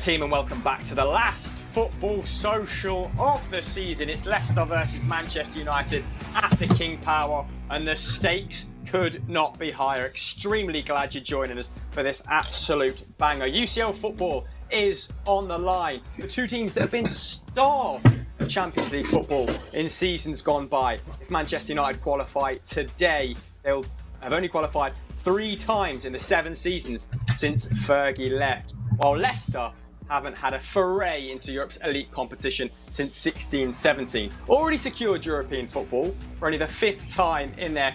team, and welcome back to the last football social of the season. It's Leicester versus Manchester United at the King Power, and the stakes could not be higher. Extremely glad you're joining us for this absolute banger. UCL football is on the line. The two teams that have been starved of Champions League football in seasons gone by. If Manchester United qualify today, they'll have only qualified 3 times in the 7 seasons since Fergie left, while Leicester haven't had a foray into Europe's elite competition since 16-17. Already secured European football for only the 5th time in their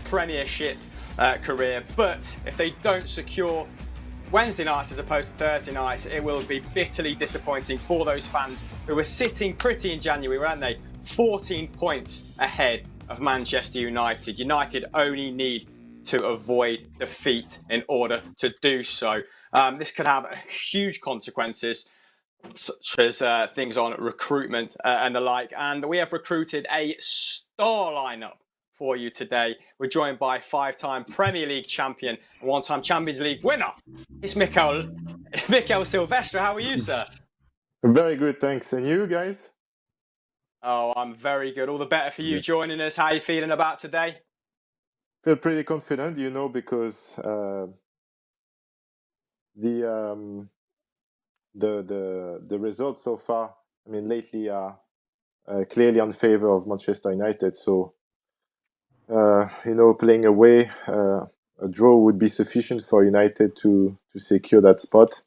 Premiership career. But if they don't secure Wednesday nights as opposed to Thursday nights, it will be bitterly disappointing for those fans who were sitting pretty in January, weren't they? 14 points ahead of Manchester United. United only need to avoid defeat in order to do so. This could have huge consequences, such as things on recruitment and the like. And we have recruited a star lineup for you today. We're joined by 5-time Premier League champion and 1-time Champions League winner. It's Mikael Silvestre. How are you, sir? Very good, thanks. And you guys? Oh, I'm very good. All the better for you joining us. How are you feeling about today? Feel pretty confident, because the results so far, lately are clearly in favor of Manchester United. So, playing away, a draw would be sufficient for United to secure that spot.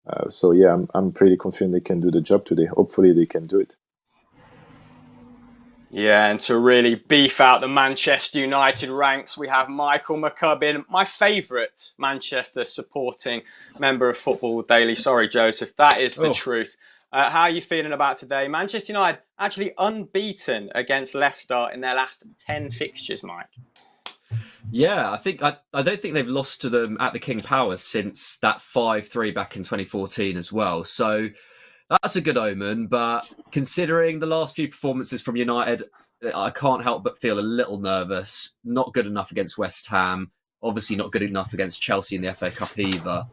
I'm pretty confident they can do the job today. Hopefully they can do it. Yeah, and to really beef out the Manchester United ranks, we have Michael McCubbin, my favourite Manchester supporting member of Football Daily. Sorry, Joseph, that is the truth. How are you feeling about today? Manchester United actually unbeaten against Leicester in their last 10 fixtures, Mike. Yeah, I don't think they've lost to them at the King Power since that 5-3 back in 2014 as well. So that's a good omen, but considering the last few performances from United, I can't help but feel a little nervous. Not good enough against West Ham. Obviously not good enough against Chelsea in the FA Cup either.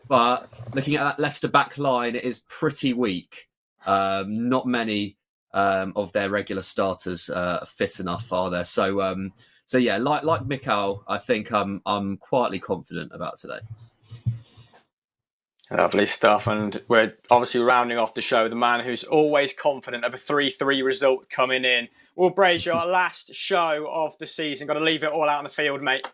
But looking at that Leicester back line, it is pretty weak. Not many of their regular starters are fit enough, are there? So yeah, like Mikael, I think I'm quietly confident about today. Lovely stuff. And we're obviously rounding off the show, the man who's always confident of a 3-3 result coming in. Will Brazier, our last show of the season. Got to leave it all out on the field, mate.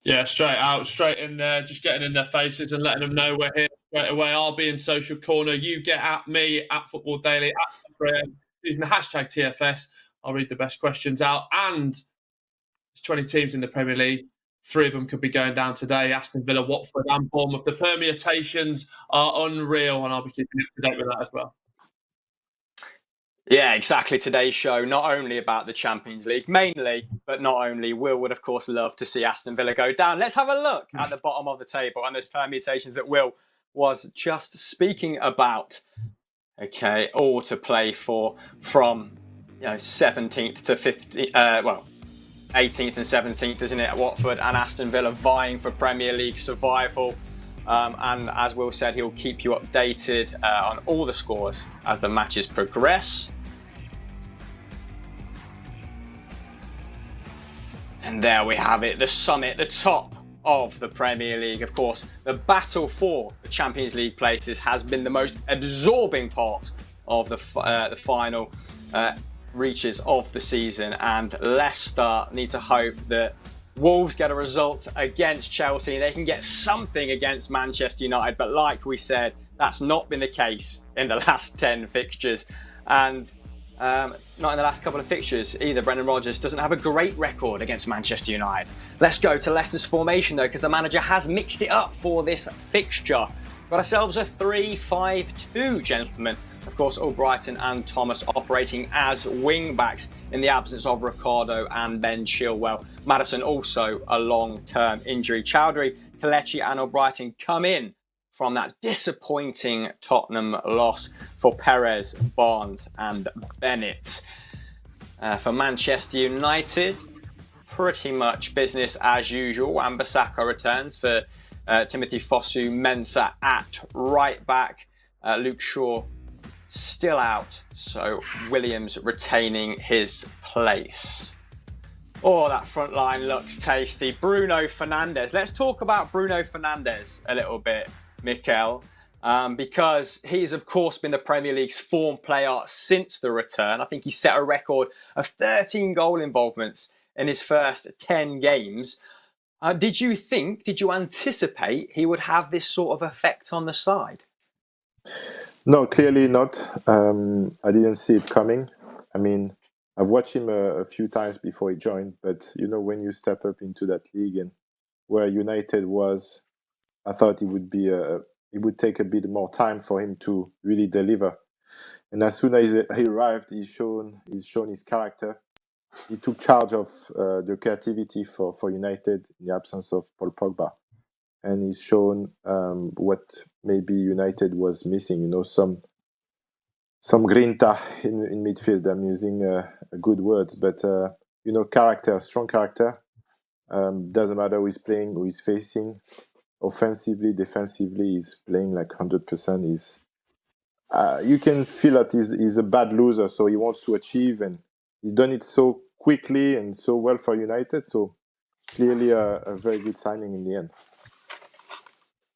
Yeah, straight in there, just getting in their faces and letting them know we're here straight away. I'll be in Social Corner. You get at me, at Football Daily, at Graham, using the hashtag TFS. I'll read the best questions out. And there's 20 teams in the Premier League. 3 of them could be going down today. Aston Villa, Watford and Bournemouth. The permutations are unreal, and I'll be keeping up to date with that as well. Yeah, exactly. Today's show, not only about the Champions League, mainly, but not only. Will would, of course, love to see Aston Villa go down. Let's have a look at the bottom of the table and those permutations that Will was just speaking about. Okay, all to play for from 17th to 15th. 18th and 17th, isn't it, at Watford, and Aston Villa vying for Premier League survival. And as Will said, he'll keep you updated on all the scores as the matches progress. And there we have it, the summit, the top of the Premier League. Of course, the battle for the Champions League places has been the most absorbing part of the final reaches of the season, and Leicester need to hope that Wolves get a result against Chelsea and they can get something against Manchester United. But like we said, that's not been the case in the last 10 fixtures, and not in the last couple of fixtures either. Brendan Rodgers doesn't have a great record against Manchester United. Let's go to Leicester's formation though, because the manager has mixed it up for this fixture. Got ourselves a 3-5-2, gentlemen. Of course, Albrighton and Thomas operating as wing-backs in the absence of Ricardo and Ben Chilwell. Maddison also a long-term injury. Chowdhury, Kelechi and Albrighton come in from that disappointing Tottenham loss for Perez, Barnes and Bennett. For Manchester United, pretty much business as usual. Wan-Bissaka returns for Timothy Fosu Mensah at right back. Luke Shaw still out, so Williams retaining his place. Oh, that front line looks tasty. Bruno Fernandes. Let's talk about Bruno Fernandes a little bit, Mikael, because he's, of course, been the Premier League's form player since the return. I think he set a record of 13 goal involvements in his first 10 games. Did you anticipate he would have this sort of effect on the side? No, clearly not. I didn't see it coming. I mean, I've watched him a few times before he joined, but when you step up into that league and where United was, I thought it would take a bit more time for him to really deliver. And as soon as he arrived, he's shown his character. He took charge of the creativity for United in the absence of Paul Pogba. And he's shown what maybe United was missing, some grinta in midfield. I'm using good words, but character, strong character. Doesn't matter who he's playing, who he's facing. Offensively, defensively, he's playing like 100%. You can feel that he's a bad loser, so he wants to achieve, and he's done it so quickly and so well for United. So clearly a very good signing in the end.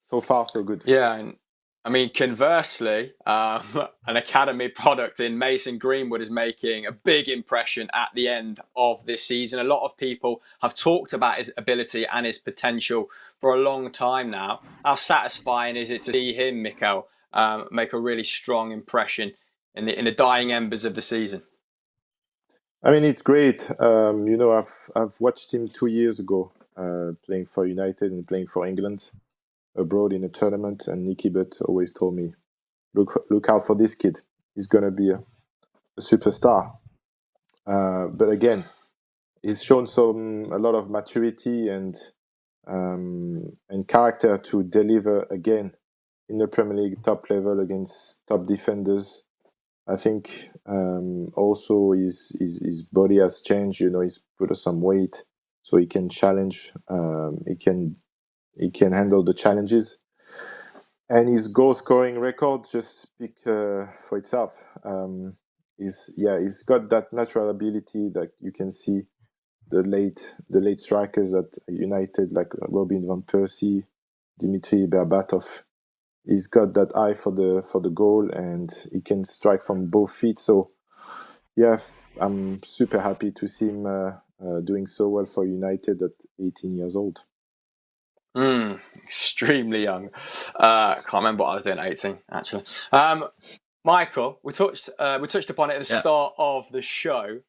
So far, so good. Yeah, and I mean, conversely, an academy product in Mason Greenwood is making a big impression at the end of this season. A lot of people have talked about his ability and his potential for a long time now. How satisfying is it to see him, Mikael, make a really strong impression in the dying embers of the season? I mean, it's great. I've watched him 2 years ago playing for United and playing for England abroad in a tournament, and Nicky Butt always told me, look out for this kid. He's going to be a superstar. But again, he's shown a lot of maturity and character to deliver again in the Premier League top level against top defenders. I think also his body has changed. He's put on some weight so he can challenge. He can handle the challenges, and his goal scoring record just speak for itself. He's got that natural ability that you can see the late strikers at United, like Robin van Persie, Dimitri Berbatov. He's got that eye for the goal, and he can strike from both feet. So yeah, I'm super happy to see him doing so well for United at 18 years old. Extremely young. Can't remember what I was doing at 18, actually. Michael, we touched upon it at the start of the show.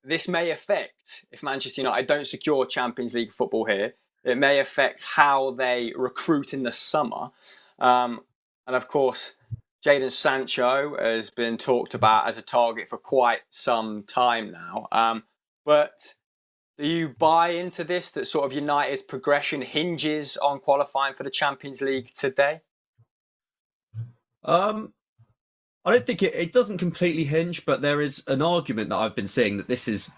This may affect, if Manchester United don't secure Champions League football here, it may affect how they recruit in the summer. And of course, Jadon Sancho has been talked about as a target for quite some time now. But do you buy into this, that sort of United's progression hinges on qualifying for the Champions League today? I don't think it doesn't completely hinge, but there is an argument that I've been seeing that this is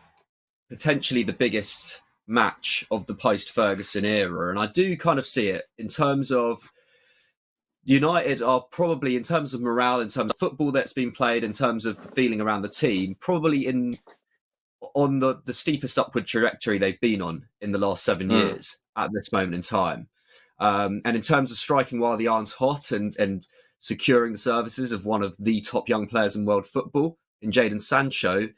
potentially the biggest match of the post-Ferguson era. And I do kind of see it in terms of United are probably, in terms of morale, in terms of football that's been played, in terms of the feeling around the team, probably on the steepest upward trajectory they've been on in the last 7 years at this moment in time. And in terms of striking while the iron's hot and securing the services of one of the top young players in world football in Jadon Sancho,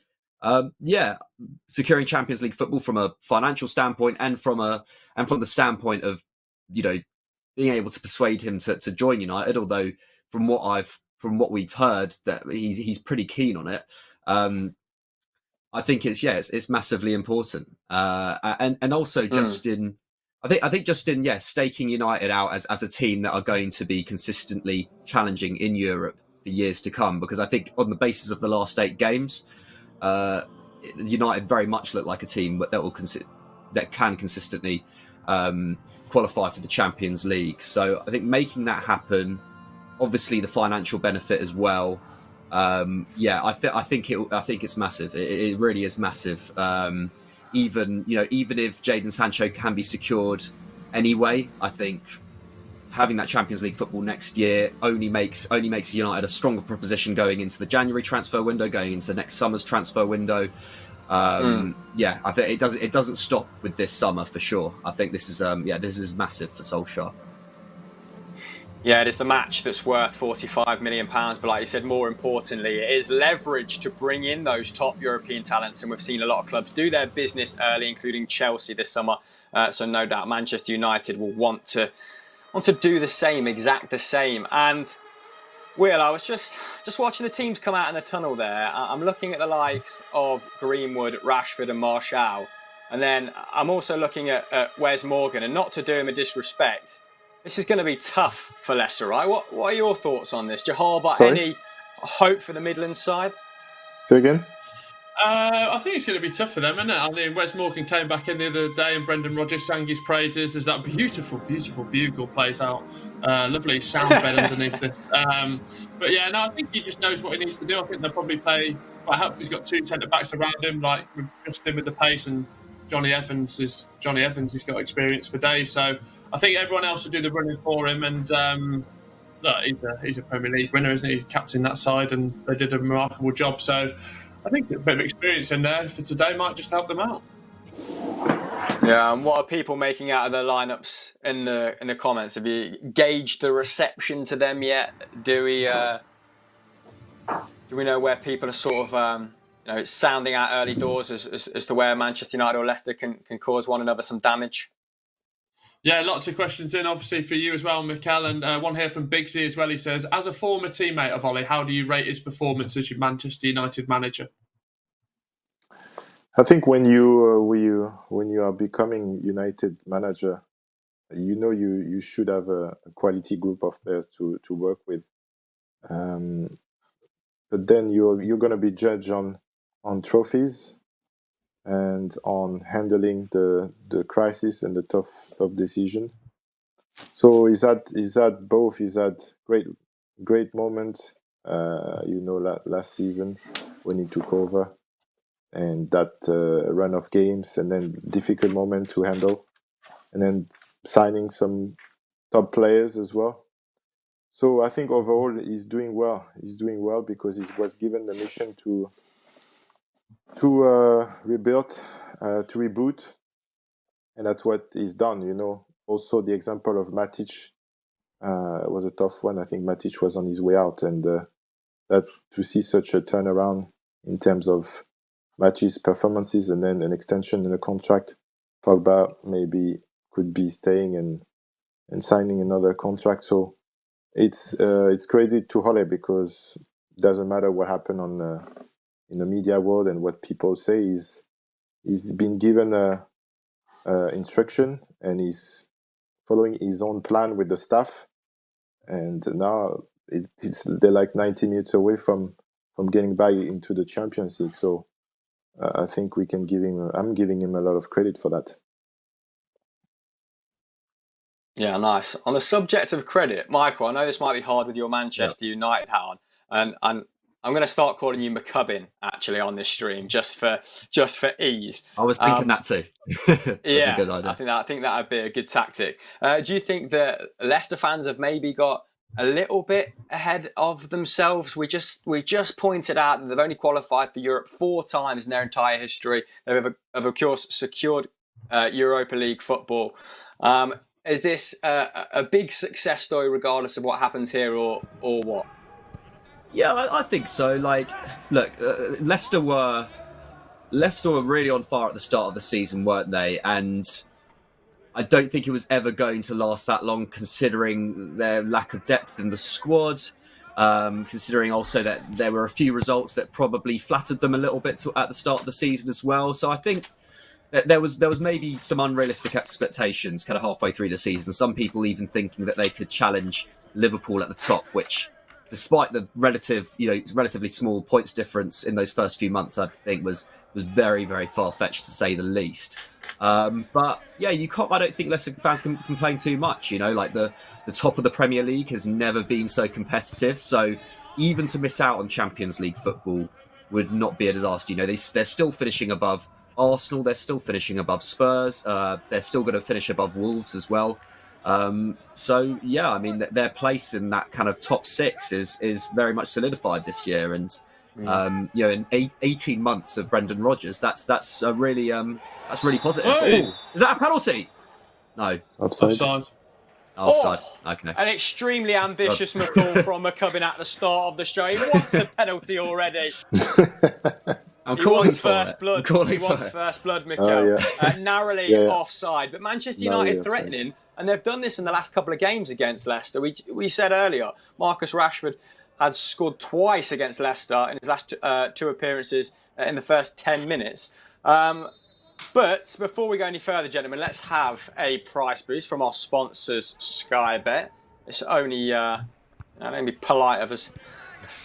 securing Champions League football from a financial standpoint and from the standpoint of, being able to persuade him to join United, although from what we've heard that he's pretty keen on it. I think it's massively important, and also just in staking United out as a team that are going to be consistently challenging in Europe for years to come. Because I think on the basis of the last 8 games, United very much look like a team that can consistently qualify for the Champions League. So I think making that happen, obviously the financial benefit as well. I think it's massive. It really is massive. Even if Jadon Sancho can be secured anyway. I think having that Champions League football next year only makes United a stronger proposition going into the January transfer window, going into next summer's transfer window. Yeah, I think it doesn't stop with this summer for sure. I think this is massive for Solskjaer. Yeah, it is the match that's worth £45 million, but like you said, more importantly, it is leverage to bring in those top European talents, and we've seen a lot of clubs do their business early, including Chelsea this summer. So no doubt Manchester United will want to do the same. And Will, I was just watching the teams come out in the tunnel there. I'm looking at the likes of Greenwood, Rashford and Martial, and then I'm also looking at Wes Morgan, and not to do him a disrespect, this is going to be tough for Leicester, right? What are your thoughts on this? Do you harbour any hope for the Midlands side? Say again? I think it's going to be tough for them, isn't it? I mean, Wes Morgan came back in the other day and Brendan Rodgers sang his praises as that beautiful, beautiful bugle plays out. Lovely sound bed underneath it. But yeah, no, I think he just knows what he needs to do. I think they'll probably play quite helpful. He's got two centre-backs around him, like with Justin with the pace, and Johnny Evans has got experience for days. So I think everyone else will do the running for him. And look, he's a Premier League winner, isn't he? He's captain that side, and they did a remarkable job. So I think a bit of experience in there for today might just help them out. Yeah, and what are people making out of their lineups in the comments? Have you gauged the reception to them yet? Do we know where people are sort of sounding out early doors as to where Manchester United or Leicester can cause one another some damage? Yeah, lots of questions in, obviously, for you as well, Mikael. And one here from Biggsy as well. He says, as a former teammate of Ole, how do you rate his performance as your Manchester United manager? I think when you are becoming United manager, you should have a quality group of players to work with. But then you're going to be judged on trophies and on handling the crisis and the tough decision. So he's had both. He's had great moments. Last season when he took over, and that run of games, and then difficult moment to handle, and then signing some top players as well. So I think overall he's doing well. He's doing well because he was given the mission to rebuild, to reboot, and that's what he's done. Also the example of Matic was a tough one. I think Matic was on his way out, and that to see such a turnaround in terms of Matic's performances and then an extension in the contract, Pogba maybe could be staying and signing another contract. So it's credit to Ole, because it doesn't matter what happened in the media world and what people say. He's been given a instruction, and he's following his own plan with the staff, and now they're like 90 minutes away from getting back into the Champions League. So I think I'm giving him a lot of credit for that. Yeah, nice. On the subject of credit, Michael, I know this might be hard with your Manchester United hat on, and I'm going to start calling you McCubbin actually on this stream just for ease. I was thinking that too. That's a good idea. I think that would be a good tactic. Do you think that Leicester fans have maybe got a little bit ahead of themselves? We just pointed out that they've only qualified for Europe 4 times in their entire history. They've of course secured Europa League football. Is this a big success story regardless of what happens here or what? Yeah, I think so. Like, look, Leicester were really on fire at the start of the season, weren't they? And I don't think it was ever going to last that long, considering their lack of depth in the squad. Considering also that there were a few results that probably flattered them a little bit at the start of the season as well. So I think that there was maybe some unrealistic expectations kind of halfway through the season. Some people even thinking that they could challenge Liverpool at the top, which, despite the relatively small points difference in those first few months, I think was very, very far-fetched to say the least. But yeah, I don't think Leicester fans can complain too much. Like the top of the Premier League has never been so competitive. So even to miss out on Champions League football would not be a disaster. They're still finishing above Arsenal, they're still finishing above Spurs. They're still going to finish above Wolves as well. So yeah, I mean, their place in that kind of top 6 is very much solidified this year. And in 18 months of Brendan Rodgers, that's really positive. Hey. Ooh, is that a penalty? No, Offside. offside. Okay. An extremely ambitious McCall from McCubbin at the start of the show. He wants a penalty already. He wants first blood. He wants first blood, Mikael. Narrowly offside. But Manchester United threatening, and they've done this in the last couple of games against Leicester. We said earlier, Marcus Rashford had scored twice against Leicester in his last 2 appearances in the first 10 minutes. But before we go any further, gentlemen, let's have a price boost from our sponsors, Sky Bet. It's only polite of us.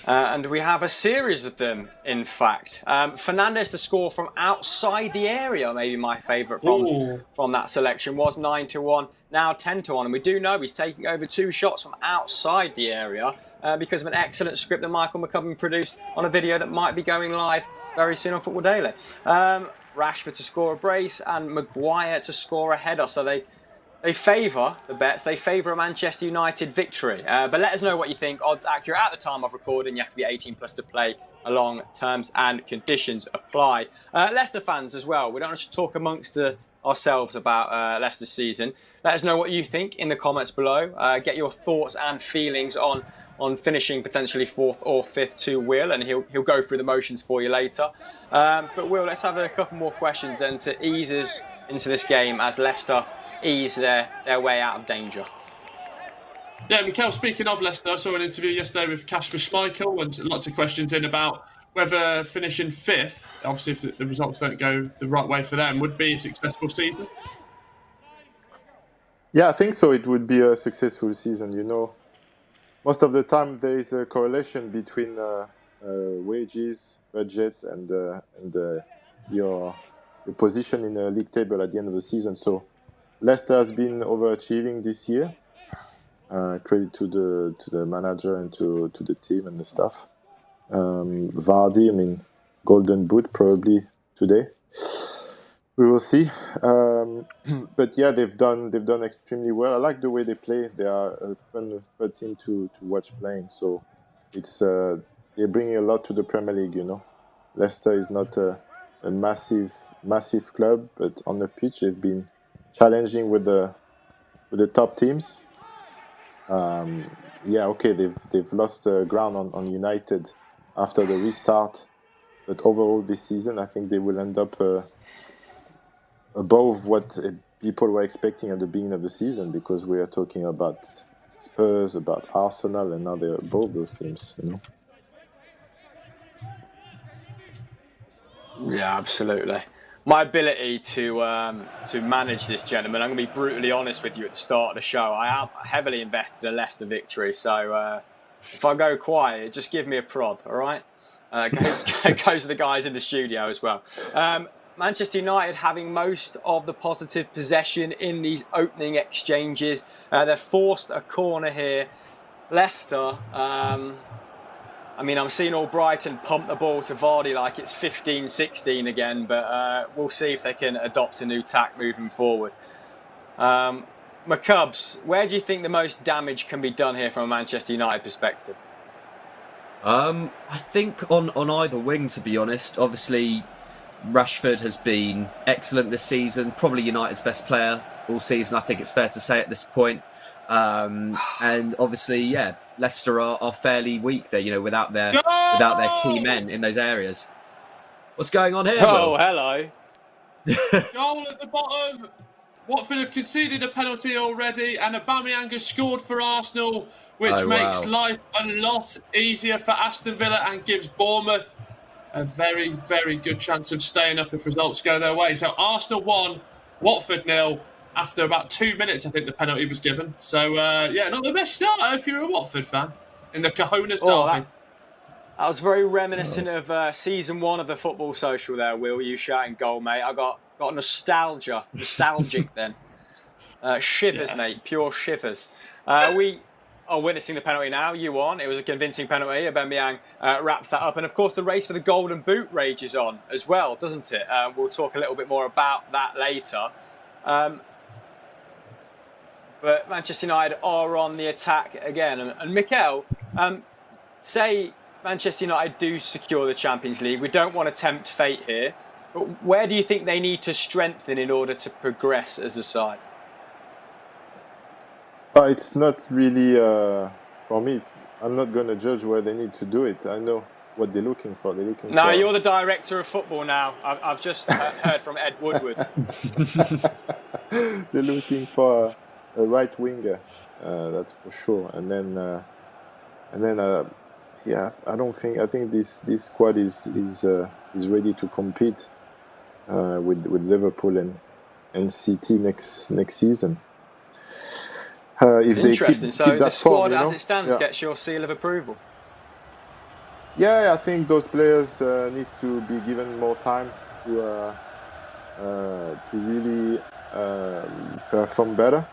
And we have a series of them, in fact. Fernandes to score from outside the area, maybe my favourite from that selection, was 9-1, now 10-1. And we do know he's taking over 2 shots from outside the area because of an excellent script that Michael McCubbin produced on a video that might be going live very soon on Football Daily. Rashford to score a brace and Maguire to score a header. So they favour the bets. They favour a Manchester United victory. But let us know what you think. Odds accurate at the time of recording. You have to be 18 plus to play along. Terms and conditions apply. Leicester fans as well. We don't have to talk amongst ourselves about Leicester's season. Let us know what you think in the comments below. Get your thoughts and feelings on finishing potentially 4th or 5th to Will, and he'll go through the motions for you later. But Will, let's have a couple more questions then to ease us into this game as Leicester ease their way out of danger. Yeah, Mikael, speaking of Leicester, I saw an interview yesterday with Kasper Schmeichel and lots of questions in about whether finishing 5th, obviously if the results don't go the right way for them, would be a successful season. Yeah, I think so. It would be a successful season, Most of the time, there is a correlation between wages, budget, and your position in the league table at the end of the season. So, Leicester has been overachieving this year. Credit to the manager and to the team and the staff. Vardy, Golden Boot probably today. We will see. But yeah, they've done extremely well. I like the way they play. They are a fun team to watch playing. So it's they're bringing a lot to the Premier League. Leicester is not a massive club, but on the pitch they've been challenging with the top teams. They've lost ground on United after the restart, but overall this season I think they will end up above what people were expecting at the beginning of the season, because we are talking about Spurs, about Arsenal, and now they're above those teams. Yeah, absolutely. My ability to manage this, gentlemen, I'm going to be brutally honest with you at the start of the show. I am heavily invested in Leicester victory, so if I go quiet, just give me a prod, all right? Goes to the guys in the studio as well. Manchester United having most of the positive possession in these opening exchanges. They've forced a corner here. Leicester, I'm seeing Albrighton pump the ball to Vardy like it's 15-16 again, but we'll see if they can adopt a new tack moving forward. McCubbs, where do you think the most damage can be done here from a Manchester United perspective? I think on either wing, to be honest. Obviously, Rashford has been excellent this season, probably United's best player all season, I think it's fair to say at this point. And obviously, Leicester are fairly weak there, without their key men in those areas. What's going on here? Oh, Will? hello. Goal at the bottom. Watford have conceded a penalty already, and Aubameyang has scored for Arsenal, which makes life a lot easier for Aston Villa and gives Bournemouth a very, very good chance of staying up if results go their way. So Arsenal 1, Watford 0. After about 2 minutes, I think the penalty was given. So, not the best start if you're a Watford fan in the Cajonas derby. That was very reminiscent of season 1 of the Football Social there, Will. You shouting goal, mate. I got nostalgic then. Shivers, mate. Pure shivers. are witnessing the penalty now. You won. It was a convincing penalty. Aubameyang wraps that up. And, of course, the race for the Golden Boot rages on as well, doesn't it? We'll talk a little bit more about that later. But Manchester United are on the attack again. And Mikael, say Manchester United do secure the Champions League. We don't want to tempt fate here. But where do you think they need to strengthen in order to progress as a side? It's not really, for me, I'm not going to judge where they need to do it. I know what they're looking for. No, you're the director of football now. I've just heard from Ed Woodward. They're looking for a right winger, that's for sure. And then, I think this squad is ready to compete with Liverpool and City next season. If Interesting. They keep the that squad, form, as it stands, gets your seal of approval. Yeah, I think those players need to be given more time to really perform better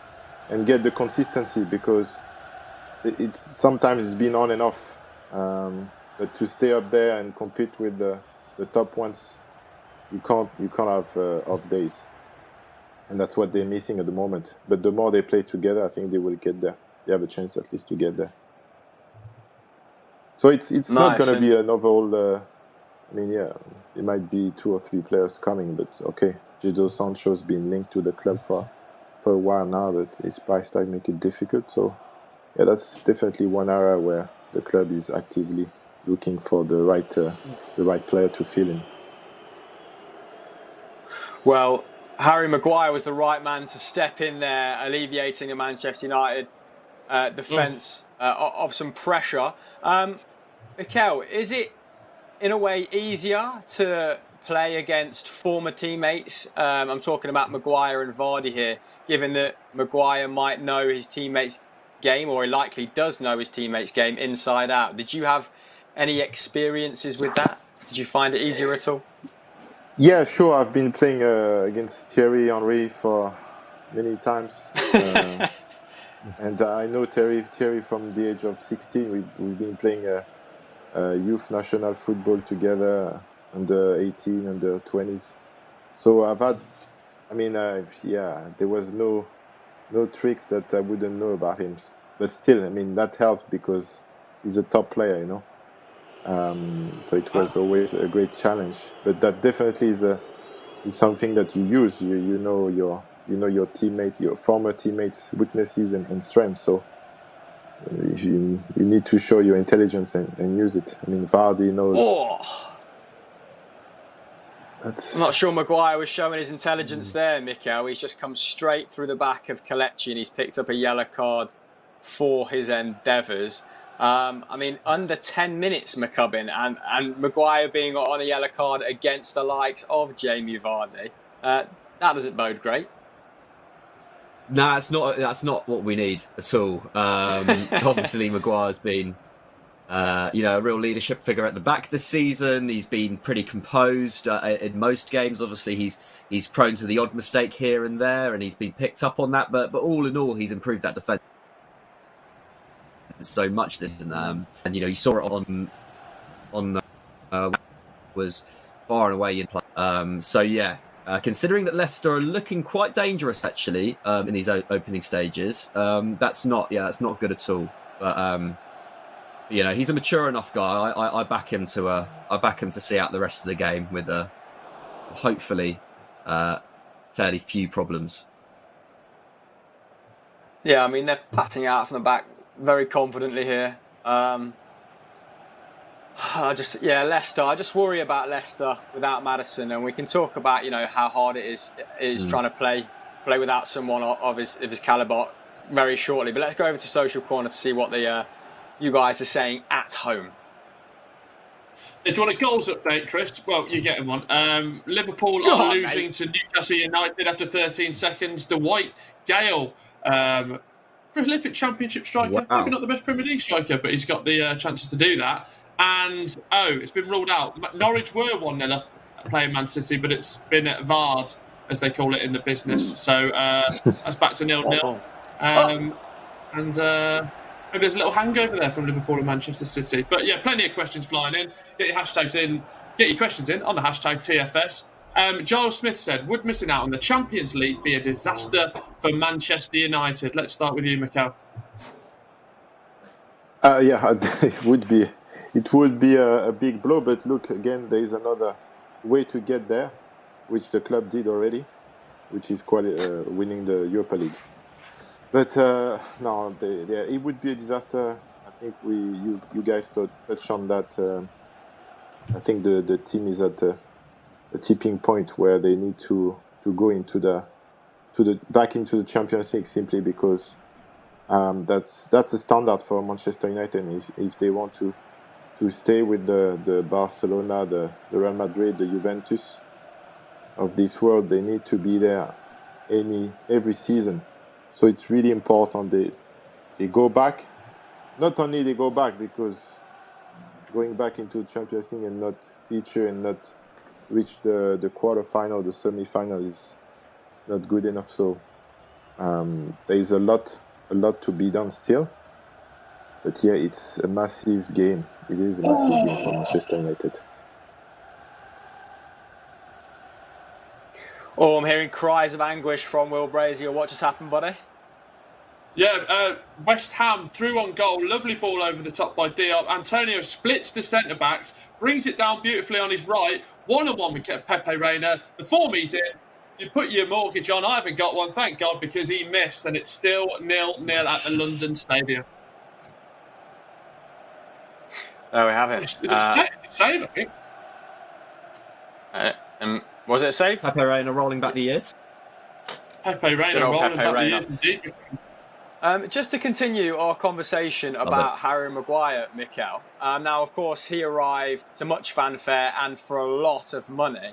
and get the consistency, because sometimes it's been on and off. But to stay up there and compete with the top ones, you can't have off days. And that's what they're missing at the moment. But the more they play together, I think they will get there. They have a chance at least to get there. So it's nice. Not going to be an overall... it might be 2 or 3 players coming, but okay. Jadon Sancho's been linked to the club for a while now, but his price tag make it difficult. So yeah, that's definitely one area where the club is actively looking for the right player to fill in. Well, Harry Maguire was the right man to step in there, alleviating a Manchester United defence of some pressure. Mikael, is it in a way easier to play against former teammates? I'm talking about Maguire and Vardy here, given that Maguire might know his teammates' game, or he likely does know his teammates' game inside out. Did you have any experiences with that? Did you find it easier at all? Yeah, sure. I've been playing against Thierry Henry for many times. And I know Thierry from the age of 16. We've been playing youth national football together, under 18, under 20s. So I've had, there was no tricks that I wouldn't know about him. But still, that helped because he's a top player, you know. So it was always a great challenge. But that definitely is something that you use. You know your teammates, your former teammates' weaknesses and strengths. So you need to show your intelligence and use it. Vardy knows. Oh. I'm not sure Maguire was showing his intelligence there, Mikael. He's just come straight through the back of Kelechi and he's picked up a yellow card for his endeavours. Under 10 minutes, McCubbin, and Maguire being on a yellow card against the likes of Jamie Vardy. That doesn't bode great. No, that's not what we need at all. Obviously, Maguire's been a real leadership figure at the back this season. He's been pretty composed in most games. Obviously, he's prone to the odd mistake here and there, and he's been picked up on that. But all in all, he's improved that defence so much this and you saw it on was far and away in play. Considering that Leicester are looking quite dangerous actually in these opening stages, that's not good at all. But he's a mature enough guy. I back him to see out the rest of the game with hopefully fairly few problems. Yeah, they're passing out from the back very confidently here. Leicester. I just worry about Leicester without Maddison, and we can talk about how hard it is trying to play without someone of his calibre very shortly. But let's go over to Social Corner to see what you guys are saying at home. Do you want a goals update, Chris? Well, you're getting one. Liverpool are losing to Newcastle United after 13 seconds. The White Gale. Prolific Championship striker. Wow. Maybe not the best Premier League striker, but he's got the chances to do that. And, it's been ruled out. Norwich were 1-0 playing Man City, but it's been VAR'd, as they call it in the business. So that's back to 0-0. Maybe there's a little hangover there from Liverpool and Manchester City. But yeah, plenty of questions flying in. Get your hashtags in. Get your questions in on the hashtag TFS. Giles Smith said, would missing out on the Champions League be a disaster for Manchester United? Let's start with you, Mikael. Yeah, it would be. It would be a big blow. But look, again, there is another way to get there, which the club did already, which is winning the Europa League. But no, it would be a disaster. I think you guys touched on that. I think the team is at a tipping point where they need to go back into the Champions League, simply because that's a standard for Manchester United. If they want to stay with the Barcelona, the Real Madrid, the Juventus of this world, they need to be there every season. So it's really important they go back. Not only they go back, because going back into the Champions League and not feature and not reach the quarter-final, the semi-final is not good enough. So there is a lot to be done still. But yeah, it's a massive game. It is a massive game for Manchester United. Oh, I'm hearing cries of anguish from Will Brazier. What just happened, buddy? Yeah, West Ham through on goal. Lovely ball over the top by Diop. Antonio splits the centre-backs, brings it down beautifully on his right. 1-on-1 with Pepe Reina. The form he's in, you put your mortgage on. I haven't got one, thank God, because he missed, and it's still 0-0 at the London Stadium. There we have it. It's a save, I think. Was it a save? Pepe Reina rolling back the years. Pepe Reina rolling back the years, indeed. Just to continue our conversation about Harry Maguire, Mikael. Now, of course, he arrived to much fanfare and for a lot of money.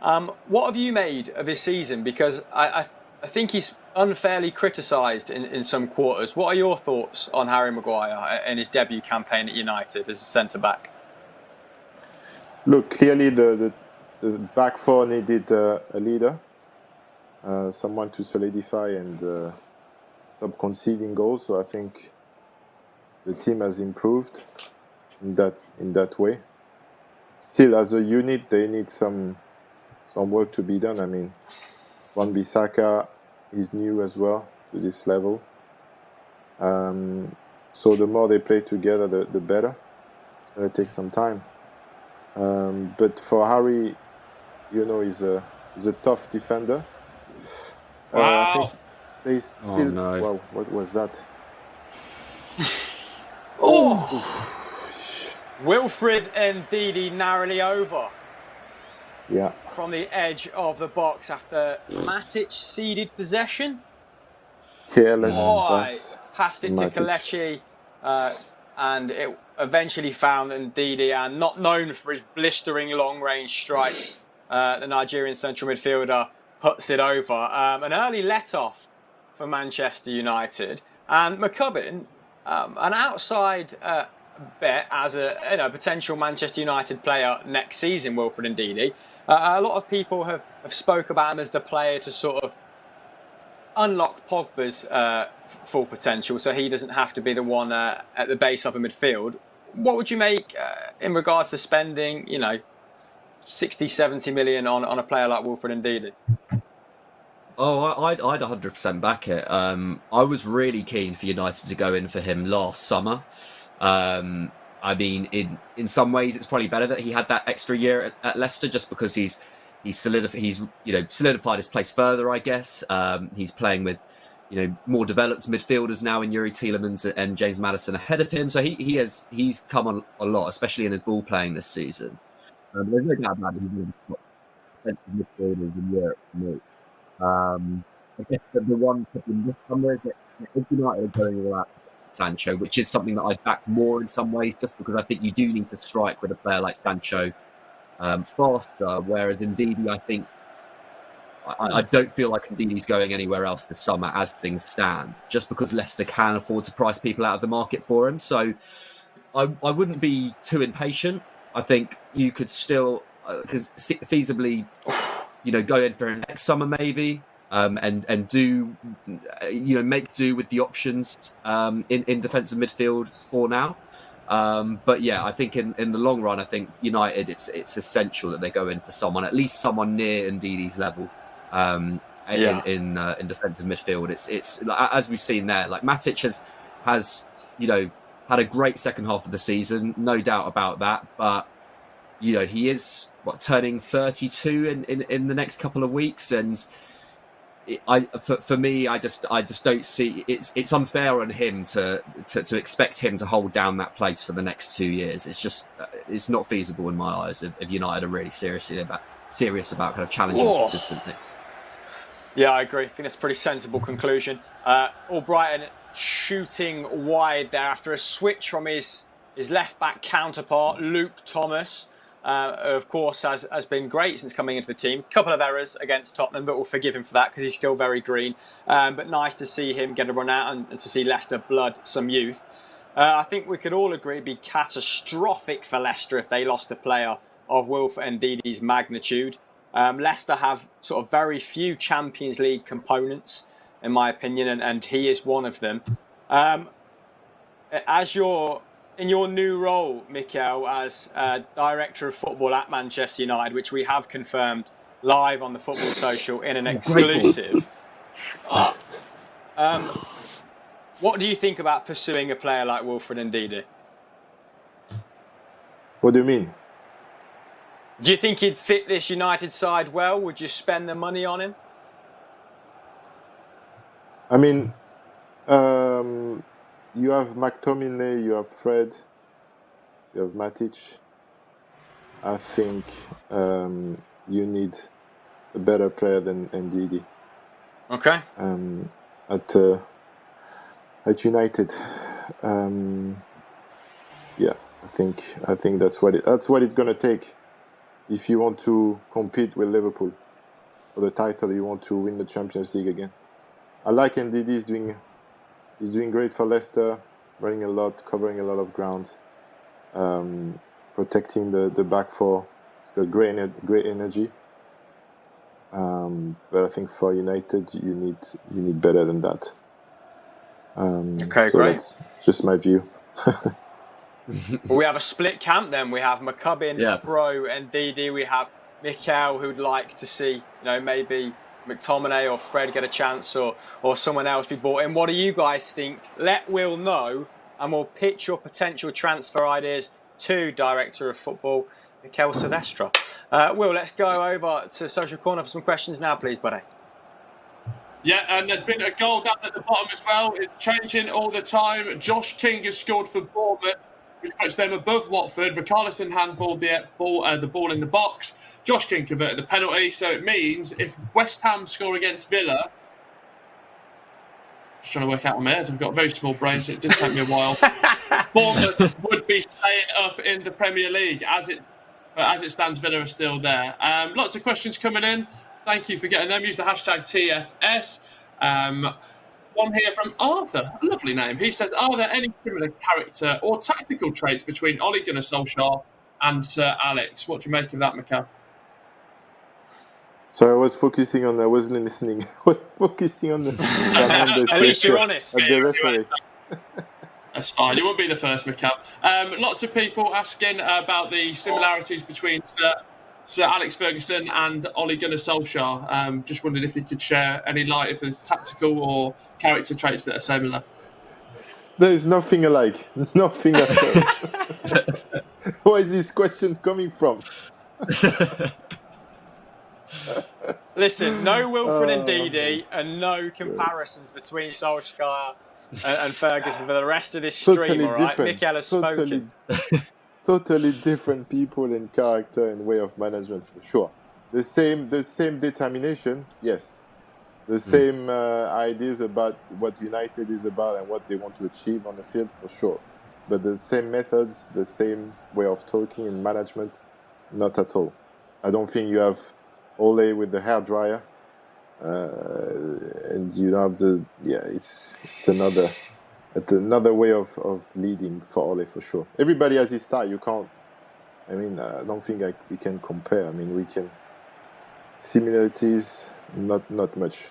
What have you made of his season? Because I think he's unfairly criticised in some quarters. What are your thoughts on Harry Maguire and his debut campaign at United as a centre-back? Look, clearly the back four needed a leader, someone to solidify and stop conceding goals. So I think the team has improved in that way. Still, as a unit, they need some work to be done. I mean, Wan-Bissaka is new as well to this level. So the more they play together, the better. It's going to take some time. But for Harry, he's a tough defender. Wow. I think they still. Oh, no. Wow, what was that? Wilfred Ndidi narrowly over. Yeah. From the edge of the box after Matic ceded possession. Careless pass. Passed it to Kelechi, and it eventually found Ndidi, and not known for his blistering long-range strike, the Nigerian central midfielder puts it over. An early let-off for Manchester United. And McCubbin, an outside bet as a potential Manchester United player next season, Wilfred Ndidi. A lot of people have spoke about him as the player to sort of unlock Pogba's full potential, so he doesn't have to be the one at the base of the midfield. What would you make in regards to spending, 60, 70 million on a player like Wilfred Ndidi? Oh, I'd 100% back it. I was really keen for United to go in for him last summer. I mean, in some ways, it's probably better that he had that extra year at Leicester, just because he's solidified his place further, I guess. He's playing with more developed midfielders now in Yuri Tielemans and James Maddison ahead of him. So he's come on a lot, especially in his ball playing this season. There's no doubt about it. He's one of the top midfielders in Europe for me. I guess the one problem this summer is that if United are going all out Sancho, which is something that I back more in some ways, just because I think you do need to strike with a player like Sancho faster, whereas Ndidi, I think I don't feel like Ndidi's going anywhere else this summer as things stand, just because Leicester can afford to price people out of the market for him. So I wouldn't be too impatient. I think you could still feasibly go in for next summer maybe. and do make do with the options in defensive midfield for now. But yeah, I think in the long run, I think United, it's essential that they go in for at least someone near Ndidi's level in defensive midfield. It's as we've seen there, like Matic has had a great second half of the season, no doubt about that. But he is turning 32 in the next couple of weeks, and for me, I just don't see it's unfair on him to expect him to hold down that place for the next 2 years. It's not feasible in my eyes if United are really serious about kind of challenging consistently. Yeah, I agree. I think that's a pretty sensible conclusion. Albrighton shooting wide there after a switch from his left back counterpart, Luke Thomas. Of course, has been great since coming into the team. Couple of errors against Tottenham, but we'll forgive him for that because he's still very green. But nice to see him get a run out and to see Leicester blood some youth. I think we could all agree it'd be catastrophic for Leicester if they lost a player of Wilfred Ndidi's magnitude. Leicester have sort of very few Champions League components, in my opinion, and he is one of them. In your new role, Mikael, as Director of Football at Manchester United, which we have confirmed live on the Football Social in an exclusive, what do you think about pursuing a player like Wilfred Ndidi? What do you mean? Do you think he'd fit this United side well? Would you spend the money on him? I mean, you have McTominay, you have Fred, you have Matic. I think you need a better player than Ndidi. Okay. At United, I think that's what it's gonna take if you want to compete with Liverpool for the title. You want to win the Champions League again. I like Ndidi. He's doing great for Leicester, running a lot, covering a lot of ground, protecting the back four. He's got great energy. But I think for United, you need better than that. Okay, so great. That's just my view. We have a split camp then. We have McCubbin, Pro, and Ndidi. We have Mikael, who'd like to see, maybe McTominay or Fred get a chance or someone else be brought in. What do you guys think? Let Will know, and we'll pitch your potential transfer ideas to Director of Football, Mikael Silvestre. Will, let's go over to Social Corner for some questions now, please, buddy. Yeah, and there's been a goal down at the bottom as well. It's changing all the time. Josh King has scored for Bournemouth, which puts them above Watford. Richarlison handballed the ball in the box. Josh King converted the penalty, so it means if West Ham score against Villa... Just trying to work out on my head. I've got a very small brain, so it did take me a while. Bournemouth would be staying up in the Premier League. As it stands, Villa are still there. Lots of questions coming in. Thank you for getting them. Use the hashtag TFS. One here from Arthur, a lovely name. He says, are there any similar character or tactical traits between Ole Gunnar Solskjaer and Sir Alex? What do you make of that, Mikael? So I wasn't listening. Focusing on the At least you're honest. The referee. That's fine. You won't be the first, Mikael. Lots of people asking about the similarities between Sir Alex Ferguson and Ole Gunnar Solskjaer. Just wondered if you could share any light if there's tactical or character traits that are similar. There is nothing alike. Nothing at all. Where is this question coming from? Listen, no Wilfred Ndidi and no comparisons between Solskjaer and Ferguson for the rest of this stream, all right? Mikael has spoken. Totally different people in character and way of management, for sure. The same determination, yes. The same ideas about what United is about and what they want to achieve on the field, for sure. But the same methods, the same way of talking and management, not at all. I don't think you have Ole with the hairdryer, and you have it's another way of leading for Ole, for sure. Everybody has his style. You can't. I mean, I don't think we can compare. I mean, we can similarities, not much.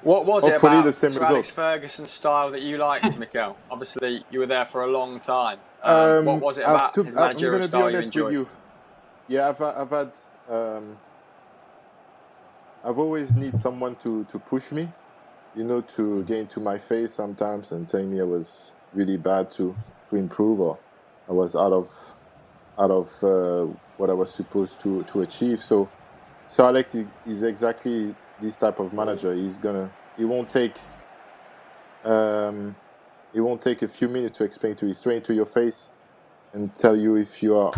What was Hopefully it about the same Sir Alex result. Ferguson's style that you liked, Mikael? Obviously, you were there for a long time. What was it about his managerial I'm style gonna be you honest enjoyed? with you. Yeah, I've always need someone to push me, to get into my face sometimes and tell me I was really bad to improve, or I was out of what I was supposed to achieve. So Alex is exactly this type of manager. He won't take a few minutes to explain to you, straight to your face, and tell you if you are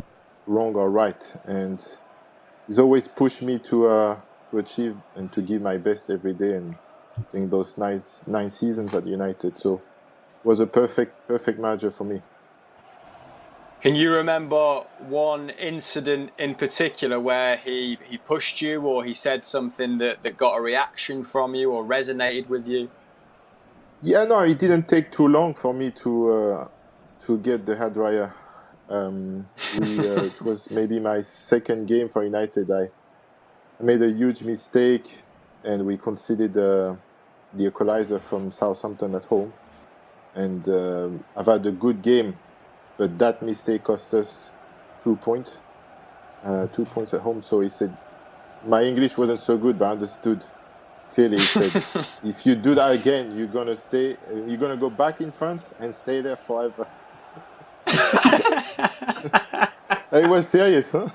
wrong or right. And he's always pushed me to achieve and to give my best every day. And during those nine seasons at United, so it was a perfect manager for me. Can you remember one incident in particular where he pushed you, or he said something that got a reaction from you or resonated with you? Yeah, no, it didn't take too long for me to get the hairdryer. It was maybe my second game for United. I made a huge mistake, and we conceded the equalizer from Southampton at home. And I've had a good game, but that mistake cost us 2 points. 2 points at home. So he said, my English wasn't so good, but I understood. Clearly, he said, if you do that again, you're gonna go back in France and stay there forever. He was serious, huh?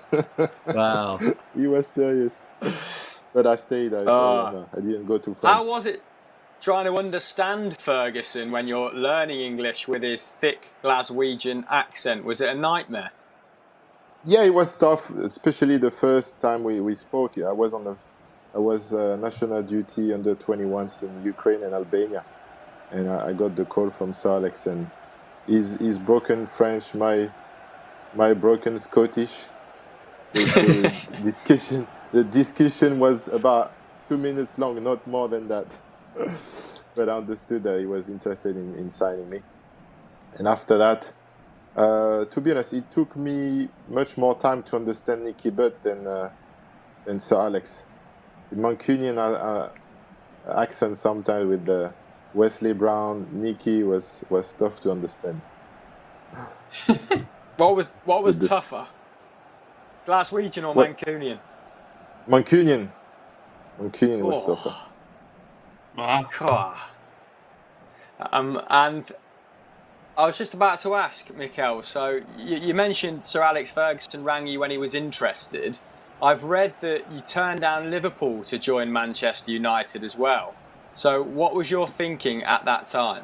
Wow. He was serious. But I stayed. I didn't go to France. How was it trying to understand Ferguson when you're learning English with his thick Glaswegian accent? Was it a nightmare? Yeah, it was tough, especially the first time we spoke. I was national duty under 21s in Ukraine and Albania, and I got the call from Sir Alex, and his broken French, my broken Scottish. The discussion was about 2 minutes long, not more than that. But I understood that he was interested in signing me. And after that, to be honest, it took me much more time to understand Nicky Butt than Sir Alex. The Mancunian accent sometimes with the Wesley Brown, Nicky was tough to understand. What was tougher? Glaswegian or Mancunian? Mancunian was tougher. Wow. And I was just about to ask, Mikael, so you mentioned Sir Alex Ferguson rang you when he was interested. I've read that you turned down Liverpool to join Manchester United as well. So what was your thinking at that time?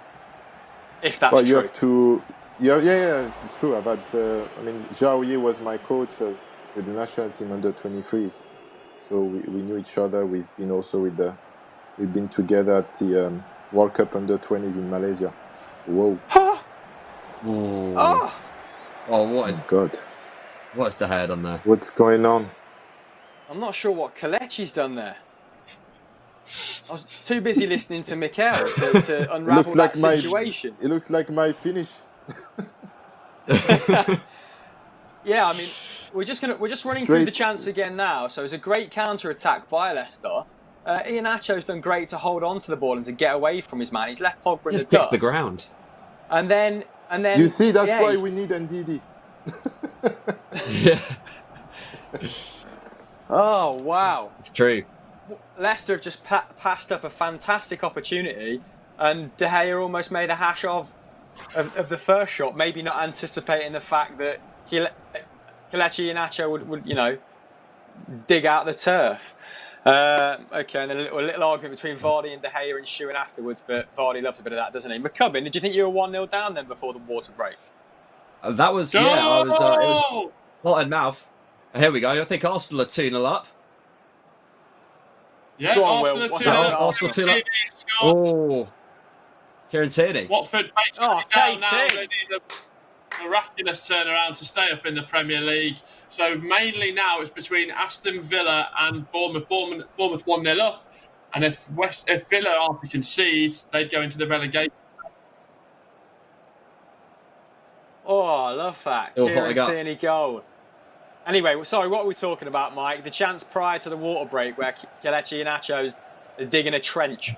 If that's true. You have to... Yeah, it's true. I've had... Zhao Ye was my coach with the national team under 23s. So we knew each other. We've been also we've been together at the World Cup under 20s in Malaysia. Whoa. Huh? Oh, what is God? What's the head on there? What's going on? I'm not sure what Kelechi's done there. I was too busy listening to Mikael to unravel that situation. It looks like my finish. Yeah, I mean, we're just running through the chance again now. So it's a great counter attack by Leicester. Iheanacho's done great to hold on to the ball and to get away from his man. He's left Pogba in Just the picks dust. the ground. And then you see, that's why we need Ndidi. Yeah. Oh wow, It's true. Leicester have just passed up a fantastic opportunity, and De Gea almost made a hash of the first shot, maybe not anticipating the fact that Kelechi Iheanacho would dig out the turf. Okay, and a little argument between Vardy and De Gea ensuing afterwards, but Vardy loves a bit of that, doesn't he? McCubbin, did you think you were 1-0 down then before the water break? That was, Go! I was, it was hot in mouth. Here we go. I think Arsenal are 2-0 up. Yeah, Go on, Arsenal Will. are 2-0 up. Arsenal 2-0 up. Oh, Kieran Tierney. Watford basically down now, KT. ready the miraculous turnaround to stay up in the Premier League. So mainly now it's between Aston Villa and Bournemouth. Bournemouth 1-0 up, and if Villa are to concede, they'd go into the relegation. Oh, I love that. Kieran Tierney goal. Anyway, sorry, what were we talking about, Mike? The chance prior to the water break where Kelechi Iheanacho is digging a trench.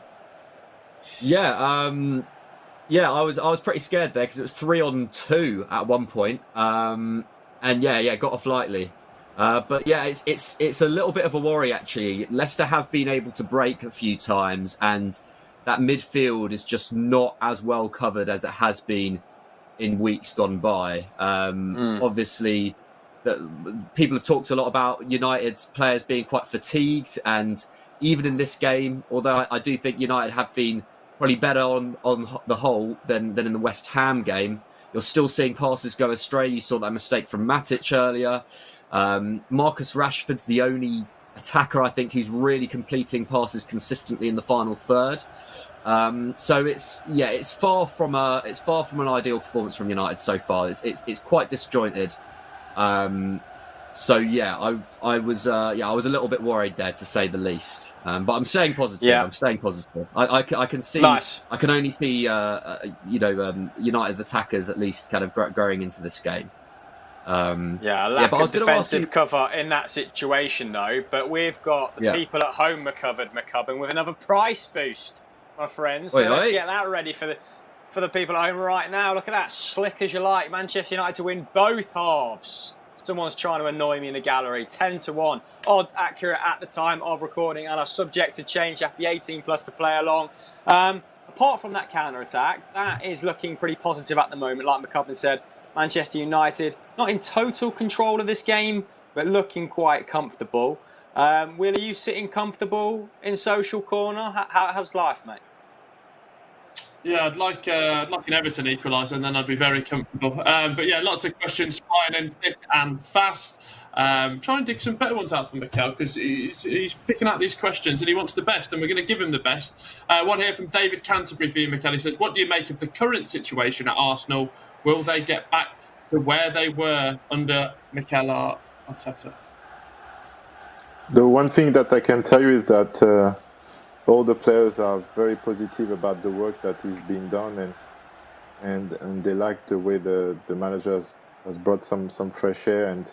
Yeah, I was pretty scared there because it was 3-on-2 at one point, and got off lightly. But yeah, it's a little bit of a worry actually. Leicester have been able to break a few times, and that midfield is just not as well covered as it has been in weeks gone by. Obviously, people have talked a lot about United's players being quite fatigued, and even in this game, although I do think United have been probably better on the whole than in the West Ham game, you're still seeing passes go astray. You saw that mistake from Matic earlier. Marcus Rashford's the only attacker I think who's really completing passes consistently in the final third. So it's far from an ideal performance from United so far. It's quite disjointed. So yeah, I was a little bit worried there, to say the least. But I'm staying positive. Yeah. I'm staying positive. I can see. Nice. I can only see United's attackers at least kind of growing into this game. A lack of defensive cover in that situation, though. But we've got the people at home McCubbin with another price boost, my friends. So let's get that ready for the people at home right now. Look at that, slick as you like. Manchester United to win both halves. Someone's trying to annoy me in the gallery. 10-1. Odds accurate at the time of recording and are subject to change. You have to be 18 plus to play along. Apart from that counter-attack, that is looking pretty positive at the moment. Like McCubbin said, Manchester United not in total control of this game, but looking quite comfortable. Will, are you sitting comfortable in Social Corner? How's life, mate? Yeah, I'd like an Everton equaliser, and then I'd be very comfortable. But yeah, lots of questions flying in thick and fast. Try and dig some better ones out from Mikael, because he's picking out these questions and he wants the best, and we're going to give him the best. One here from David Canterbury for you, Mikael. He says, what do you make of the current situation at Arsenal? Will they get back to where they were under Mikel Arteta? The one thing that I can tell you is that all the players are very positive about the work that is being done, and they like the way the manager has brought some fresh air, and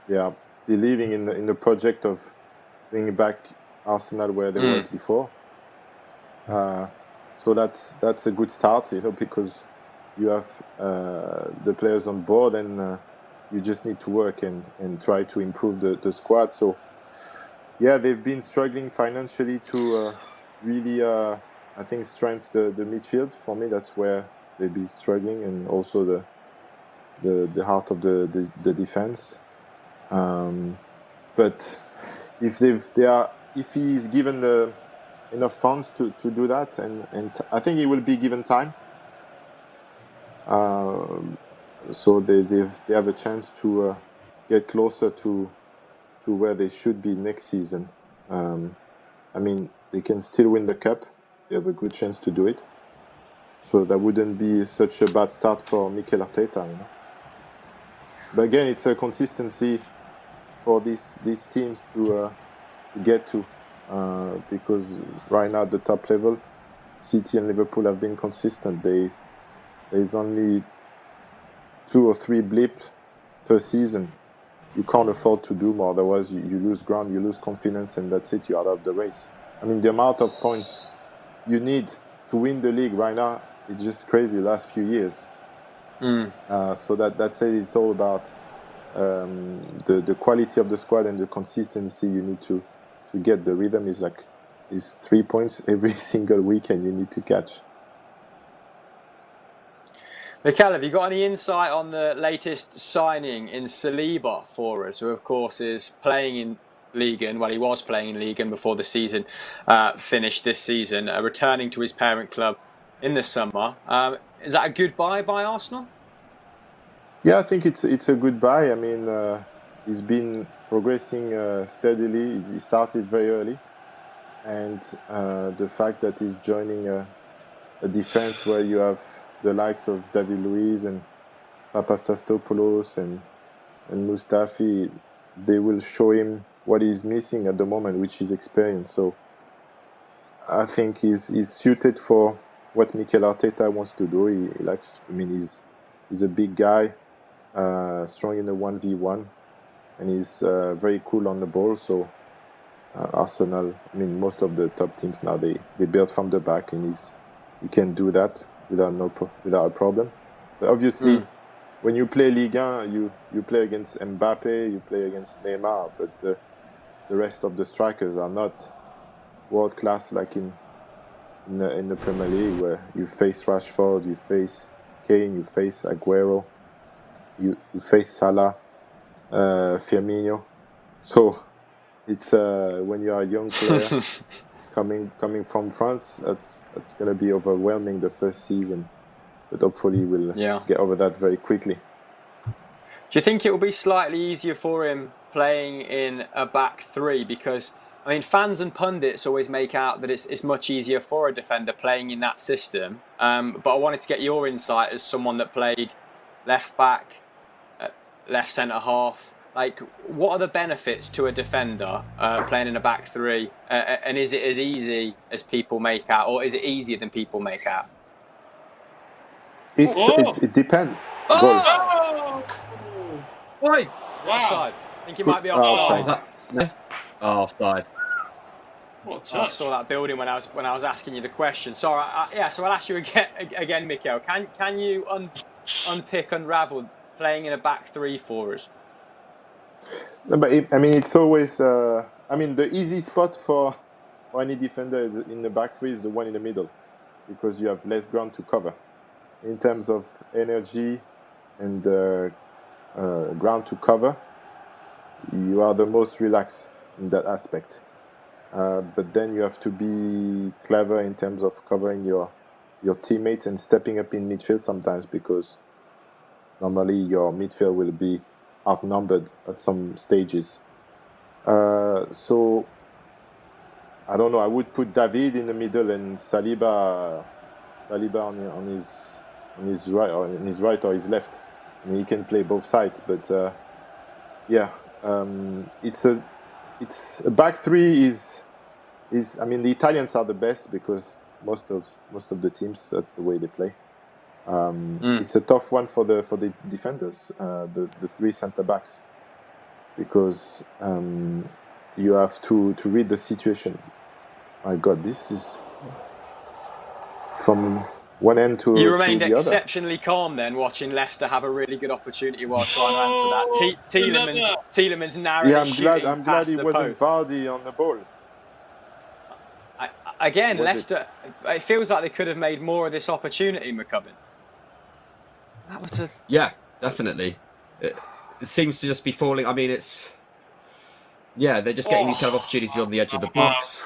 they are believing in the project of bringing back Arsenal where they was before. So that's a good start, because you have the players on board, and you just need to work and try to improve the squad. So yeah, they've been struggling financially to really, I think, strengthen the midfield. For me, that's where they've been struggling, and also the heart of the defense. But if he's given enough funds to do that, and I think he will be given time. So they have a chance to get closer to where they should be next season. I mean, they can still win the cup. They have a good chance to do it. So that wouldn't be such a bad start for Mikel Arteta. But again, it's a consistency for these teams to get to, because right now at the top level, City and Liverpool have been consistent. There's only 2 or 3 blips per season. You can't afford to do more, otherwise you lose ground, you lose confidence, and that's it, you're out of the race. I mean, the amount of points you need to win the league right now is just crazy the last few years. So that's it, it's all about the quality of the squad and the consistency you need to get. The rhythm is 3 points every single week, and you need to catch. Mikael, have you got any insight on the latest signing in Saliba for us, who of course is playing in Ligue 1? Well, he was playing in Ligue 1 before the season finished this season, returning to his parent club in the summer. Is that a good buy by Arsenal? Yeah, I think it's a good buy. I mean, he's been progressing steadily. He started very early, and the fact that he's joining a defense where you have the likes of David Luiz and Papastastopoulos and Mustafi, they will show him what he's missing at the moment, which is experience. So I think he's suited for what Mikel Arteta wants to do. He likes to, I mean, he's a big guy, strong in the 1v1, and he's very cool on the ball. So Arsenal, I mean, most of the top teams now, they build from the back, and he can do that without a problem. But obviously, when you play Ligue 1, you play against Mbappe, you play against Neymar, but the rest of the strikers are not world class like in the Premier League, where you face Rashford, you face Kane, you face Aguero, you face Salah, Firmino. So it's when you are a young player coming from France, that's going to be overwhelming the first season. But hopefully we'll get over that very quickly. Do you think it will be slightly easier for him playing in a back three? Because, I mean, fans and pundits always make out that it's much easier for a defender playing in that system. But I wanted to get your insight as someone that played left back, left centre half. Like, what are the benefits to a defender playing in a back three? And is it as easy as people make out, or is it easier than people make out? It depends. Oh! Wait! Wow. Offside. I think he might be offside. Offside. What touch? I saw that building when I was asking you the question. Sorry. So I'll ask you again, Mikael. Can you unravel playing in a back three for us? No, but it's always. The easy spot for any defender in the back three is the one in the middle, because you have less ground to cover. In terms of energy and ground to cover, you are the most relaxed in that aspect. But then you have to be clever in terms of covering your teammates and stepping up in midfield sometimes, because normally your midfield will be outnumbered at some stages. So I don't know. I would put David in the middle and Saliba on his right or his left. I mean, he can play both sides, but it's a back three is the Italians are the best, because most of the teams, that's the way they play. It's a tough one for the defenders, the three centre backs, because you have to read the situation. My God, this is from one end to You remained to the exceptionally other. calm then, watching Leicester have a really good opportunity while trying to answer that. Tielemans narrowly shooting I'm glad past he the wasn't post. Vardy on the ball. Again, Leicester, it feels like they could have made more of this opportunity, McCubbin. Yeah, definitely. It seems to just be falling. I mean, they're just getting these kind of opportunities on the edge of the box.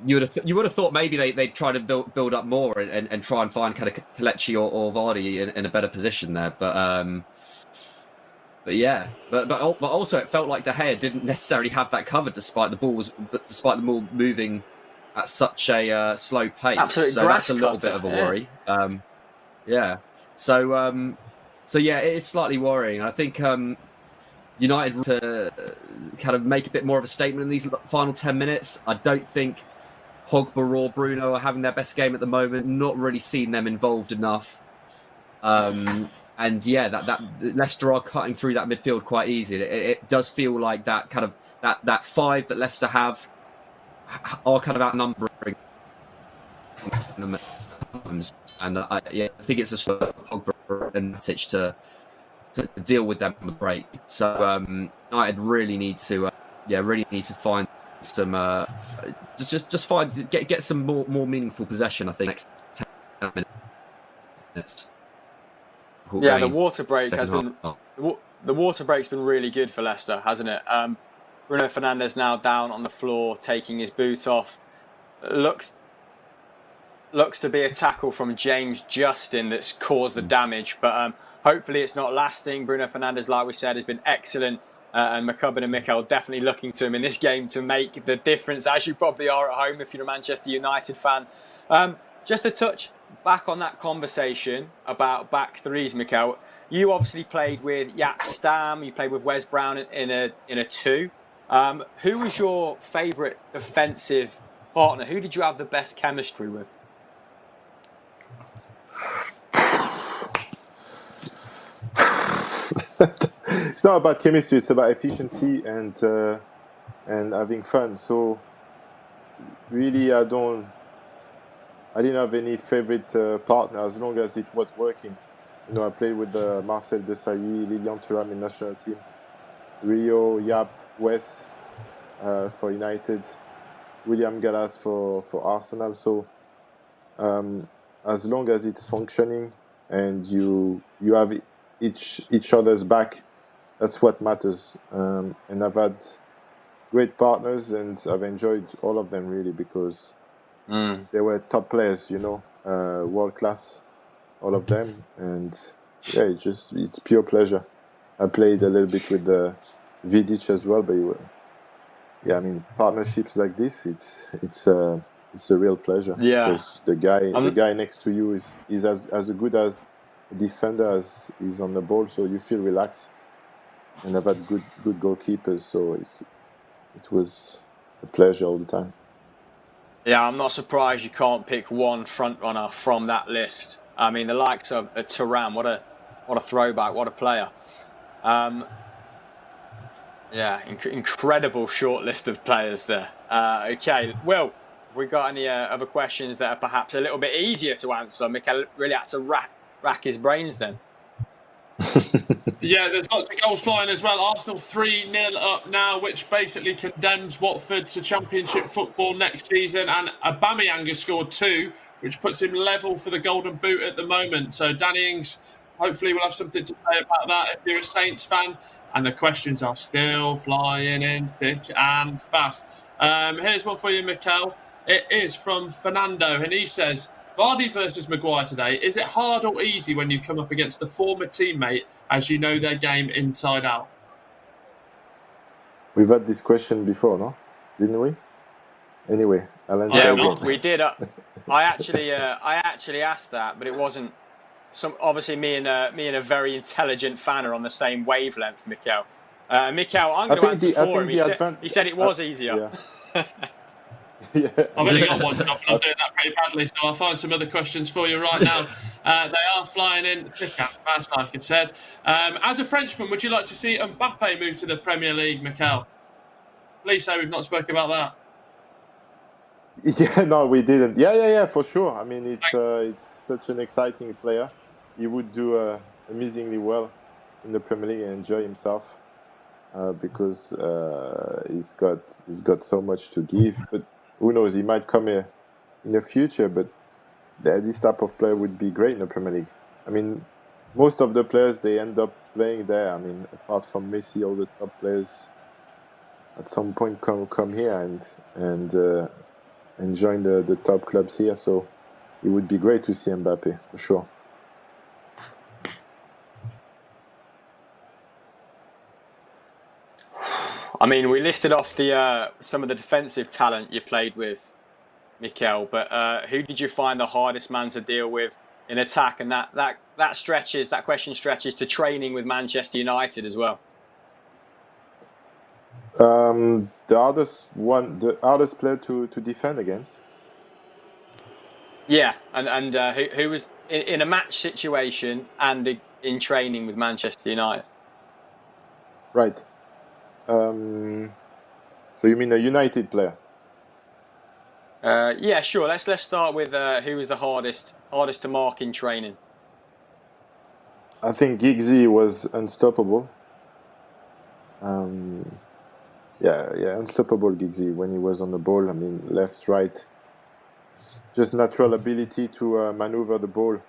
You would have thought maybe they'd try to build up more and try and find kind of Kelechi or Vardy in a better position there, but also it felt like De Gea didn't necessarily have that covered despite the ball moving at such a slow pace. Absolute so that's a little bit of a worry. So it is slightly worrying. I think United to kind of make a bit more of a statement in these final 10 minutes. I don't think Pogba or Bruno are having their best game at the moment. Not really seen them involved enough. That Leicester are cutting through that midfield quite easy. It does feel like that kind of that five that Leicester have are kind of outnumbering them. And I think it's just Pogba and Matic to deal with them on the break. So United really need to find some get some more meaningful possession. I think next 10 minutes. Yeah, the water break has been the water break's been really good for Leicester, hasn't it? Bruno Fernandes now down on the floor, taking his boot off. Looks to be a tackle from James Justin that's caused the damage, but hopefully it's not lasting. Bruno Fernandes, like we said, has been excellent, and McCubbin and Mikael definitely looking to him in this game to make the difference, as you probably are at home if you're a Manchester United fan. Just to touch back on that conversation about back threes, Mikael, you obviously played with Jaap Stam, you played with Wes Brown in a two. Who was your favourite defensive partner? Who did you have the best chemistry with? It's not about chemistry; it's about efficiency and having fun. So, really, I don't I didn't have any favorite partner as long as it was working. You know, I played with Marcel Desailly, Lilian Thuram in national team, Rio, Yap, Wes for United, William Gallas for Arsenal. So as long as it's functioning and you have each other's back, that's what matters. And I've had great partners, and I've enjoyed all of them really because they were top players, you know, world class, all of them. And yeah, it's pure pleasure. I played a little bit with Vidic as well, but yeah, I mean, partnerships like this, it's a real pleasure. Yeah, because the guy next to you is as good as a defender as is on the ball, so you feel relaxed. And I've had good goalkeepers, so it was a pleasure all the time. Yeah, I'm not surprised you can't pick one front runner from that list. I mean, the likes of Thuram, what a throwback, what a player. Yeah, incredible short list of players there. Okay, Will, have we got any other questions that are perhaps a little bit easier to answer? Mikael really had to rack his brains then. Yeah, there's lots of goals flying as well. Arsenal 3-0 up now, which basically condemns Watford to Championship football next season. And Aubameyang has scored 2, which puts him level for the Golden Boot at the moment. So Danny Ings hopefully will have something to say about that if you're a Saints fan. And the questions are still flying in thick and fast. Here's one for you, Mikael. It is from Fernando, and he says, Vardy versus Maguire today, is it hard or easy when you come up against the former teammate as you know their game inside out? We've had this question before, no? Didn't we? Anyway, I'll answer again. We did. I actually asked that, but it wasn't. Obviously, me and a very intelligent fan are on the same wavelength, Mikael. Mikael, I'm going to answer for him. He said it was easier. Yeah. Yeah. I've only got one job, and I'm doing that pretty badly, so I'll find some other questions for you right now. They are flying in thick and fast, like I said. As a Frenchman, would you like to see Mbappe move to the Premier League, Mikael? Please say we've not spoken about that. Yeah, no, we didn't. Yeah, for sure. I mean, it's such an exciting player. He would do amazingly well in the Premier League and enjoy himself because he's got so much to give. But who knows? He might come here in the future. But this type of player would be great in the Premier League. I mean, most of the players they end up playing there. I mean, apart from Messi, all the top players at some point come here and join the top clubs here. So it would be great to see Mbappe, for sure. I mean, we listed off some of the defensive talent you played with, Mikael, but who did you find the hardest man to deal with in attack? And that question stretches to training with Manchester United as well. The hardest player to defend against. Yeah, and who was in a match situation and in training with Manchester United. Right. So you mean a United player? Yeah, sure. Let's start with who was the hardest to mark in training. I think Giggsy was unstoppable. Yeah, unstoppable Giggsy when he was on the ball. I mean, left, right, just natural ability to maneuver the ball.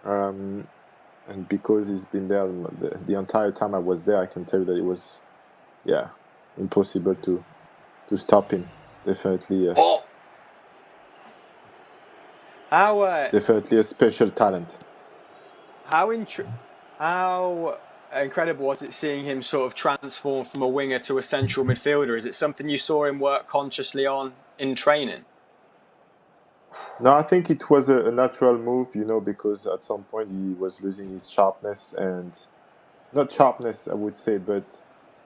And because he's been there the entire time I was there, I can tell you that it was, impossible to stop him. Definitely. Definitely a special talent. How incredible was it seeing him sort of transform from a winger to a central midfielder? Is it something you saw him work consciously on in training? No, I think it was a natural move, because at some point he was losing his sharpness, and not sharpness, I would say, but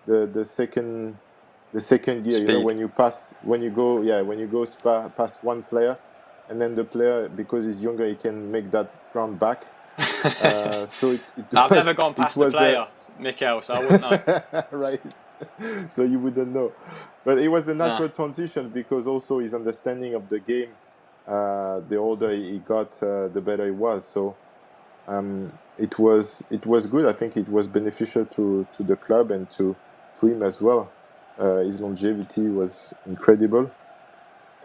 the second gear. Speed. When you go past one player, and then the player, because he's younger, he can make that round back. So I've never gone past the player, Mikael, so I wouldn't know. Right. So you wouldn't know. But it was a natural transition because also his understanding of the game the older he got, the better he was. So it was good. I think it was beneficial to the club and to him as well. His longevity was incredible,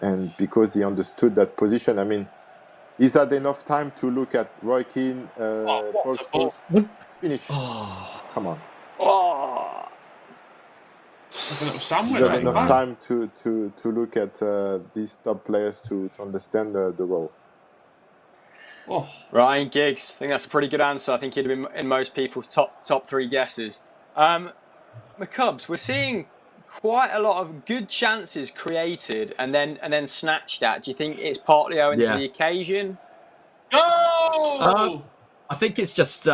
and because he understood that position, I mean, he's had enough time to look at Roy Keane, Paul Scholes, finish. Oh. Come on. Oh, Like a little sandwich. He's had enough time to look at these top players to understand the role. Oh. Ryan Giggs. I think that's a pretty good answer. I think he'd have been in most people's top three guesses. McCubs, we're seeing quite a lot of good chances created and then snatched at. Do you think it's partly owing to the occasion? Go! I think it's just.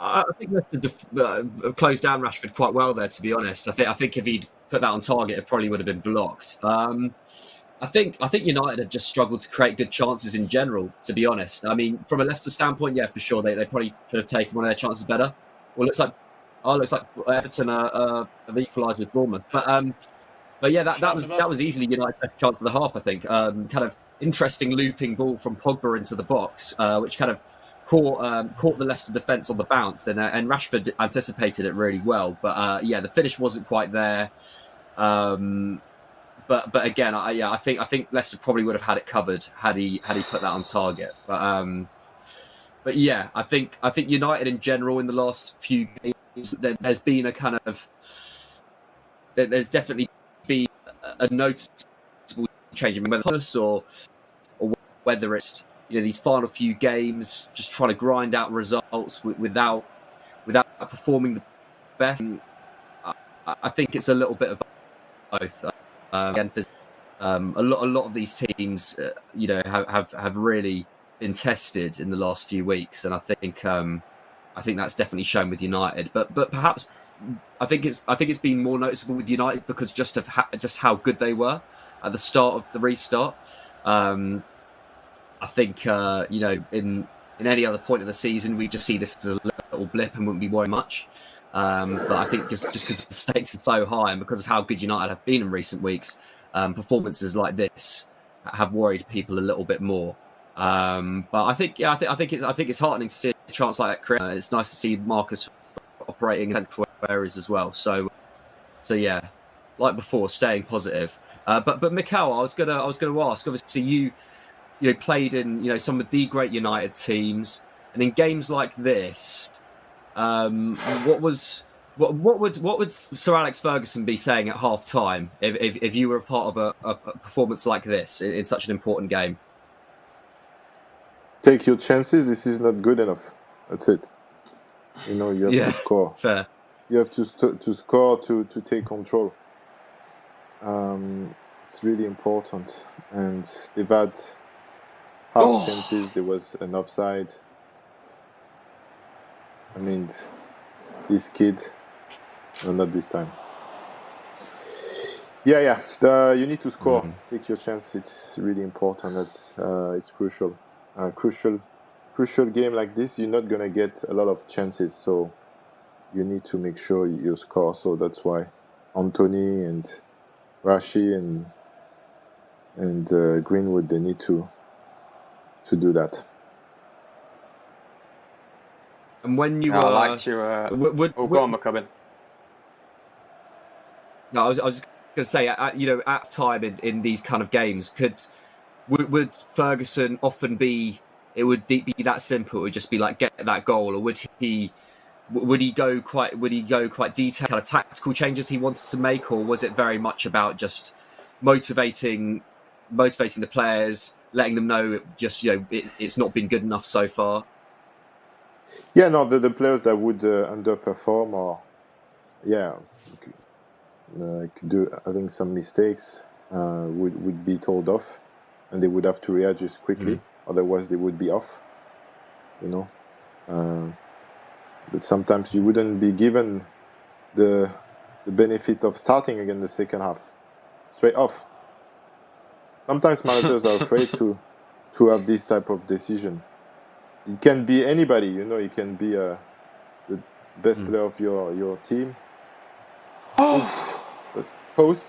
I think Leicester closed down Rashford quite well there, to be honest. I think if he'd put that on target, it probably would have been blocked. I think United have just struggled to create good chances in general, to be honest. I mean, from a Leicester standpoint, yeah, for sure, they probably could have taken one of their chances better. Well, it looks like Everton have equalised with Bournemouth, but yeah, that was easily United's best chance of the half. I think kind of interesting looping ball from Pogba into the box, which kind of caught the Leicester defence on the bounce, and Rashford anticipated it really well. But yeah, the finish wasn't quite there. But again, I think Leicester probably would have had it covered had he put that on target. But yeah, I think United in general in the last few games, there's been a kind of there's definitely been a noticeable change in whether or whether it's these final few games just trying to grind out results without performing the best. I think it's a little bit of both. Again, a lot of these teams, have really been tested in the last few weeks, and I think that's definitely shown with United. But perhaps I think it's been more noticeable with United because just how good they were at the start of the restart. I think in any other point of the season we just see this as a little blip and wouldn't be worried much. But I think just because the stakes are so high and because of how good United have been in recent weeks, performances like this have worried people a little bit more. But I think it's heartening to see a chance like that created. It's nice to see Marcus operating in central areas as well. So yeah, like before, staying positive. But Mikael, I was gonna ask. Obviously, you played in some of the great United teams, and in games like this. What would Sir Alex Ferguson be saying at half time if you were a part of a performance like this in such an important game? Take your chances. This is not good enough. That's it. You have to score. Fair. You have to score to take control. It's really important. And they've had half chances. There was an offside. I mean, this kid, no, not this time. Yeah. You need to score. Take your chance. It's really important. It's crucial. Crucial game like this, you're not gonna get a lot of chances. So you need to make sure you score. So that's why Anthony and Rashi and Greenwood, they need to do that. And when you I like to go on, McCubbin. No, I was going to say, at time in these kind of games, would Ferguson often be? It would be that simple. It would just be like get that goal, or would he go quite detailed kind of tactical changes he wanted to make, or was it very much about just motivating the players, letting them know it's not been good enough so far? Yeah, no, the players that would underperform or having some mistakes would be told off, and they would have to readjust quickly. Otherwise, they would be off. But sometimes you wouldn't be given the benefit of starting again the second half straight off. Sometimes managers are afraid to have this type of decision. It can be anybody, it can be the best player of your team. Post.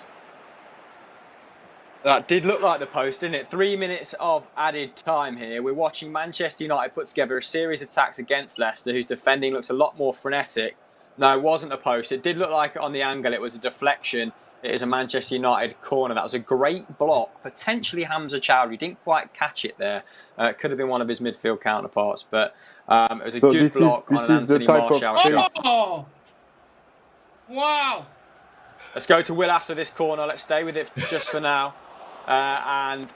That did look like the post, didn't it? 3 minutes of added time here. We're watching Manchester United put together a series of attacks against Leicester, whose defending looks a lot more frenetic. No, it wasn't a post. It did look like on the angle it was a deflection. It is a Manchester United corner. That was a great block. Potentially Hamza Chowdhury didn't quite catch it there. It could have been one of his midfield counterparts, but it was a good block on an Anthony Martial shot. Oh! Wow! Let's go to Will after this corner. Let's stay with it just for now. And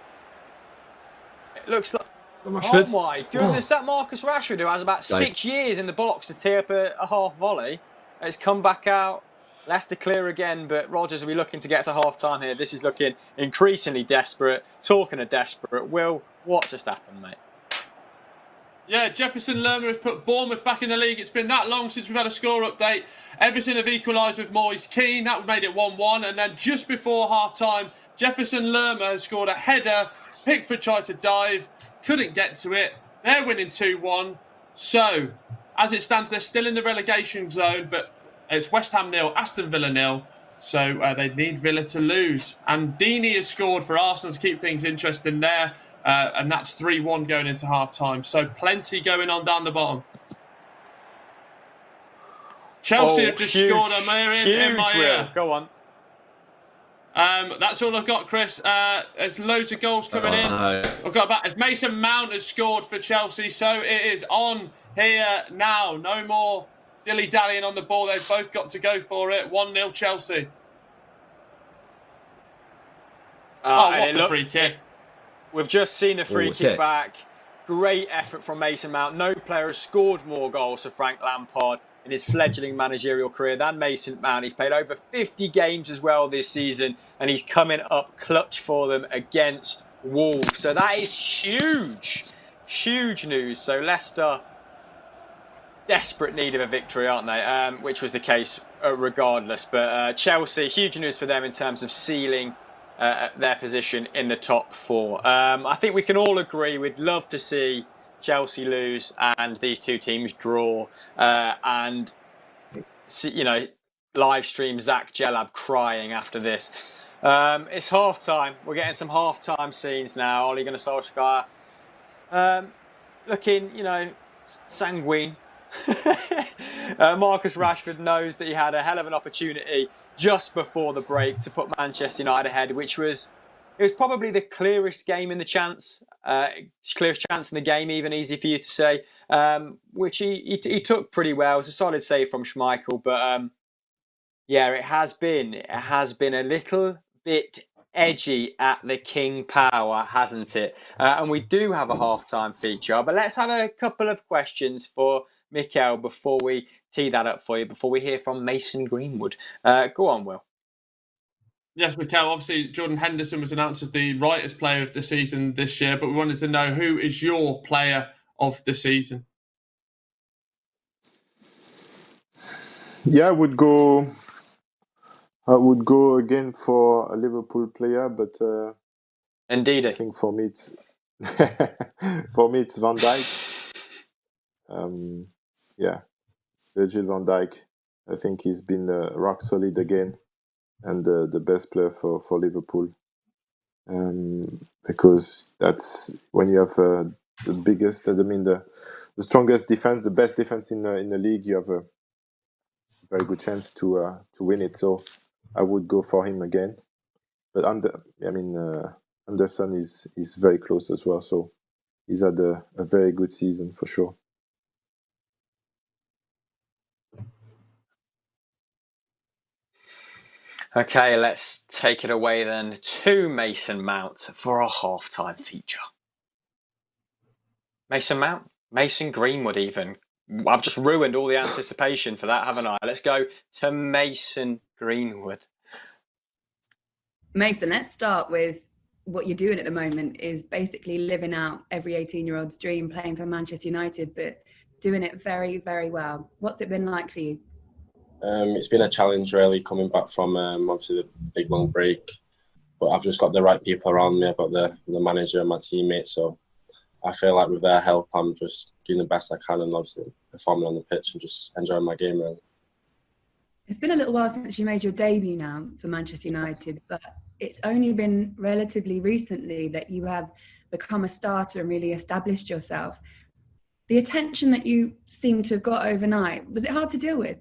it looks like... Rashford. Oh my goodness, that Marcus Rashford, who has about 6 years in the box to tee up a half volley, has come back out. Leicester clear again, but Rodgers will be looking to get to half-time here. This is looking increasingly desperate. Talking of desperate, Will, what just happened, mate? Yeah, Jefferson Lerma has put Bournemouth back in the league. It's been that long since we've had a score update. Everton have equalised with Moise Keane. That made it 1-1. And then just before half-time, Jefferson Lerma has scored a header. Pickford tried to dive, couldn't get to it. They're winning 2-1. So, as it stands, they're still in the relegation zone, but it's West Ham 0, Aston Villa 0. So they need Villa to lose. And Deeney has scored for Arsenal to keep things interesting there. And that's 3-1 going into half-time. So plenty going on down the bottom. Chelsea have just scored a mirror in my ear. Go on. That's all I've got, Chris. There's loads of goals coming in. I've got about Mason Mount has scored for Chelsea, so it is on here now. No more dilly-dallying on the ball. They've both got to go for it. 1-0 Chelsea. What's a free kick? We've just seen the free kick back. Great effort from Mason Mount. No player has scored more goals for Frank Lampard in his fledgling managerial career than Mason Mount. He's played over 50 games as well this season, and he's coming up clutch for them against Wolves. So that is huge, huge news. So Leicester, desperate need of a victory, aren't they? Which was the case regardless. But Chelsea, huge news for them in terms of sealing their position in the top four. I think we can all agree we'd love to see Chelsea lose and these two teams draw, and live stream Zach Gelab crying after this. It's half time. We're getting some half time scenes now. Ole Gunnar Solskjaer looking, sanguine. Marcus Rashford knows that he had a hell of an opportunity just before the break to put Manchester United ahead, it was probably the clearest game in the chance, clearest chance in the game, even easy for you to say, which he took pretty well. It was a solid save from Schmeichel, but it has been a little bit edgy at the King Power, hasn't it? And we do have a half-time feature, but let's have a couple of questions for Mikael before we tee that up for you, before we hear from Mason Greenwood. Go on, Will. Yes, Mikael, obviously Jordan Henderson was announced as the Writers' Player of the Season this year, but we wanted to know, who is your player of the season? Yeah, I would go again for a Liverpool player, but Indeed, I think for me it's Van Dijk. Virgil van Dijk. I think he's been rock solid again, and the best player for Liverpool. Because that's when you have the biggest, the strongest defense, the best defense in the league. You have a very good chance to win it. So I would go for him again. But Anderson is very close as well. So he's had a very good season for sure. Okay, let's take it away then to Mason Mount for a half-time feature. Mason Mount, Mason Greenwood even. I've just ruined all the anticipation for that, haven't I? Let's go to Mason Greenwood. Mason, let's start with what you're doing at the moment is basically living out every 18-year-old's dream, playing for Manchester United, but doing it very, very well. What's it been like for you? It's been a challenge really, coming back from obviously the big long break, but I've just got the right people around me. I've got the manager and my teammates, so I feel like with their help I'm just doing the best I can and obviously performing on the pitch and just enjoying my game really. It's been a little while since you made your debut now for Manchester United, but it's only been relatively recently that you have become a starter and really established yourself. The attention that you seem to have got overnight, was it hard to deal with?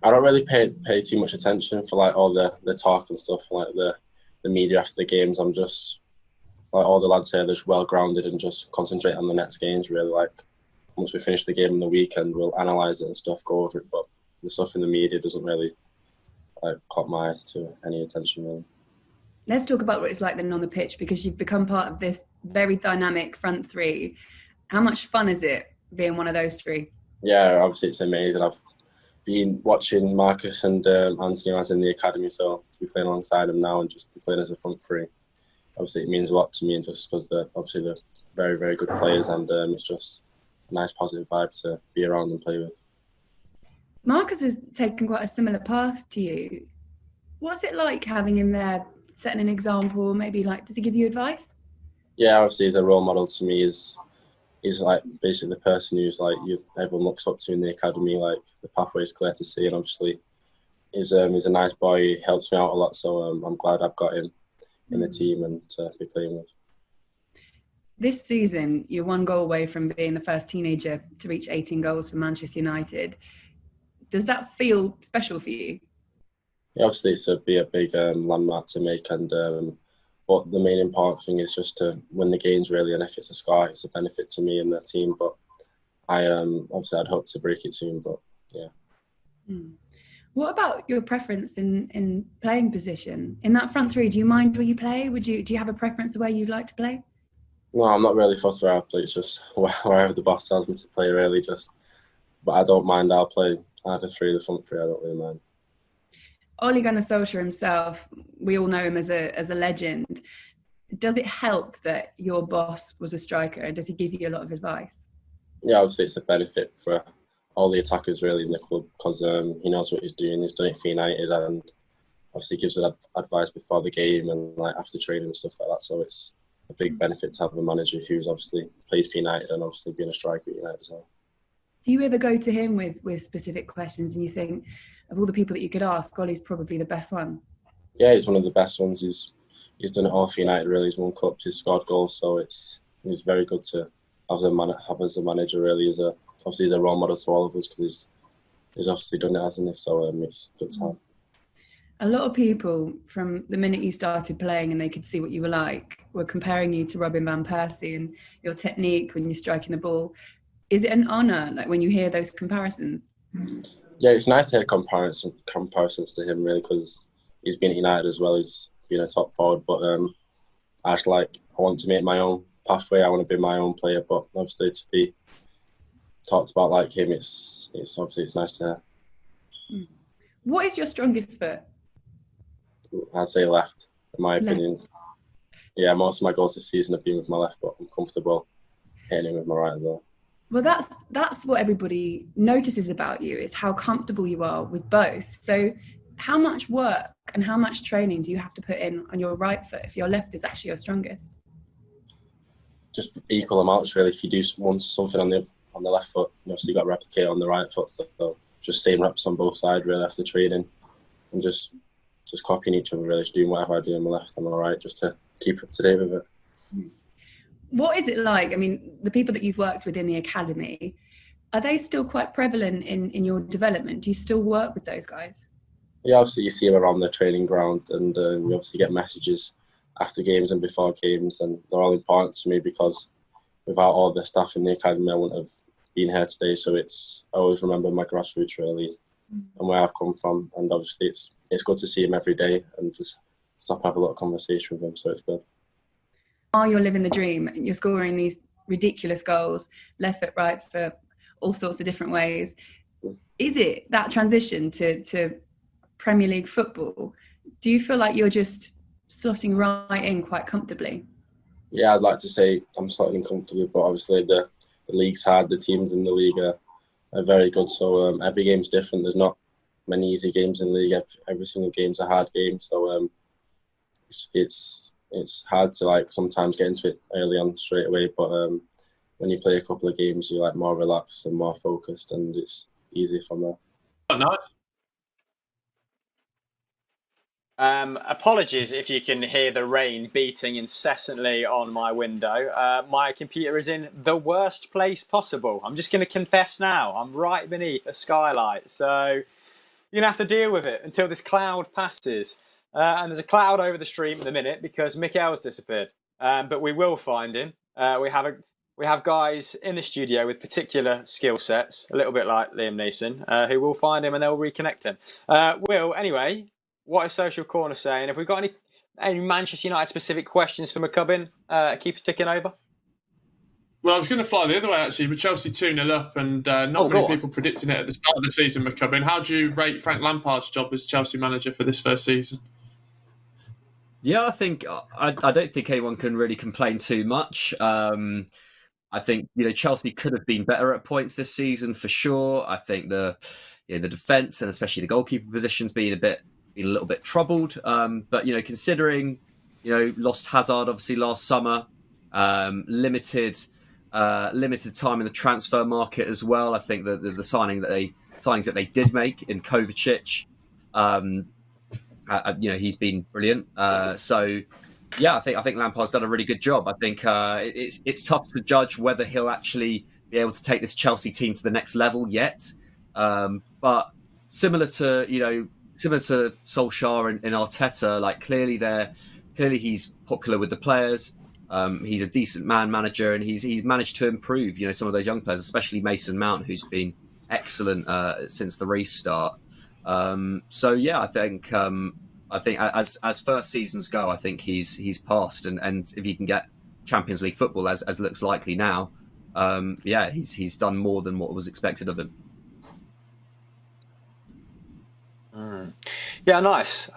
I don't really pay too much attention for like all the talk and stuff, like the media after the games. I'm just, like all the lads here, they're just well grounded and just concentrate on the next games, really. Like once we finish the game on the weekend, we'll analyse it and stuff, go over it, but the stuff in the media doesn't really like caught my eye to any attention, really. Let's talk about what it's like then on the pitch, because you've become part of this very dynamic front three. How much fun is it being one of those three? Yeah, obviously it's amazing. I've been watching Marcus and Anthony as in the academy, so to be playing alongside them now and just be playing as a front three, obviously it means a lot to me, and just because they're very, very good players, and it's just a nice positive vibe to be around and play with. Marcus has taken quite a similar path to you. What's it like having him there, setting an example? Maybe like, does he give you advice? Yeah, obviously he's a role model to me. He's like basically the person who's like everyone looks up to in the academy. Like the pathway is clear to see, and obviously he's a nice boy. He helps me out a lot, so I'm glad I've got him in the team and to be playing with. This season, you're one goal away from being the first teenager to reach 18 goals for Manchester United. Does that feel special for you? Yeah, obviously it's a big landmark to make, and but the main important thing is just to win the games, really. And if it's a score, it's a benefit to me and the team. But I obviously I'd hope to break it soon. But yeah. What about your preference in playing position in that front three? Do you mind where you play? Do you have a preference of where you'd like to play? No, I'm not really fussed where I play. It's just wherever the boss tells me to play, really. But I don't mind. I'll play either three, the front three. I don't really mind. Ole Gunnar Solskjaer himself, we all know him as a legend. Does it help that your boss was a striker? Does he give you a lot of advice? Yeah, obviously it's a benefit for all the attackers really in the club, because he knows what he's doing. He's done it for United, and obviously gives advice before the game and like after training and stuff like that. So it's a big benefit to have a manager who's obviously played for United and obviously been a striker at United as well. Do you ever go to him with specific questions and you think, of all the people that you could ask, Ollie's probably the best one? Yeah, he's one of the best ones. He's done it all for United, really. He's won cups, he's scored goals, so it's very good to have as a manager, really. Obviously he's a role model to all of us, because he's obviously done it, hasn't he? So it's good to have. A lot of people, from the minute you started playing and they could see what you were like, were comparing you to Robin van Persie and your technique when you're striking the ball. Is it an honour, like when you hear those comparisons? Yeah, it's nice to hear comparisons to him, really, because he's been at United as well. He's been a top forward, but I want to make my own pathway. I want to be my own player, but obviously to be talked about like him, it's obviously it's nice to hear. What is your strongest foot? I'd say left, in my opinion. Yeah, most of my goals this season have been with my left, but I'm comfortable hitting him with my right as well. Well, that's what everybody notices about you, is how comfortable you are with both. So how much work and how much training do you have to put in on your right foot if your left is actually your strongest? Just equal amounts, really. If you do something on the left foot, you obviously got to replicate on the right foot. So just same reps on both sides, really, after training, and just copying each other, really. Just doing whatever I do on my left and on my right, just to keep up to date with it. What is it like? I mean, the people that you've worked with in the academy, are they still quite prevalent in your development? Do you still work with those guys? Yeah, obviously you see them around the training ground, and we obviously get messages after games and before games, and they're all important to me, because without all the staff in the academy, I wouldn't have been here today. So I always remember my grassroots, really, and where I've come from, and obviously it's good to see him every day and just stop and have a little conversation with him. So it's good. While you're living the dream, you're scoring these ridiculous goals, left foot, right foot, all sorts of different ways. Is it that transition to Premier League football? Do you feel like you're just slotting right in quite comfortably? Yeah, I'd like to say I'm slotting in comfortably, but obviously the league's hard. The teams in the league are very good, so every game's different. There's not many easy games in the league. Every single game's a hard game, so it's hard to sometimes get into it early on straight away, but when you play a couple of games, you're more relaxed and more focused, and it's easy from there. Nice. Apologies if you can hear the rain beating incessantly on my window. My computer is in the worst place possible. I'm just going to confess now. I'm right beneath a skylight. So you're going to have to deal with it until this cloud passes. And there's a cloud over the stream at the minute because Mikael's disappeared. But we will find him. We have guys in the studio with particular skill sets, a little bit like Liam Neeson, who will find him and they'll reconnect him. Will, anyway, what is Social Corner saying? Have we got any Manchester United specific questions for McCubbin? Keep us ticking over. Well, I was going to fly the other way, actually, with Chelsea 2-0 up and not many people predicting it at the start of the season, McCubbin. How do you rate Frank Lampard's job as Chelsea manager for this first season? Yeah, I think I don't think anyone can really complain too much. I think Chelsea could have been better at points this season for sure. I think the defence and especially the goalkeeper position's been a little bit troubled. But considering lost Hazard obviously last summer, limited time in the transfer market as well. I think that the signings that they did make in Kovacic, he's been brilliant. Yeah, I think Lampard's done a really good job. I think it's tough to judge whether he'll actually be able to take this Chelsea team to the next level yet. But similar to Solskjaer and Arteta, clearly he's popular with the players. He's a decent manager, and he's managed to improve some of those young players, especially Mason Mount, who's been excellent since the restart. So yeah, I think as first seasons go, I think he's passed, and if he can get Champions League football as looks likely now, he's done more than what was expected of him. Yeah, nice.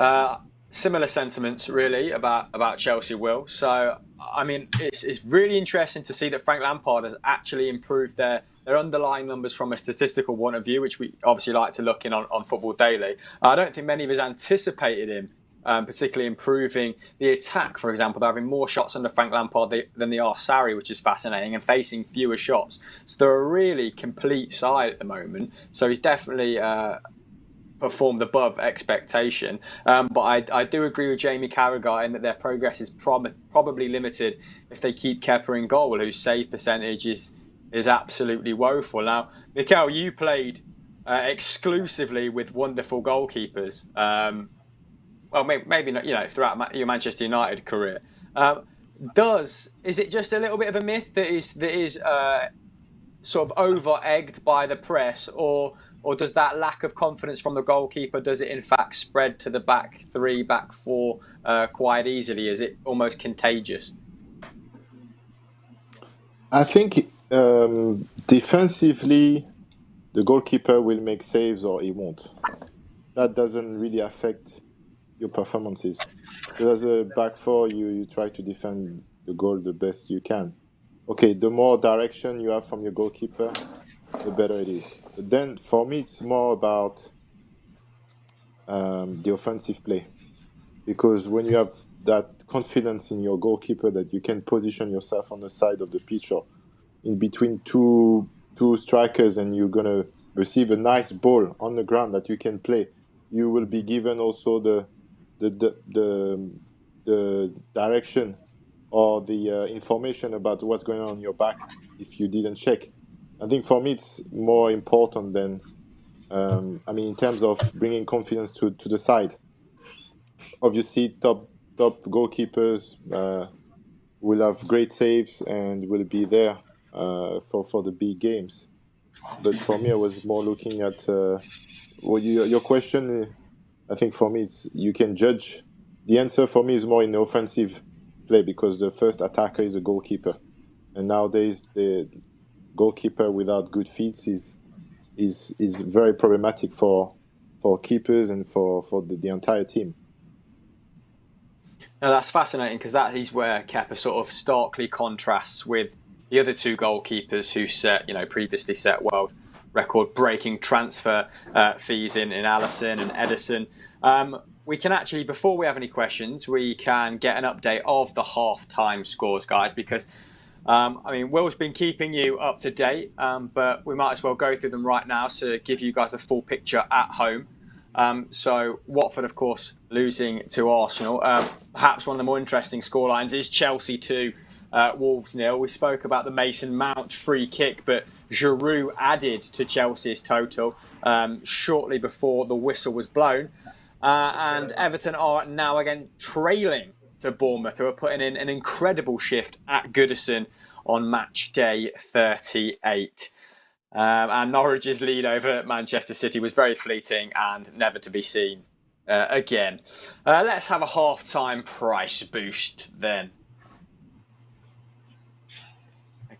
Similar sentiments really about Chelsea, Will. So I mean, it's really interesting to see that Frank Lampard has actually improved their underlying numbers from a statistical point of view, which we obviously like to look in on Football Daily. I don't think many of us anticipated him particularly improving the attack, for example. They're having more shots under Frank Lampard than they are Sarri, which is fascinating, and facing fewer shots. So they're a really complete side at the moment. So he's definitely performed above expectation. But I do agree with Jamie Carragher in that their progress is probably limited if they keep Kepa in goal, whose save percentage is absolutely woeful. Now, Mikael, you played exclusively with wonderful goalkeepers. Well, maybe not, throughout your Manchester United career. Is it just a little bit of a myth that is sort of over-egged by the press, or does that lack of confidence from the goalkeeper, does it in fact spread to the back three, back four quite easily? Is it almost contagious? I think defensively, the goalkeeper will make saves or he won't. That doesn't really affect your performances. So as a back four, you try to defend the goal the best you can. Okay, the more direction you have from your goalkeeper, the better it is. But then for me, it's more about the offensive play. Because when you have that confidence in your goalkeeper that you can position yourself on the side of the pitch or in between two strikers, and you're going to receive a nice ball on the ground that you can play, you will be given also the direction or the information about what's going on your back if you didn't check. I think for me it's more important than in terms of bringing confidence to the side. Obviously top goalkeepers will have great saves and will be there for the big games. But for me, I was more looking at your question. I think for me, you can judge. The answer for me is more in the offensive play, because the first attacker is a goalkeeper, and nowadays the goalkeeper without good feet is very problematic for keepers and for the entire team. Now that's fascinating, because that is where Kepa sort of starkly contrasts with the other two goalkeepers who previously set world record-breaking transfer fees in Alisson and Ederson. We can actually, before we have any questions, we can get an update of the half-time scores, guys, because Will's been keeping you up to date, but we might as well go through them right now to give you guys the full picture at home. So Watford, of course, losing to Arsenal. Perhaps one of the more interesting scorelines is Chelsea 2, Wolves 0. We spoke about the Mason Mount free kick, but Giroud added to Chelsea's total shortly before the whistle was blown. And Everton are now again trailing to Bournemouth, who are putting in an incredible shift at Goodison on match day 38. And Norwich's lead over Manchester City was very fleeting and never to be seen again. Let's have a half-time price boost then.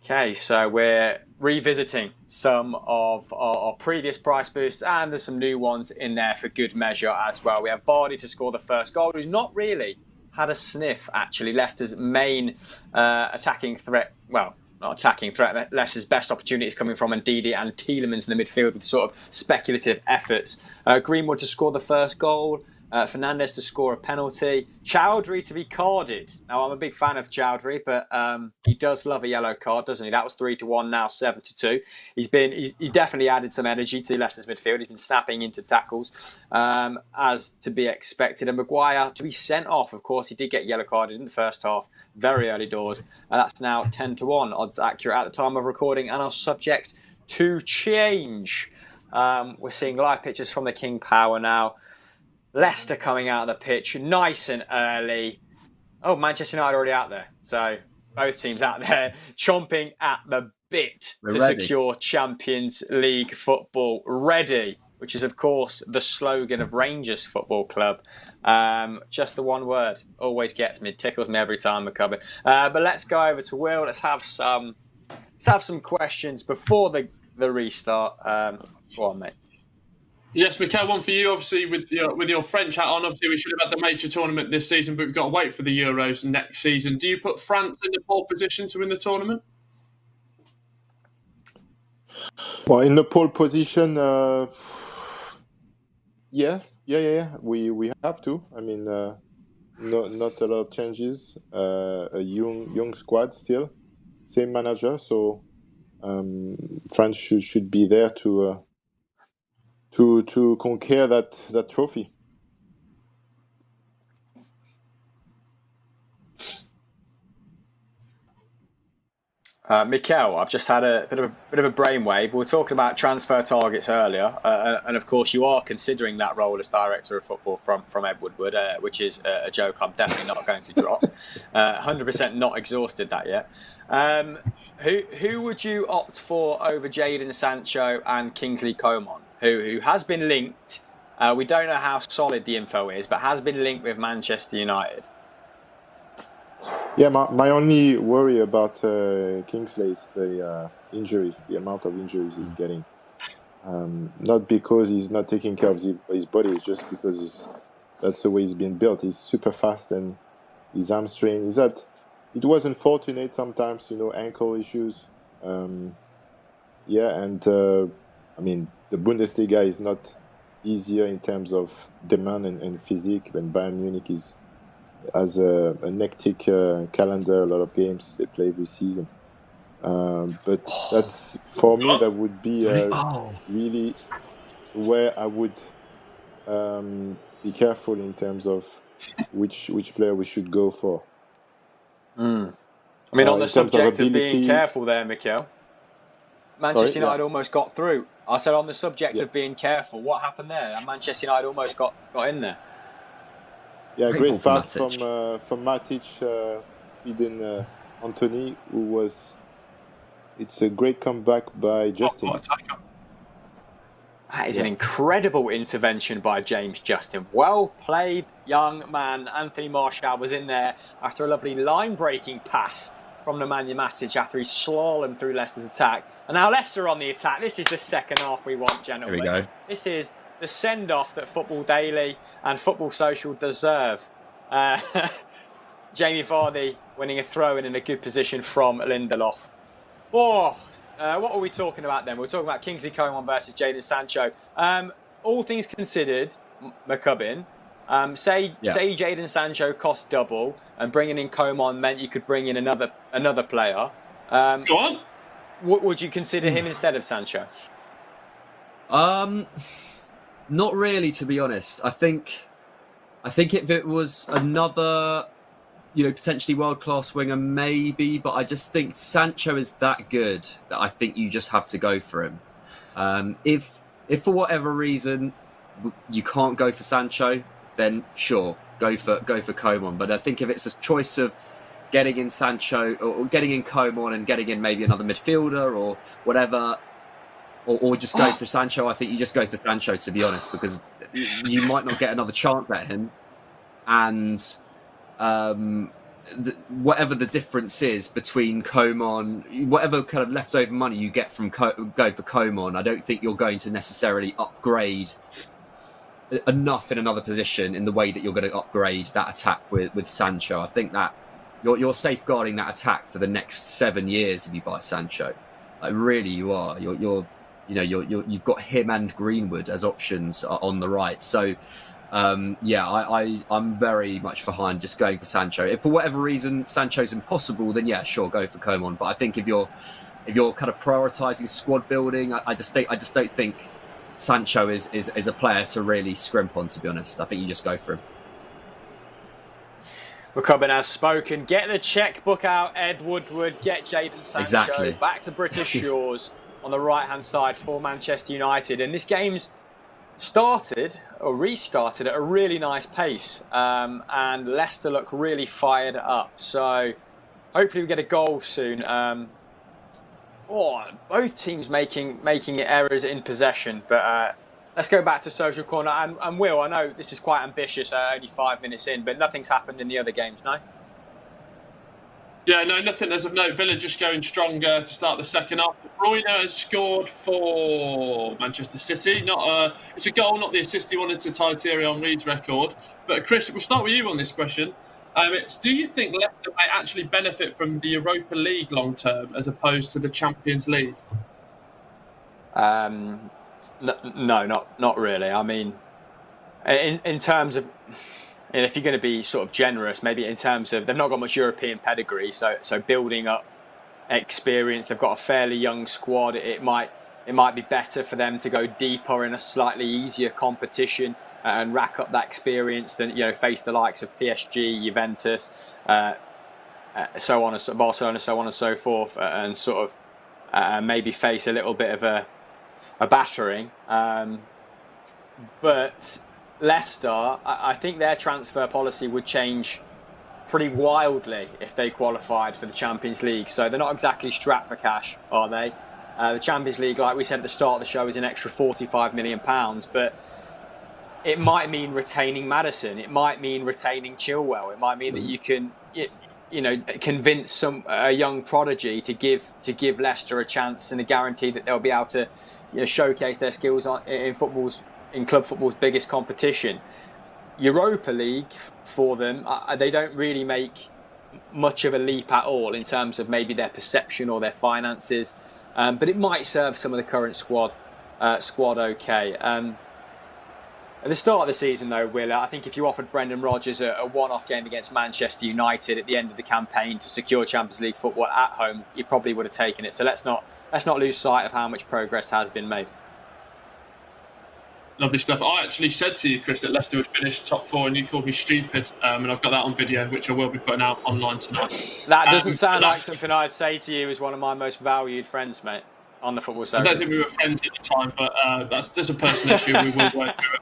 Okay, so we're revisiting some of our previous price boosts, and there's some new ones in there for good measure as well. We have Vardy to score the first goal, who's not really had a sniff, actually. Leicester's main attacking threat, well, not attacking threat, Leicester's best opportunities coming from Ndidi and Tielemans in the midfield with sort of speculative efforts. Greenwood to score the first goal. Fernandes to score a penalty. Chowdhury to be carded. Now, I'm a big fan of Chowdhury, but he does love a yellow card, doesn't he? That was 3-1, now 7-2. He's definitely added some energy to Leicester's midfield. He's been snapping into tackles, as to be expected. And Maguire to be sent off. Of course, he did get yellow carded in the first half, very early doors. That's now 10-1, odds accurate at the time of recording, and are subject to change. We're seeing live pictures from the King Power now. Leicester coming out of the pitch nice and early. Oh, Manchester United already out there. So both teams out there chomping at the bit to secure Champions League football. Ready, which is, of course, the slogan of Rangers Football Club. Just the one word. Always gets me. Tickles me every time I come in. But let's go over to Will. Let's have some questions before the restart. Go on, mate. Yes, Mikael, one for you. Obviously, with your French hat on, obviously we should have had the major tournament this season, but we've got to wait for the Euros next season. Do you put France in the pole position to win the tournament? Well, in the pole position, yeah. We have to. I mean, not a lot of changes. A young squad still, same manager. So France should be there to conquer that trophy. Mikael, I've just had a bit of a brainwave. We were talking about transfer targets earlier, and of course you are considering that role as director of football from Ed Woodward, which is a joke I'm definitely not going to drop. 100% not exhausted that yet. Who would you opt for over Jadon Sancho and Kingsley Coman, who has been linked? We don't know how solid the info is, but has been linked with Manchester United. Yeah, my only worry about Kingsley is the injuries, the amount of injuries he's getting. Not because he's not taking care of his body, just because that's the way he's been built. He's super fast, and his hamstring it was unfortunate sometimes, ankle issues. I mean, the Bundesliga is not easier in terms of demand and physique when Bayern Munich has a hectic calendar, a lot of games they play every season. But that's, for me, that would be really where I would be careful in terms of which player we should go for. I mean, on the subject of being careful there, Mikael, Manchester United almost got through. I said on the subject of being careful, what happened there? And Manchester United almost got in there. Yeah, great pass from Matic, Eden Anthony, it's a great comeback by Justin. That is an incredible intervention by James Justin. Well played, young man. Anthony Martial was in there after a lovely line-breaking pass from Nemanja Matic after he slalomed through Leicester's attack. And now Leicester on the attack. This is the second half we want, gentlemen. Here we go. This is the send-off that Football Daily and Football Social deserve. Jamie Vardy winning a throw-in in a good position from Lindelof. What were we talking about then? We were talking about Kingsley Coman versus Jadon Sancho. All things considered, McCubbin, say Jadon Sancho cost double and bringing in Coman meant you could bring in another player. Go on. Would you consider him instead of Sancho? Not really, to be honest. I think if it was another, potentially world-class winger, maybe, but I just think Sancho is that good that I think you just have to go for him. If for whatever reason you can't go for Sancho, then sure, go for Coman. But I think if it's a choice of getting in Sancho or getting in Coman and getting in maybe another midfielder or whatever, or just go for Sancho, I think you just go for Sancho, to be honest, because you might not get another chance at him. And whatever the difference is between Coman, whatever kind of leftover money you get from going for Coman, I don't think you're going to necessarily upgrade enough in another position in the way that you're going to upgrade that attack with Sancho. I think that you're safeguarding that attack for the next 7 years if you buy Sancho. Like, really, you are. You've got him and Greenwood as options on the right. So, I'm very much behind just going for Sancho. If for whatever reason Sancho's impossible, then yeah, sure, go for Coman. But I think if you're kind of prioritising squad building, I just don't think Sancho is a player to really scrimp on, to be honest. I think you just go for him. Coman has spoken. Get the checkbook out, Ed Woodward. Get Jadon Sancho Exactly. back to British shores on the right-hand side for Manchester United. And this game's restarted at a really nice pace. And Leicester look really fired up. So hopefully we get a goal soon. Both teams making errors in possession. But let's go back to Social Corner. And Will, I know this is quite ambitious, only 5 minutes in, but nothing's happened in the other games, no? Yeah, no, nothing as of note. Villa just going stronger to start the second half. Bruyne has scored for Manchester City. It's a goal, not the assist he wanted to tie Thierry Henry's record. But Chris, we'll start with you on this question. Do you think Leicester may actually benefit from the Europa League long term as opposed to the Champions League? No, not really. I mean, in terms of, and if you're going to be sort of generous, maybe in terms of they've not got much European pedigree, so building up experience, they've got a fairly young squad. It might be better for them to go deeper in a slightly easier competition and rack up that experience than face the likes of PSG, Juventus, so on, Barcelona, so on and so forth, and sort of maybe face a little bit of a battering. But Leicester, I think their transfer policy would change pretty wildly if they qualified for the Champions League. So they're not exactly strapped for cash, are they? The Champions League, like we said at the start of the show, is an extra £45 million, but it might mean retaining Maddison. It might mean retaining Chilwell. It might mean that you can, convince a young prodigy to give Leicester a chance and a guarantee that they'll be able to showcase their skills in club football's biggest competition. Europa League for them, they don't really make much of a leap at all in terms of maybe their perception or their finances, but it might serve some of the current squad okay. At the start of the season, though, Will, I think if you offered Brendan Rodgers a one-off game against Manchester United at the end of the campaign to secure Champions League football at home, he probably would have taken it. So let's not lose sight of how much progress has been made. Lovely stuff. I actually said to you, Chris, that Leicester would finish top four, and you called me stupid. And I've got that on video, which I will be putting out online tonight. That doesn't sound like something I'd say to you as one of my most valued friends, mate, on the football side. I don't think we were friends at the time, but that's a personal issue. We will work through it.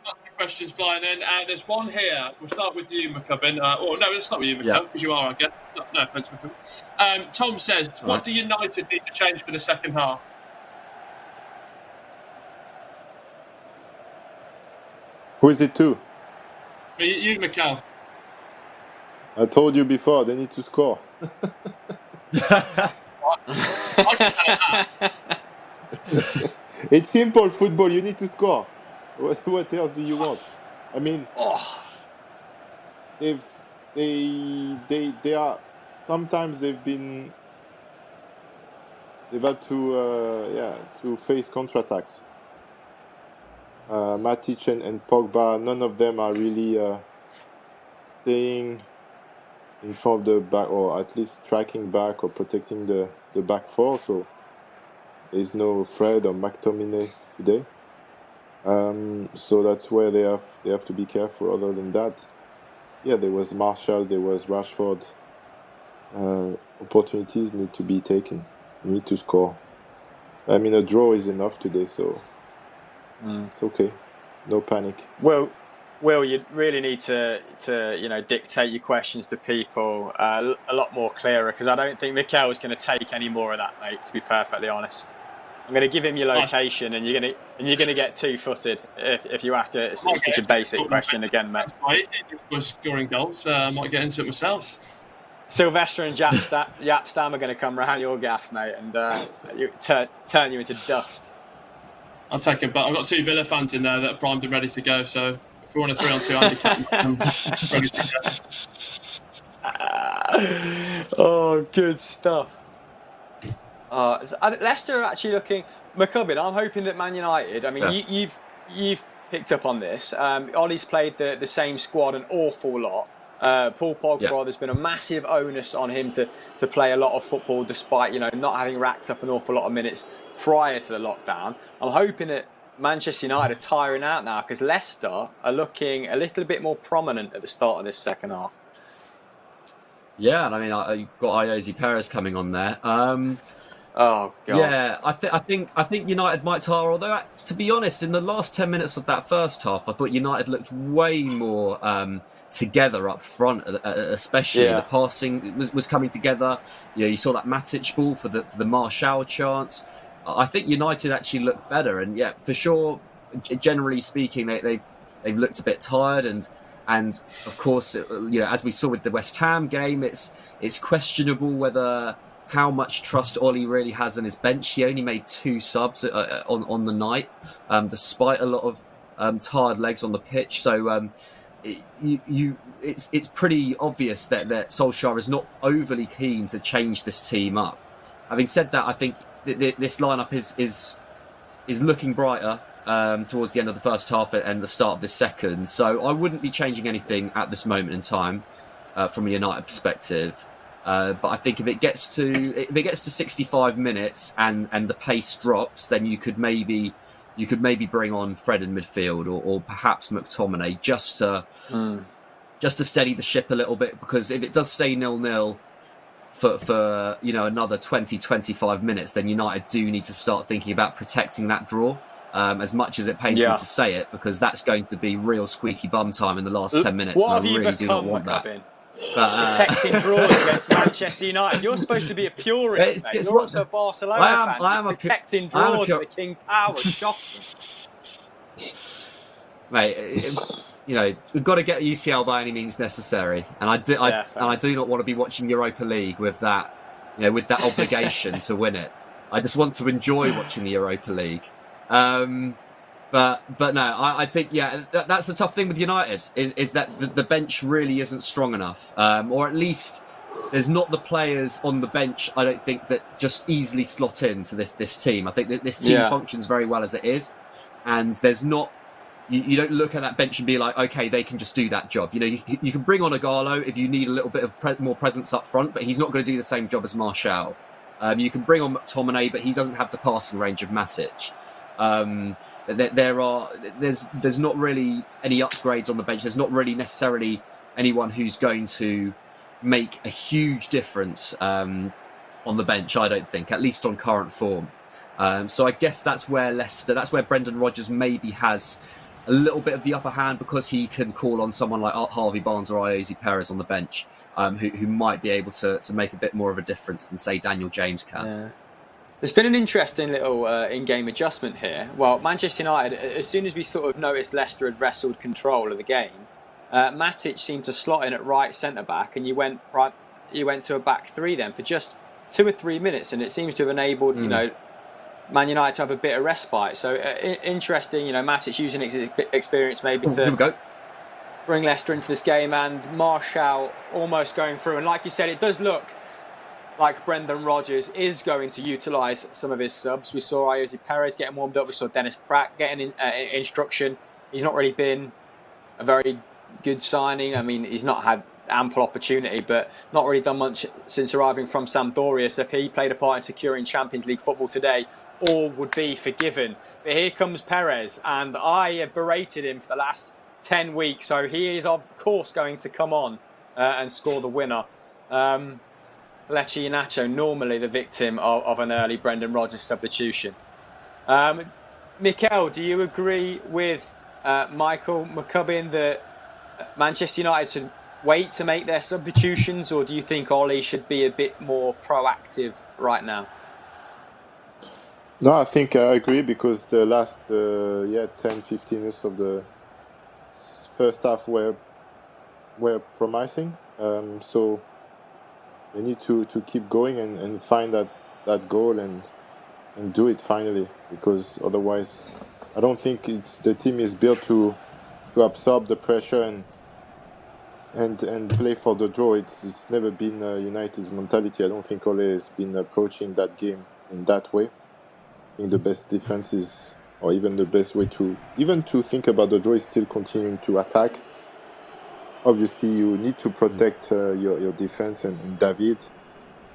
Lots of questions flying in. There's one here. We'll start with you, McCubbin. Let's start with you, McCubbin, because you are, I guess. No offence, McCubbin. Tom says, what do United need to change for the second half? Who is it to? You, Mikael. I told you before, they need to score. It's simple football, you need to score. What else do you want? I mean, if they are, sometimes they've had to face counterattacks. Matic and Pogba, none of them are really staying in front of the back, or at least striking back or protecting the back four. So there's no Fred or McTominay today. So that's where they have to be careful. Other than that, yeah, there was Martial, there was Rashford. Opportunities need to be taken. You need to score. I mean, a draw is enough today, so it's okay. No panic. Will, you really need to dictate your questions to people a lot more clearer, because I don't think Mikael's going to take any more of that, mate. To be perfectly honest, I'm going to give him your location, and you're going to get 2-footed if you ask such a basic question again, mate. Was scoring goals. I might get into it myself. Silvestre and Yapstam are going to come round your gaff, mate, and turn you into dust. I'll take it, but I've got 2 Villa fans in there that are primed and ready to go. So if we want a 3-on-2 handicap, I'm ready to go. Oh, good stuff. Leicester are actually looking. McCubbin, I'm hoping that Man United. I mean, you've picked up on this. Ollie's played the same squad an awful lot. Paul Pogba, there's been a massive onus on him to play a lot of football, despite not having racked up an awful lot of minutes prior to the lockdown. I'm hoping that Manchester United are tiring out now, because Leicester are looking a little bit more prominent at the start of this second half. Yeah, and I mean, you've got Iosi Perez coming on there. Oh God. Yeah, I think United might tire. Although, to be honest, in the last 10 minutes of that first half, I thought United looked way more together up front, especially the passing was coming together. You saw that Matic ball for the Martial chance. I think United actually looked better, and yeah, for sure. Generally speaking, they've looked a bit tired, and of course, as we saw with the West Ham game, it's questionable whether how much trust Ollie really has on his bench. He only made 2 subs on the night, despite a lot of tired legs on the pitch. So. It's pretty obvious that Solskjaer is not overly keen to change this team up. Having said that, I think this lineup is looking brighter towards the end of the first half and the start of the second. So I wouldn't be changing anything at this moment in time from a United perspective. But I think if it gets to 65 minutes and the pace drops, then you could maybe bring on Fred in midfield or perhaps McTominay just to steady the ship a little bit, because if it does stay 0-0 for another 20-25 minutes, then United do need to start thinking about protecting that draw. As much as it pains me to say it, because that's going to be real squeaky bum time in the last 10 minutes, and I really do not want that. Protecting draws against Manchester United. You're supposed to be a purist, mate. You're also a Barcelona fan. I am protecting draws of the King Power. Shocking. Mate, we've got to get UCL by any means necessary, and I do not want to be watching Europa League with that obligation to win it. I just want to enjoy watching the Europa League. But no, I think that's the tough thing with United is that the bench really isn't strong enough, or at least there's not the players on the bench. I don't think that just easily slot into this team. I think that this team functions very well as it is, and there's not. You don't look at that bench and be like, okay, they can just do that job. You can bring on Agallo if you need a little bit of more presence up front, but he's not going to do the same job as Martial. You can bring on McTominay, but he doesn't have the passing range of Matic. There's not really any upgrades on the bench. There's not really necessarily anyone who's going to make a huge difference on the bench, I don't think, at least on current form. So I guess that's where Brendan Rodgers maybe has a little bit of the upper hand, because he can call on someone like Harvey Barnes or Iosi Perez on the bench, who might be able to make a bit more of a difference than, say, Daniel James can. Yeah. There's been an interesting little in-game adjustment here. Well, Manchester United, as soon as we sort of noticed Leicester had wrestled control of the game, Matic seemed to slot in at right centre-back, and you went to a back 3 then for just 2 or 3 minutes, and it seems to have enabled, Man United to have a bit of respite. So interesting, Matic using his experience maybe to bring Leicester into this game, and Martial almost going through. And like you said, it does look like Brendan Rodgers is going to utilise some of his subs. We saw Iosi Perez getting warmed up. We saw Dennis Pratt getting instruction. He's not really been a very good signing. I mean, he's not had ample opportunity, but not really done much since arriving from Sampdoria. So if he played a part in securing Champions League football today, all would be forgiven. But here comes Perez, and I have berated him for the last 10 weeks, so he is of course going to come on and score the winner. Kelechi Iheanacho, normally the victim of an early Brendan Rodgers substitution. Mikael, do you agree with Michael McCubbin that Manchester United should wait to make their substitutions, or do you think Ole should be a bit more proactive right now? No, I think I agree, because the last 10-15 minutes of the first half were promising. So they need to keep going and find that goal and do it finally, because otherwise I don't think the team is built to absorb the pressure and play for the draw. It's never been United's mentality. I don't think Ole has been approaching that game in that way. I think the best defense is, or even the best way to think about the draw, is still continuing to attack. Obviously, you need to protect your defense and David,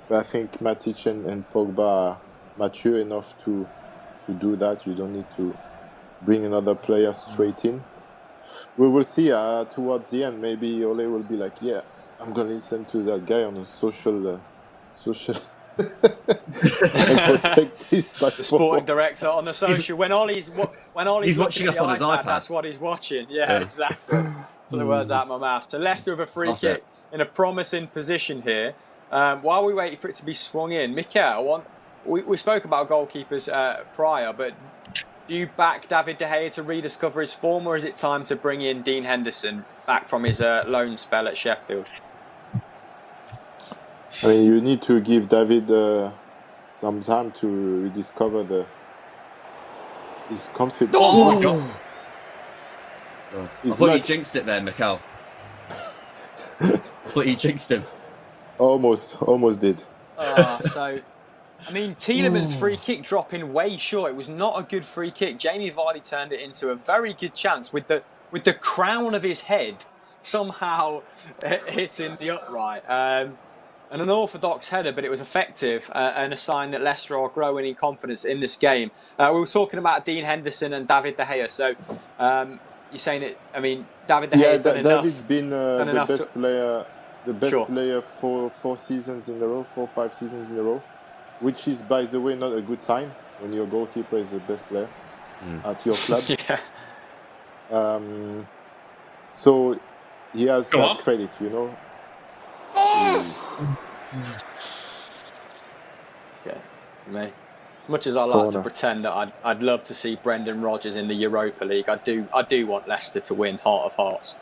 but I think Matic and Pogba are mature enough to do that. You don't need to bring another player straight in. We will see towards the end. Maybe Ole will be like, "Yeah, I'm gonna listen to that guy on a social." And protect this the sporting director on the social. When Ollie's watching us on his iPad, that's what he's watching. Yeah, exactly. So the words out of my mouth. So Leicester with a free kick in a promising position here. While we wait for it to be swung in, Mikael, we spoke about goalkeepers prior, but do you back David De Gea to rediscover his form, or is it time to bring in Dean Henderson back from his loan spell at Sheffield? I mean, you need to give David some time to rediscover his confidence. Oh my God! I thought you jinxed it there, Mikael. I thought you jinxed him. Almost did. So, I mean, Tielemans' free kick dropping way short. It was not a good free kick. Jamie Vardy turned it into a very good chance with the crown of his head somehow hitting the upright. And an orthodox header, but it was effective and a sign that Leicester are growing in confidence in this game. We were talking about Dean Henderson and David De Gea. So you're saying that, I mean, David De Gea has done enough. David's been the best player for 4 seasons in a row, 4 or 5 seasons in a row, which is, by the way, not a good sign when your goalkeeper is the best player at your club. Yeah. So he has that credit, you know. Yeah, me. As much as I like to pretend that I'd love to see Brendan Rodgers in the Europa League, I do want Leicester to win, heart of hearts.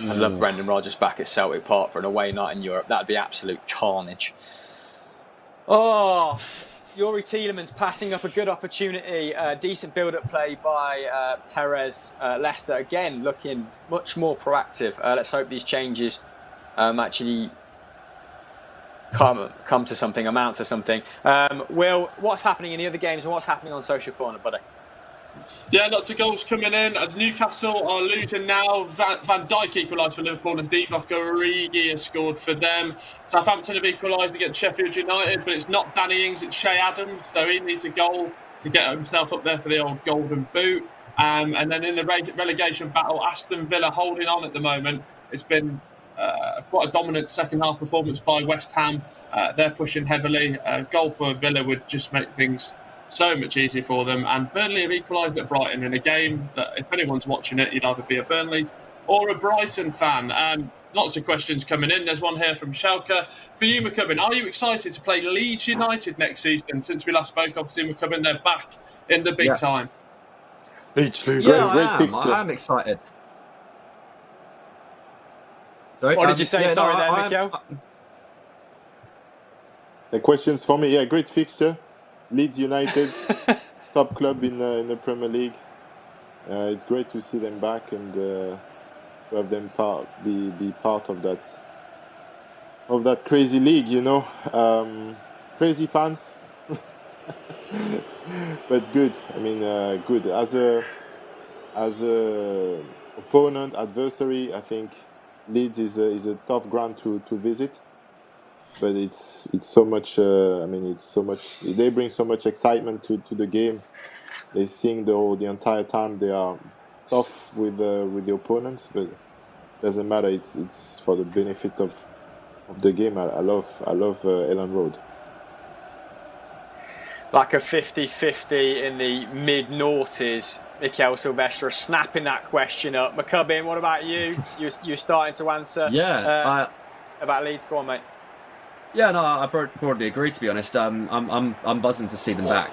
I'd love Brendan Rodgers back at Celtic Park for an away night in Europe. That'd be absolute carnage. Oh, Youri Tielemans passing up a good opportunity. Decent build-up play by Perez. Leicester again looking much more proactive. Let's hope these changes actually come to something, amount to something. Will, what's happening in the other games and what's happening on Social Corner, buddy? Yeah, lots of goals coming in. Newcastle are losing now. Van Dijk equalised for Liverpool and Divock Origi has scored for them. Southampton have equalised against Sheffield United, but it's not Danny Ings, it's Shea Adams, so he needs a goal to get himself up there for the old golden boot. And then in the relegation battle, Aston Villa holding on at the moment. It's been quite a dominant second half performance by West Ham. They're pushing heavily. A goal for Villa would just make things so much easier for them. And Burnley have equalised at Brighton in a game that, if anyone's watching it, you'd either be a Burnley or a Brighton fan. Lots of questions coming in. There's one here from Schalke. For you, McCubbin, are you excited to play Leeds United next season? Since we last spoke, obviously, McCubbin, they're back in the big time. Leeds. Yeah, I am excited. Sorry, what did you say? Sorry there, Mikael. The question's for me. Yeah, great fixture. Leeds United, top club in the Premier League. It's great to see them back and to have them be part of that crazy league. You know, crazy fans, but good. I mean, good as a opponent, adversary. I think Leeds is a tough ground to visit. but it's so much. It's so much. They bring so much excitement to the game. They sing the entire time. They are tough with the opponents, but doesn't matter. It's for the benefit of the game. I love Ellen Road. Like a 50-50 in the mid-noughties, Mikael Silvestre snapping that question up. McCubbin, what about you? You're starting to answer. Yeah, about Leeds. Go on, mate. Yeah, no, I broadly agree. To be honest, I'm buzzing to see them back.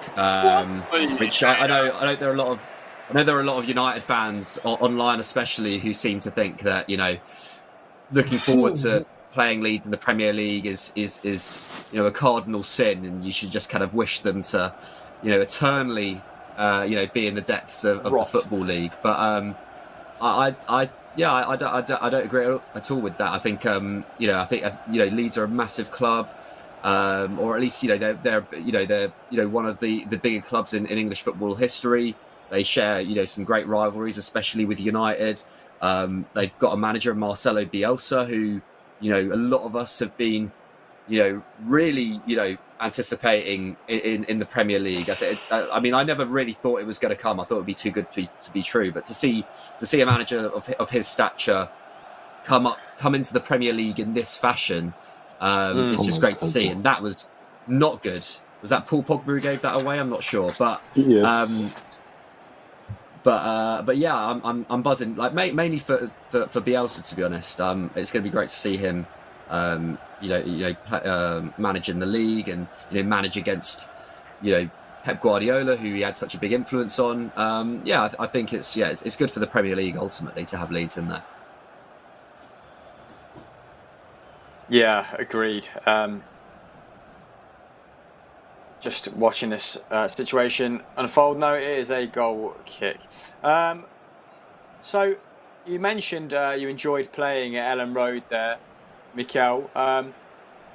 Which I know there are a lot of United fans online, especially, who seem to think that looking forward to playing Leeds in the Premier League is a cardinal sin, and you should just kind of wish them to eternally be in the depths of the Football League. But I don't agree at all with that. I think Leeds are a massive club, or at least they're one of the bigger clubs in English football history. They share some great rivalries, especially with United. They've got a manager, Marcelo Bielsa, who a lot of us have been really anticipating in the Premier League. I never really thought it was going to come. I thought it would be too good to be true. But to see a manager of his stature come into the Premier League in this fashion, it's just great to see. And that was not good. Was that Paul Pogba who gave that away? I'm not sure, but yes. But yeah, I'm buzzing. Like mainly for Bielsa, to be honest. It's going to be great to see him, manage in the league and manage against Pep Guardiola, who he had such a big influence on. I think it's good for the Premier League ultimately to have Leeds in there. Yeah, agreed. Just watching this situation unfold. No, it is a goal kick. So you mentioned you enjoyed playing at Ellen Road there, Mikael.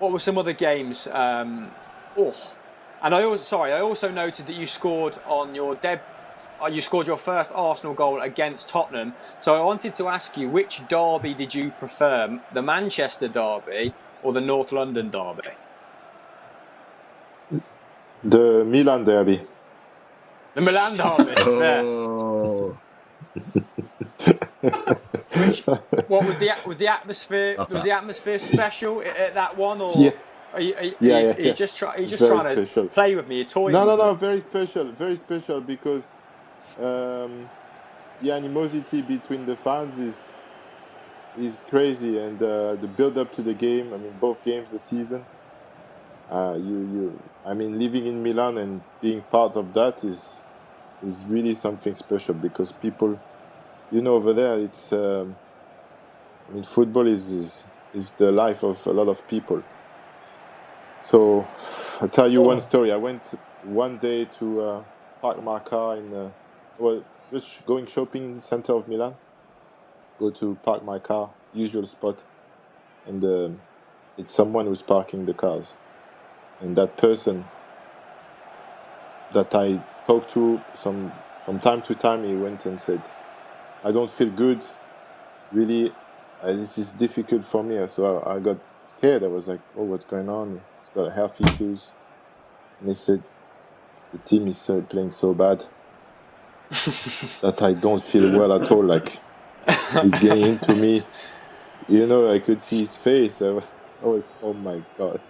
What were some other games? And I also noted that you scored on your you scored your first Arsenal goal against Tottenham. So I wanted to ask you, which derby did you prefer, the Manchester derby or the North London derby? The Milan derby. The Milan derby. Oh. What was the atmosphere? Was the atmosphere special at that one, or yeah. Are you just trying to play with me? You're toying? No, very special because the animosity between the fans is crazy, and the build up to the game. I mean, both games this season. Living in Milan and being part of that is really something special, because people, over there, it's football is the life of a lot of people. So I'll tell you one story. I went one day to park my car just going shopping in the center of Milan. Go to park my car, usual spot, and it's someone who's parking the cars. And that person that I talked to from time to time, he went and said, "I don't feel good. Really, this is difficult for me." So I got scared. I was like, "Oh, what's going on? He's got health issues." And he said, "The team is playing so bad that I don't feel well at all. Like, he's getting into me." I could see his face. I was, oh my God.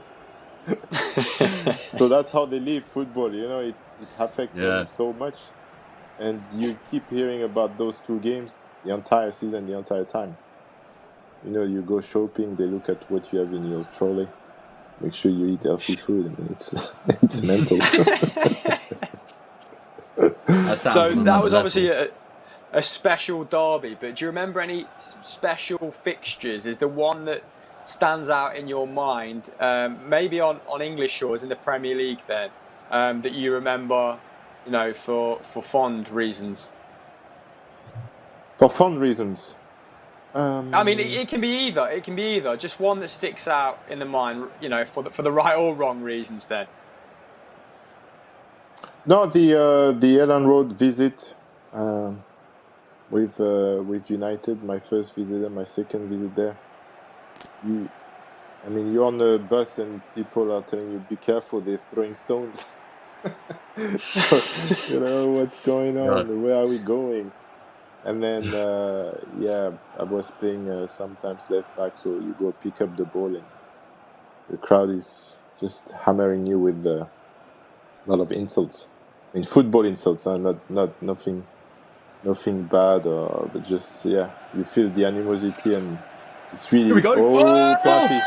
So that's how they live football. It affects them so much, and you keep hearing about those two games the entire season, the entire time. You go shopping, they look at what you have in your trolley, make sure you eat healthy food. I mean, it's mental. So that was obviously a special derby, but do you remember any special fixtures? Is the one that stands out in your mind, maybe on English shores in the Premier League then, that you remember, for fond reasons? For fond reasons? It can be either. It can be either. Just one that sticks out in the mind, for the right or wrong reasons then. No, the Ellen Road visit with United, my first visit and my second visit there. I mean, you're on the bus and people are telling you, be careful, they're throwing stones. So, what's going on? Yeah. Where are we going? And then, I was playing sometimes left back, so you go pick up the ball and the crowd is just hammering you with a lot of insults. I mean, football insults, not nothing bad, but just, you feel the animosity and it's really... Here we go. Oh, penalty,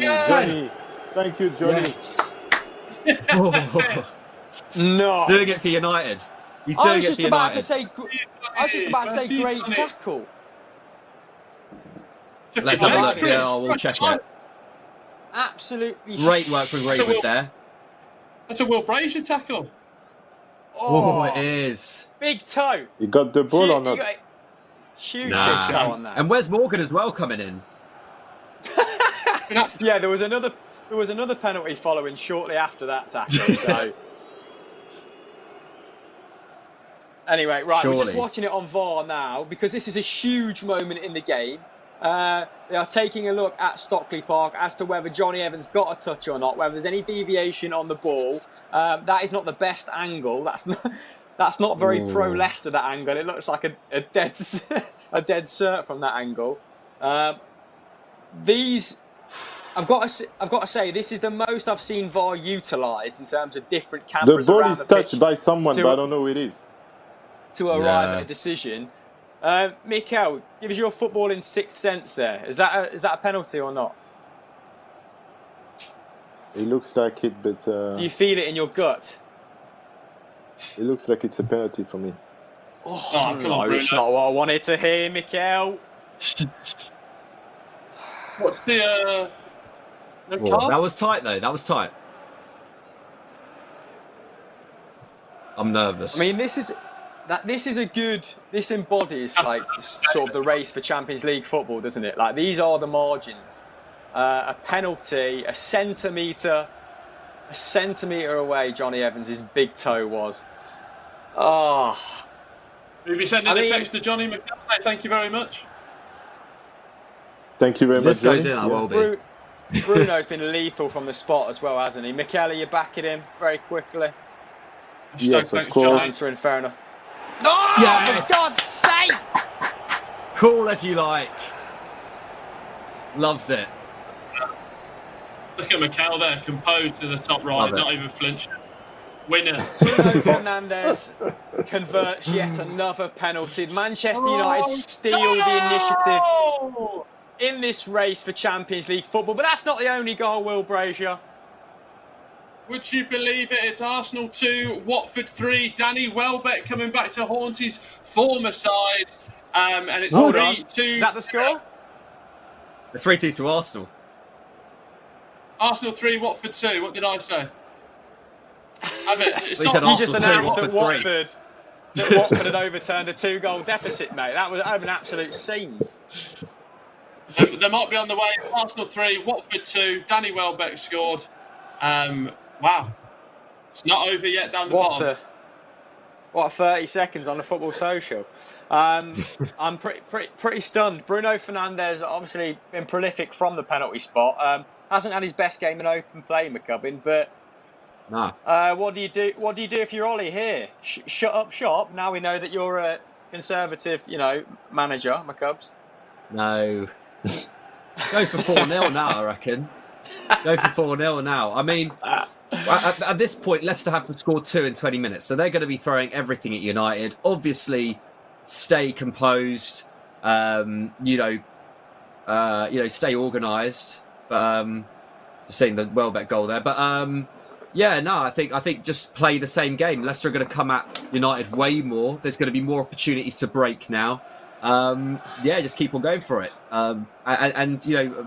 Johnny. Thank you, Johnny. Yes. No. Doing it for United. He's I doing was it just for about United. to say great tackle. Let's have a look. Yeah, we'll check it. Absolutely Great work from Greenwood there. That's a Will Brazier tackle. Oh, it is. Big toe. You got the ball or not? Huge Nah. big toe on that. And where's Morgan as well coming in? Yeah, there was another penalty following shortly after that tackle. So anyway, right, Surely. we're just watching it on VAR now because this is a huge moment in the game. They are taking a look at Stockley Park as to whether Johnny Evans got a touch or not, whether there's any deviation on the ball. That is not the best angle. That's not very pro Leicester, that angle. It looks like a dead cert from that angle. I've got to say, this is the most I've seen VAR utilised in terms of different cameras. The ball around is the touched pitch by someone, but I don't know who it is. to arrive at a decision. Mikael, give us your footballing sixth sense there. Is that a penalty or not? It looks like it, but... Do you feel it in your gut? It looks like it's a penalty for me. Oh, come on, no, it's Bruno. not what I wanted to hear, Mikael. What's the Oh, card? that was tight, though. That was tight. I'm nervous. I mean, this embodies like sort of the race for Champions League football, doesn't it? Like, these are the margins. A penalty, a centimetre away, Johnny Evans' big toe was. Oh. We'll be sending a text to Johnny McNally. Thank you very much. Thank you very much, this goes Johnny. in, I will be. Bruno's been lethal from the spot as well, hasn't he? Mikael, you're backing him very quickly. Yes, of Thanks, course. Johnny. Answering fair enough. Oh, Yes! for God's sake! Cool as you like. Loves it. Look at Mikael there, composed to the top right, not even flinching. Winner. Bruno Fernandes converts yet another penalty. Manchester United steal the initiative in this race for Champions League football. But that's not the only goal, Will Brazier. Would you believe it? It's Arsenal 2, Watford 3. Danny Welbeck coming back to haunt his former side. And it's 3-2. Is that the score? The 3-2 to Arsenal. Arsenal 3, Watford 2. What did I say? Have it. It's He said You just Arsenal 2, announced Watford that Watford had overturned a 2-goal deficit, mate. That was an absolute scenes. They might be on the way. Arsenal 3, Watford 2. Danny Welbeck scored. Wow. It's not over yet down the bottom. What 30 seconds on the Football Social. I'm pretty stunned. Bruno Fernandes obviously been prolific from the penalty spot. Hasn't had his best game in open play, McCubbin, but Nah. what do you do? What do you do if you're Ollie here? Shut up shop. Now we know that you're a conservative, manager, McCubbs. No. Go for 4-0 now, I reckon. Go for 4-0 now. I mean, at this point, Leicester have to score 2 in 20 minutes, so they're going to be throwing everything at United. Obviously, stay composed. Stay organised. But just seeing the Welbeck goal there. But I think just play the same game. Leicester are going to come at United way more. There's going to be more opportunities to break now. Just keep on going for it. And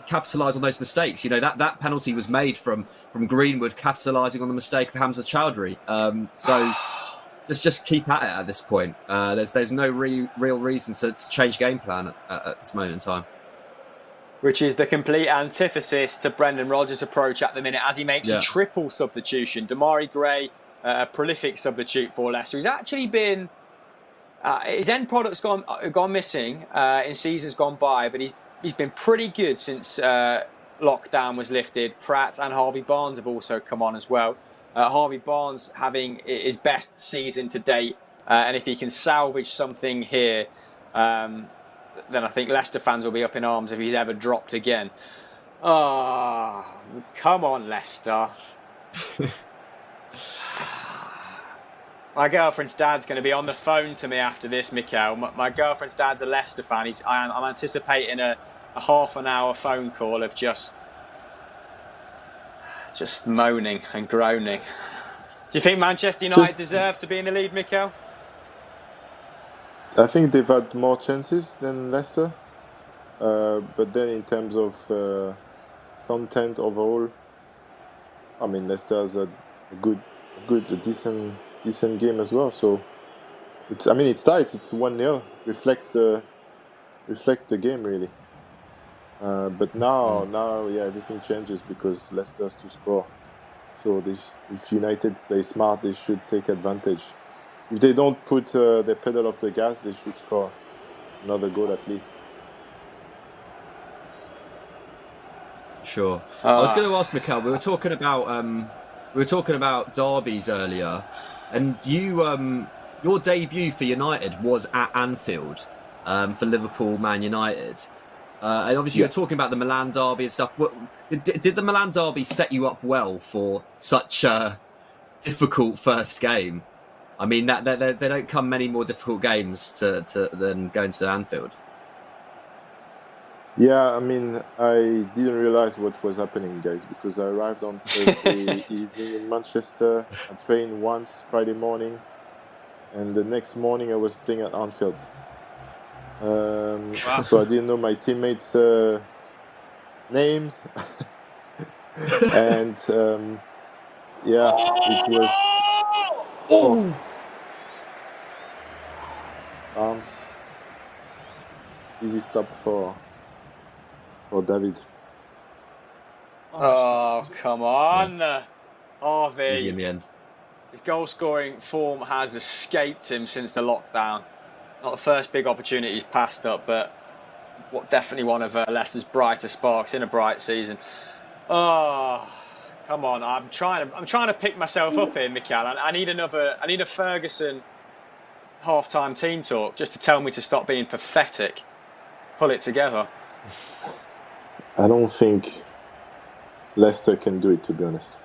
capitalise on those mistakes. That penalty was made from Greenwood capitalising on the mistake of Hamza Chowdhury. So let's just keep at it at this point. There's no real reason to change game plan at this moment in time. Which is the complete antithesis to Brendan Rodgers' approach at the minute, as he makes a triple substitution. Damari Gray, a prolific substitute for Leicester. He's actually been... his end product's gone missing in seasons gone by, but he's been pretty good since lockdown was lifted. Pratt and Harvey Barnes have also come on as well. Harvey Barnes having his best season to date, and if he can salvage something here, then I think Leicester fans will be up in arms if he's ever dropped again. Oh, come on, Leicester. My girlfriend's dad's going to be on the phone to me after this, Mikael. My girlfriend's dad's a Leicester fan. I'm anticipating a half an hour phone call of just moaning and groaning. Do you think Manchester United deserve to be in the lead, Mikael? I think they've had more chances than Leicester. But then in terms of content overall, I mean, Leicester has a decent game as well. So it's tight. It's 1-0. Reflects the game really. But now, everything changes because Leicester has to score. So if United play smart, they should take advantage. If they don't put their pedal off the gas, they should score another goal at least. Sure. I was going to ask Mikael. We were talking about derbies earlier, and your debut for United was at Anfield for Liverpool, Man United. And obviously, you're talking about the Milan derby and stuff. Did the Milan derby set you up well for such a difficult first game? I mean, that there don't come many more difficult games than going to Anfield. Yeah, I mean, I didn't realize what was happening, guys, because I arrived on Thursday evening in Manchester. I trained once Friday morning, and the next morning I was playing at Anfield. So I didn't know my teammates' names, and it was arms. Easy stop for David. Oh, come on, Harvey. Easy in the end. His goal-scoring form has escaped him since the lockdown. Not the first big opportunity he's passed up, but definitely one of Leicester's brighter sparks in a bright season. Oh, come on! I'm trying to pick myself up here, Mikael. I need a Ferguson half-time team talk just to tell me to stop being pathetic. Pull it together. I don't think Leicester can do it, to be honest.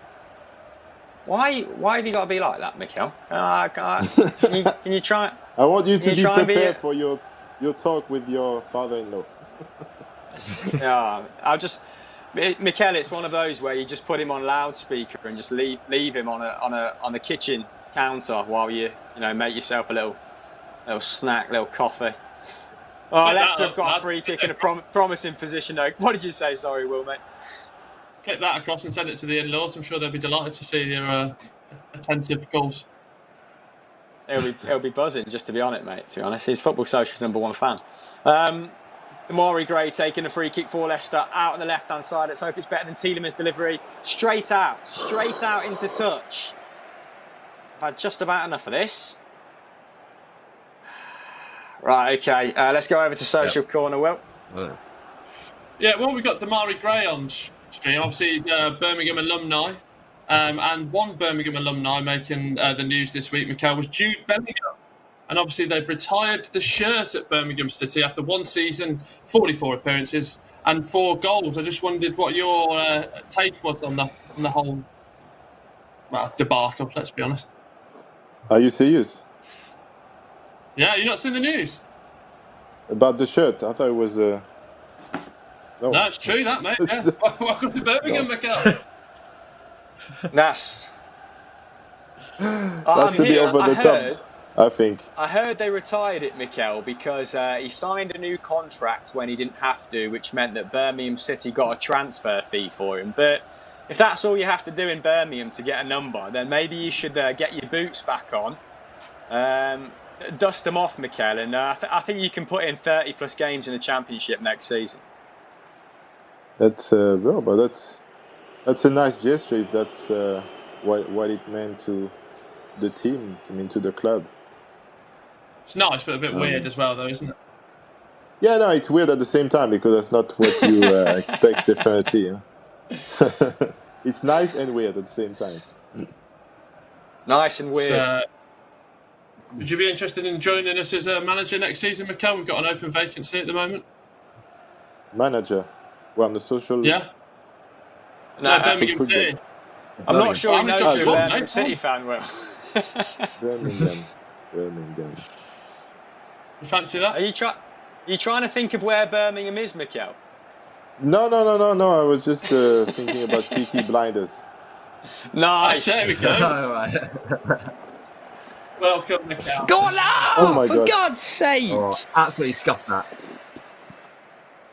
Why have you got to be like that, Mikael? Can you try? I want you to be prepared for your talk with your father-in-law. Yeah, Mikael, it's one of those where you just put him on loudspeaker and just leave him on the kitchen counter while you make yourself a little snack, little coffee. Oh, Leicester have got a free kick in a promising position though. What did you say? Sorry, Will, mate. Get that across and send it to the in-laws. I'm sure they'll be delighted to see your attentive calls. He'll be buzzing just to be on it, mate. To be honest, he's Football Social's #1 fan. Amari Gray taking a free kick for Leicester out on the left-hand side. Let's hope it's better than Tielemans' delivery. Straight out into touch. I've had just about enough of this. Right, okay. Let's go over to social corner, Will. Yeah, well, we've got Damari Gray on stream. Obviously, Birmingham alumni. And one Birmingham alumni making the news this week, Mikael, was Jude Bellingham. And obviously, they've retired the shirt at Birmingham City after one season, 44 appearances and 4 goals. I just wondered what your take was on the whole debacle, let's be honest. Are you serious? Yeah, you not seen the news? About the shirt? I thought it was... No, it's true, that, mate. Yeah. Welcome to Birmingham, Mikael. That's a bit over the top, I think. I heard they retired it, Mikael, because he signed a new contract when he didn't have to, which meant that Birmingham City got a transfer fee for him. But if that's all you have to do in Birmingham to get a number, then maybe you should get your boots back on, dust them off, Mikael, and I think you can put in 30 plus games in the Championship next season. That's a nice gesture if that's what it meant to the team, to the club. It's nice, but a bit weird as well, though, isn't it? Yeah, no, it's weird at the same time because that's not what you expect, definitely. It's nice and weird at the same time. Nice and weird. So, would you be interested in joining us as a manager next season, Mikael? We've got an open vacancy at the moment. Manager? Well, on the social... Yeah. No, Birmingham City. I'm not sure he knows who one, Birmingham mate. City fan will. Birmingham. You fancy that? Are you trying to think of where Birmingham is, Mikael? No. I was just thinking about Peaky Blinders. Nice. There we go. All right. Welcome, Mikael. Go on now! Oh my for God. God's sake! Oh, absolutely scuffed that.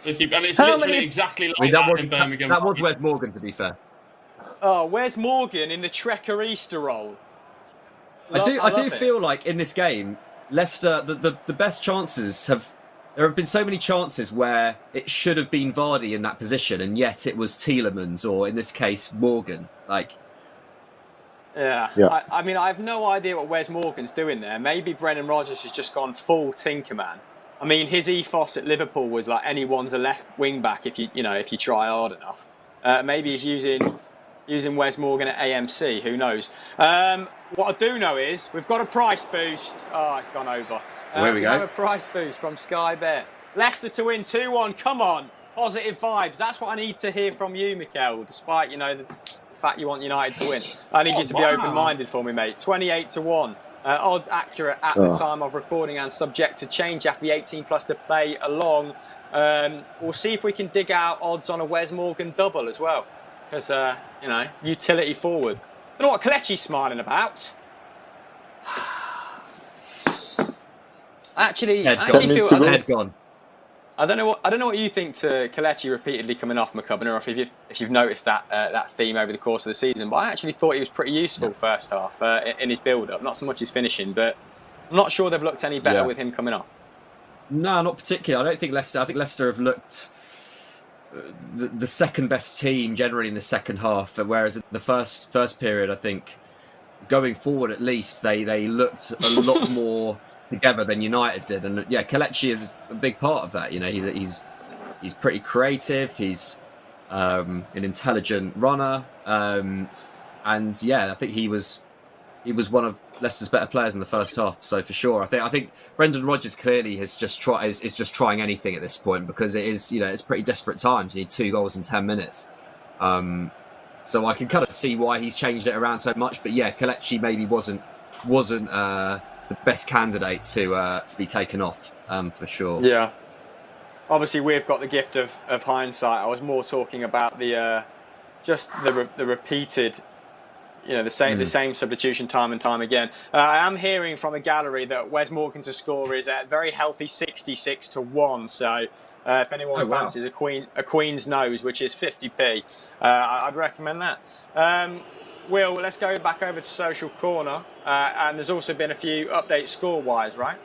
And it's How literally many- exactly I mean, like in Birmingham. that was Wes Morgan, to be fair. Oh, where's Morgan in the Trekker Easter roll? I do love it. feel like in this game, Leicester, the best chances there have been so many chances where it should have been Vardy in that position, and yet it was Tielemans, or in this case, Morgan. Yeah. I mean, I have no idea what Wes Morgan's doing there. Maybe Brendan Rodgers has just gone full Tinkerman. I mean, his ethos at Liverpool was like anyone's a left wing back if you try hard enough. Maybe he's using Wes Morgan at AMC. Who knows? What I do know is we've got a price boost. Oh, it's gone over. There we go. have a price boost from Sky Bet. Leicester to win 2-1. Come on, positive vibes. That's what I need to hear from you, Mikael. Despite the fact you want United to win, I need you to be open-minded for me, mate. 28-1. Odds accurate at the time of recording and subject to change after the 18 plus to play along. We'll see if we can dig out odds on a Wes Morgan double as well. Because, utility forward. I don't know what Kelechi's smiling about. Actually feel... Head gone. I don't know what you think to Kelechi repeatedly coming off, McCubbin, or if you've noticed that theme over the course of the season. But I actually thought he was pretty useful first half in his build-up. Not so much his finishing, but I'm not sure they've looked any better with him coming off. No, not particularly. I think Leicester have looked the second best team generally in the second half, whereas in the first period, I think going forward at least they looked a lot more together than United did. And yeah, Kelechi is a big part of that. He's pretty creative. He's an intelligent runner, and yeah, I think he was one of Leicester's better players in the first half. So for sure, I think Brendan Rodgers clearly is just trying anything at this point, because it is it's pretty desperate times. You need 2 goals in 10 minutes. So I can kind of see why he's changed it around so much. But yeah, Kelechi maybe wasn't the best candidate to be taken off, for sure. Yeah. Obviously, we've got the gift of hindsight. I was more talking about the repeated, the same substitution time and time again. I am hearing from a gallery that Wes Morgan to score is at very healthy 66-1. So if anyone fancies a Queen's nose, which is 50p, I'd recommend that. Will, let's go back over to Social Corner, and there's also been a few updates score-wise, right?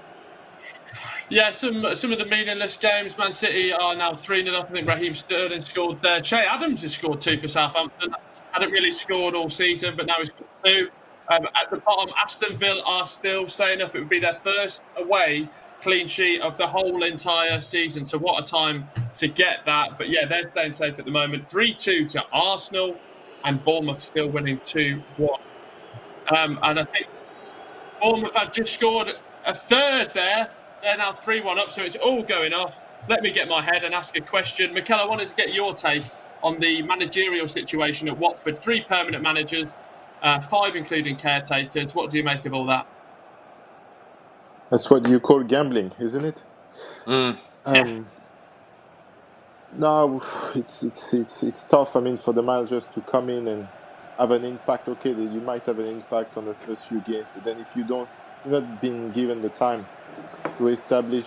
Yeah, some of the meaningless games. Man City are now 3-0 up. I think Raheem Sterling scored there. Che Adams has scored 2 for Southampton. Hadn't really scored all season, but now he's got 2. At the bottom, Aston Villa are still saying up. It would be their first away clean sheet of the whole entire season. So what a time to get that. But yeah, they're staying safe at the moment. 3-2 to Arsenal, and Bournemouth still winning 2-1. And I think Bournemouth have just scored a third there. They're now 3-1 up, so it's all going off. Let me get my head and ask a question. Mikael, I wanted to get your take on the managerial situation at Watford. 3 permanent managers, 5 including caretakers. What do you make of all that? That's what you call gambling, isn't it? No, it's tough. I mean, for the managers to come in and have an impact. Okay, you might have an impact on the first few games, but then if you're not being given the time to establish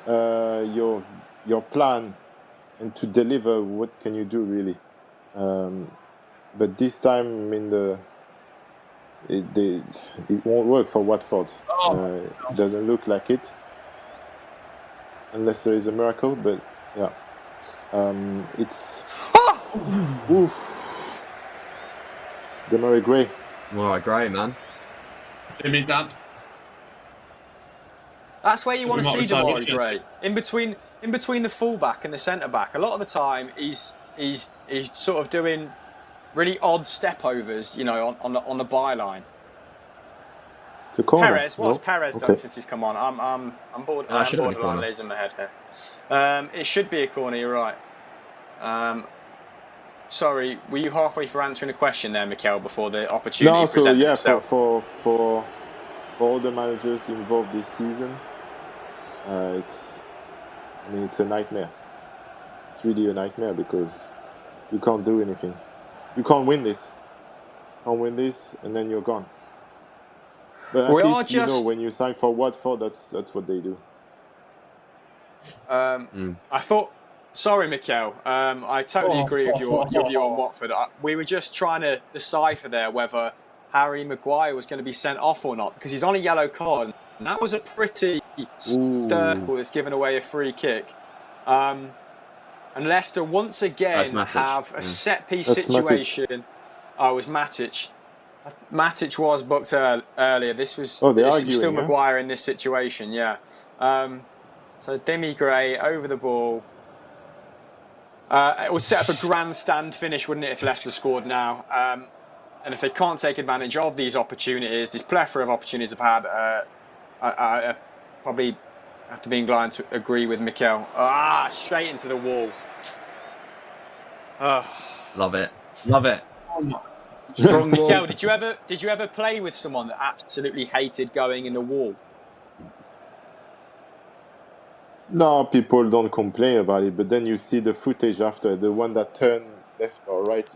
your plan and to deliver, what can you do really? But this time, I mean, it won't work for Watford. It doesn't look like it, unless there is a miracle. But yeah, it's Demarai Gray. All right, great man. Give me that. That's where you want to see Remote Demarai target. Gray in between the fullback and the centre back. A lot of the time, he's sort of doing really odd step overs, you know, on the byline. The corner. Perez, what's No? Perez Okay. done since he's come on? I'm bored. Ah, I'm should have been a borderline corner. losing my head here. It should be a corner. You're right. Sorry, were you halfway through answering the question there, Mikael, before the opportunity No, so presented yeah, itself? for all the managers involved this season, it's a nightmare. It's really a nightmare because you can't do anything. You can't win this. And then you're gone. But at least you know when you sign for Watford, that's what they do. I thought. Sorry, Mikael. I totally agree with your view on Watford. We were just trying to decipher there whether Harry Maguire was going to be sent off or not, because he's on a yellow card, and that was a pretty circle that's given away a free kick. And Leicester once again have a set-piece situation. Oh, it was Matic. Matic was booked earlier. This was still Maguire in this situation, yeah. So Demi Gray over the ball. It would set up a grandstand finish, wouldn't it, if Leicester scored now? And if they can't take advantage of these opportunities, this plethora of opportunities I've had, I probably have to be inclined to agree with Mikael. Straight into the wall. Love it. Strong wall. Mikael, did you ever play with someone that absolutely hated going in the wall? No, people don't complain about it, but then you see the footage after, the one that turned left or right.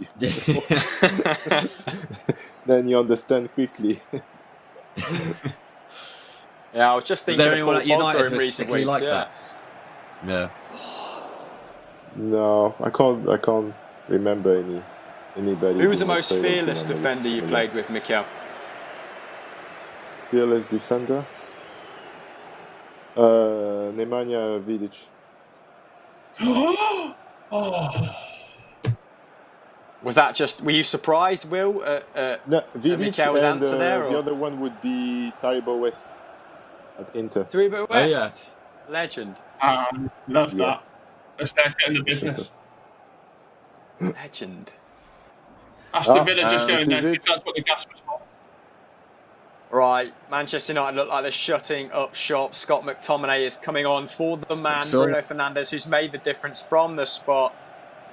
Then you understand quickly. Yeah, I was just thinking of Paul Pogba in recent weeks. Like that? Yeah. No, I can't remember anybody. Who was the most fearless defender you played with, Mikael? Fearless defender? Nemanja Vidic. Was that just? Were you surprised, Will? No, Vidic, Mikael's and answer there, the other one would be Taribo West at Inter. Taribo West, Oh, yeah. Legend. Love that. Let's get in the business. Legend. Aston Villa just going this is there. it. That's what the gas was for. Right, Manchester United look like they're shutting up shop. Scott McTominay is coming on for the man, Excellent. Bruno Fernandes, who's made the difference from the spot.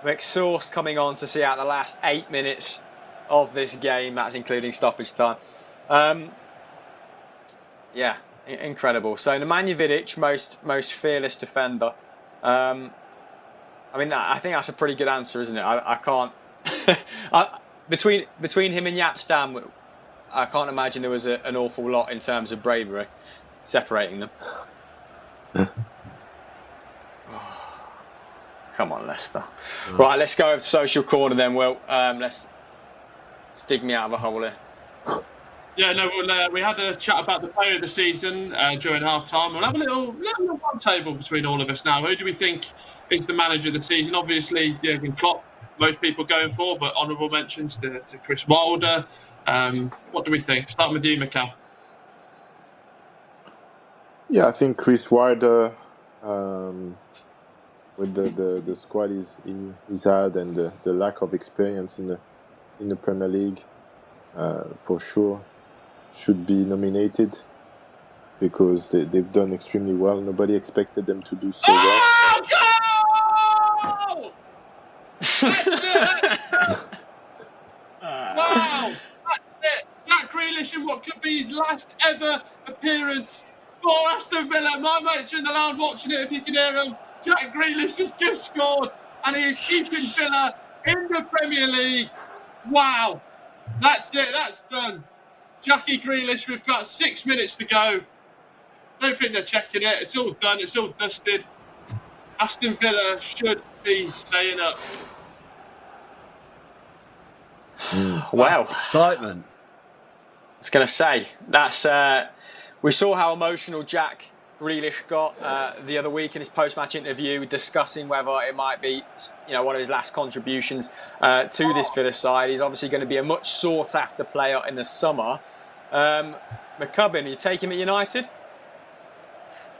McSauce coming on to see out the last 8 minutes of this game. That's including stoppage time. Yeah, incredible. So Nemanja Vidic, most fearless defender. I mean, I think that's a pretty good answer, isn't it? I can't. Between him and Jaap Stam, I can't imagine there was an awful lot in terms of bravery separating them. Come on, Leicester. Right, let's go over to social corner then, Will. Let's dig me out of a hole here. Yeah, no, we had a chat about the player of the season during half-time. We'll have a little round table between all of us now. Who do we think is the manager of the season? Obviously, Jurgen Klopp, most people going for, but honourable mentions to Chris Wilder. What do we think? Starting with you, Mikael. Yeah, I think Chris Wilder, with the squad he's had and the lack of experience in the Premier League, for sure should be nominated because they've done extremely well. Nobody expected them to do so well. Goal! That's it! Wow! That's it! Jack Grealish in what could be his last ever appearance for Aston Villa. My mates are in the lounge watching it if you can hear them. Jack Grealish has just scored and he is keeping Villa in the Premier League. Wow! That's it, that's done. Jackie Grealish, we've got 6 minutes to go. Don't think they're checking it. It's all done, it's all dusted. Aston Villa should be staying up. Wow. Excitement. I was going to say, that's we saw how emotional Jack Grealish got the other week in his post-match interview, discussing whether it might be, one of his last contributions to this Villa side. He's obviously going to be a much sought-after player in the summer. McCubbin, you take him at United?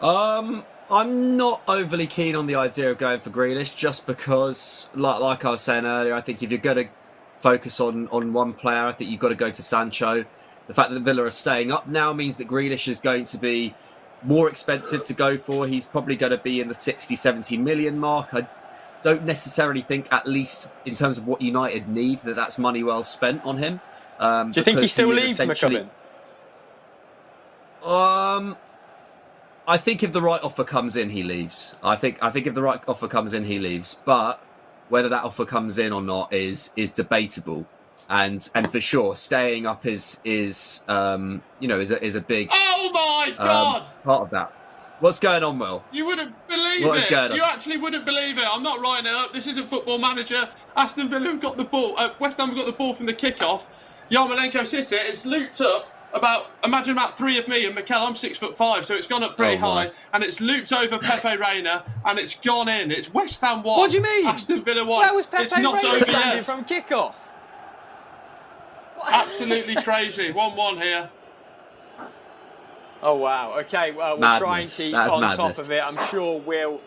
I'm not overly keen on the idea of going for Grealish, just because, like I was saying earlier, I think if you're going to focus on one player, I think you've got to go for Sancho. The fact that Villa are staying up now means that Grealish is going to be more expensive to go for. He's probably going to be in the 60, 70 million mark. I don't necessarily think, at least in terms of what United need, that's money well spent on him. Do you think he still leaves, McCubbin? I think if the right offer comes in, he leaves. I think if the right offer comes in, he leaves. But whether that offer comes in or not is debatable. And for sure, staying up is a big Oh my God! Part of that. What's going on, Will? You wouldn't believe What is it. going on? You actually wouldn't believe it. I'm not writing it up. This isn't Football Manager. Aston Villa have got the ball. West Ham have got the ball from the kickoff. Yarmolenko sits it. It's looped up imagine about 3 of me and Mikael. I'm 6'5", so it's gone up pretty high, and it's looped over Pepe Reina, and it's gone in. It's West Ham 1. What do you mean? Aston Villa 1. Where was Pepe it's not Reina over standing yet. from kickoff? Absolutely crazy. 1-1 here. Oh wow. Okay. Well, we'll try and keep on top of it. I'm sure Will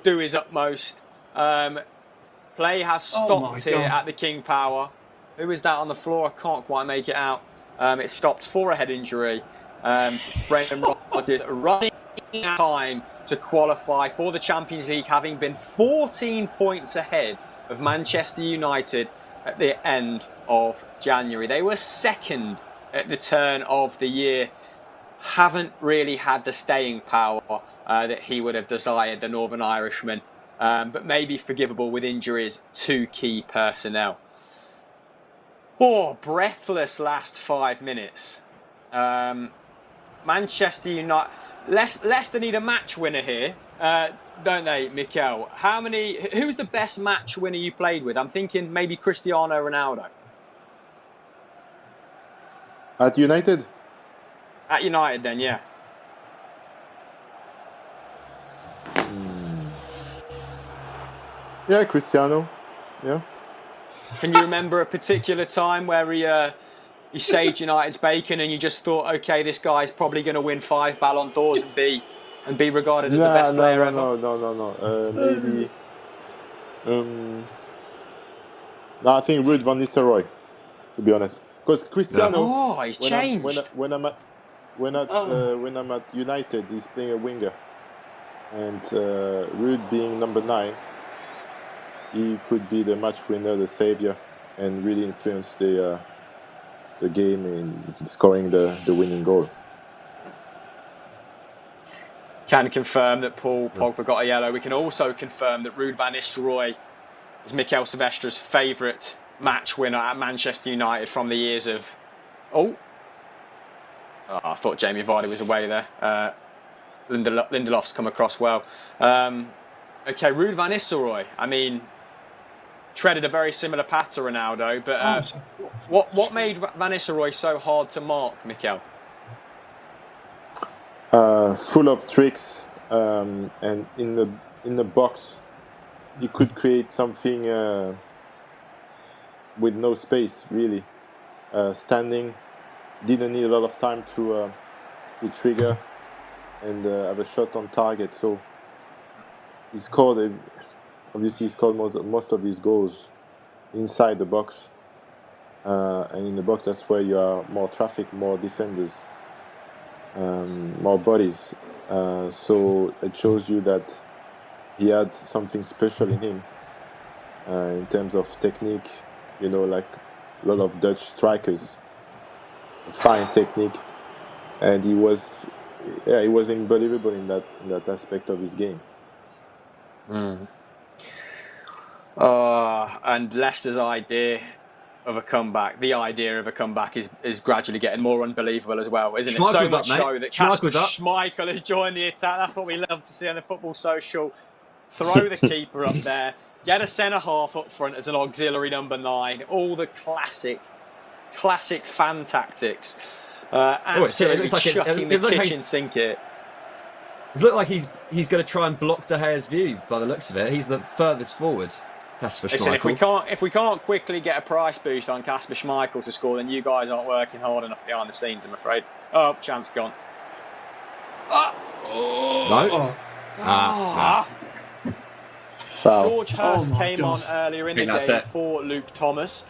do his utmost. Play has stopped here at the King Power. Who is that on the floor? I can't quite make it out. It stopped for a head injury. Brendan Rodgers running out of time to qualify for the Champions League, having been 14 points ahead of Manchester United at the end of January. They were second at the turn of the year. Haven't really had the staying power that he would have desired, the Northern Irishman, but maybe forgivable with injuries to key personnel. Oh, breathless last 5 minutes. Manchester United, Leicester need a match winner here, don't they, Mikael? Who's the best match winner you played with? I'm thinking maybe Cristiano Ronaldo. At United? At United then, yeah. Yeah, Cristiano. Yeah. Can you remember a particular time where he saved United's bacon and you just thought, okay, this guy's probably going to win 5 Ballon d'Ors and be regarded as the best player ever? No. Maybe. No, I think Ruud van Nistelrooy, to be honest, because Cristiano. Oh, he's changed. When I'm at United, he's playing a winger, and Ruud being number 9. He could be the match winner, the savior, and really influence the game in scoring the winning goal. Can confirm that Paul Pogba got a yellow. We can also confirm that Ruud van Nistelrooy is Mikael Silvestre's favourite match winner at Manchester United from the years of... Oh, I thought Jamie Vardy was away there. Lindelof's come across well. Okay, Ruud van Nistelrooy. I mean, treaded a very similar path to Ronaldo, but what made Van Nistelrooy so hard to mark, Mikael? Full of tricks, and in the box, you could create something with no space, really. Standing, didn't need a lot of time to trigger and have a shot on target. So he scored. Obviously, he scored most of his goals inside the box, and in the box, that's where you are more traffic, more defenders, more bodies. So it shows you that he had something special in him in terms of technique. You know, like a lot of Dutch strikers, fine technique, and he was unbelievable in that aspect of his game. And Leicester's idea of a comeback, is gradually getting more unbelievable as well, isn't it? So much so that Kasper Schmeichel has joined the attack. That's what we love to see on the Football Social. Throw the keeper up there, get a centre-half up front as an auxiliary number 9. All the classic fan tactics. Absolutely chucking the kitchen sink it. It looks like he's going to try and block De Gea's view by the looks of it. He's the furthest forward. Listen, if we can't quickly get a price boost on Kasper Schmeichel to score, then you guys aren't working hard enough behind the scenes, I'm afraid. Oh, chance gone. No? Foul. George Hurst came on earlier in the game for Luke Thomas.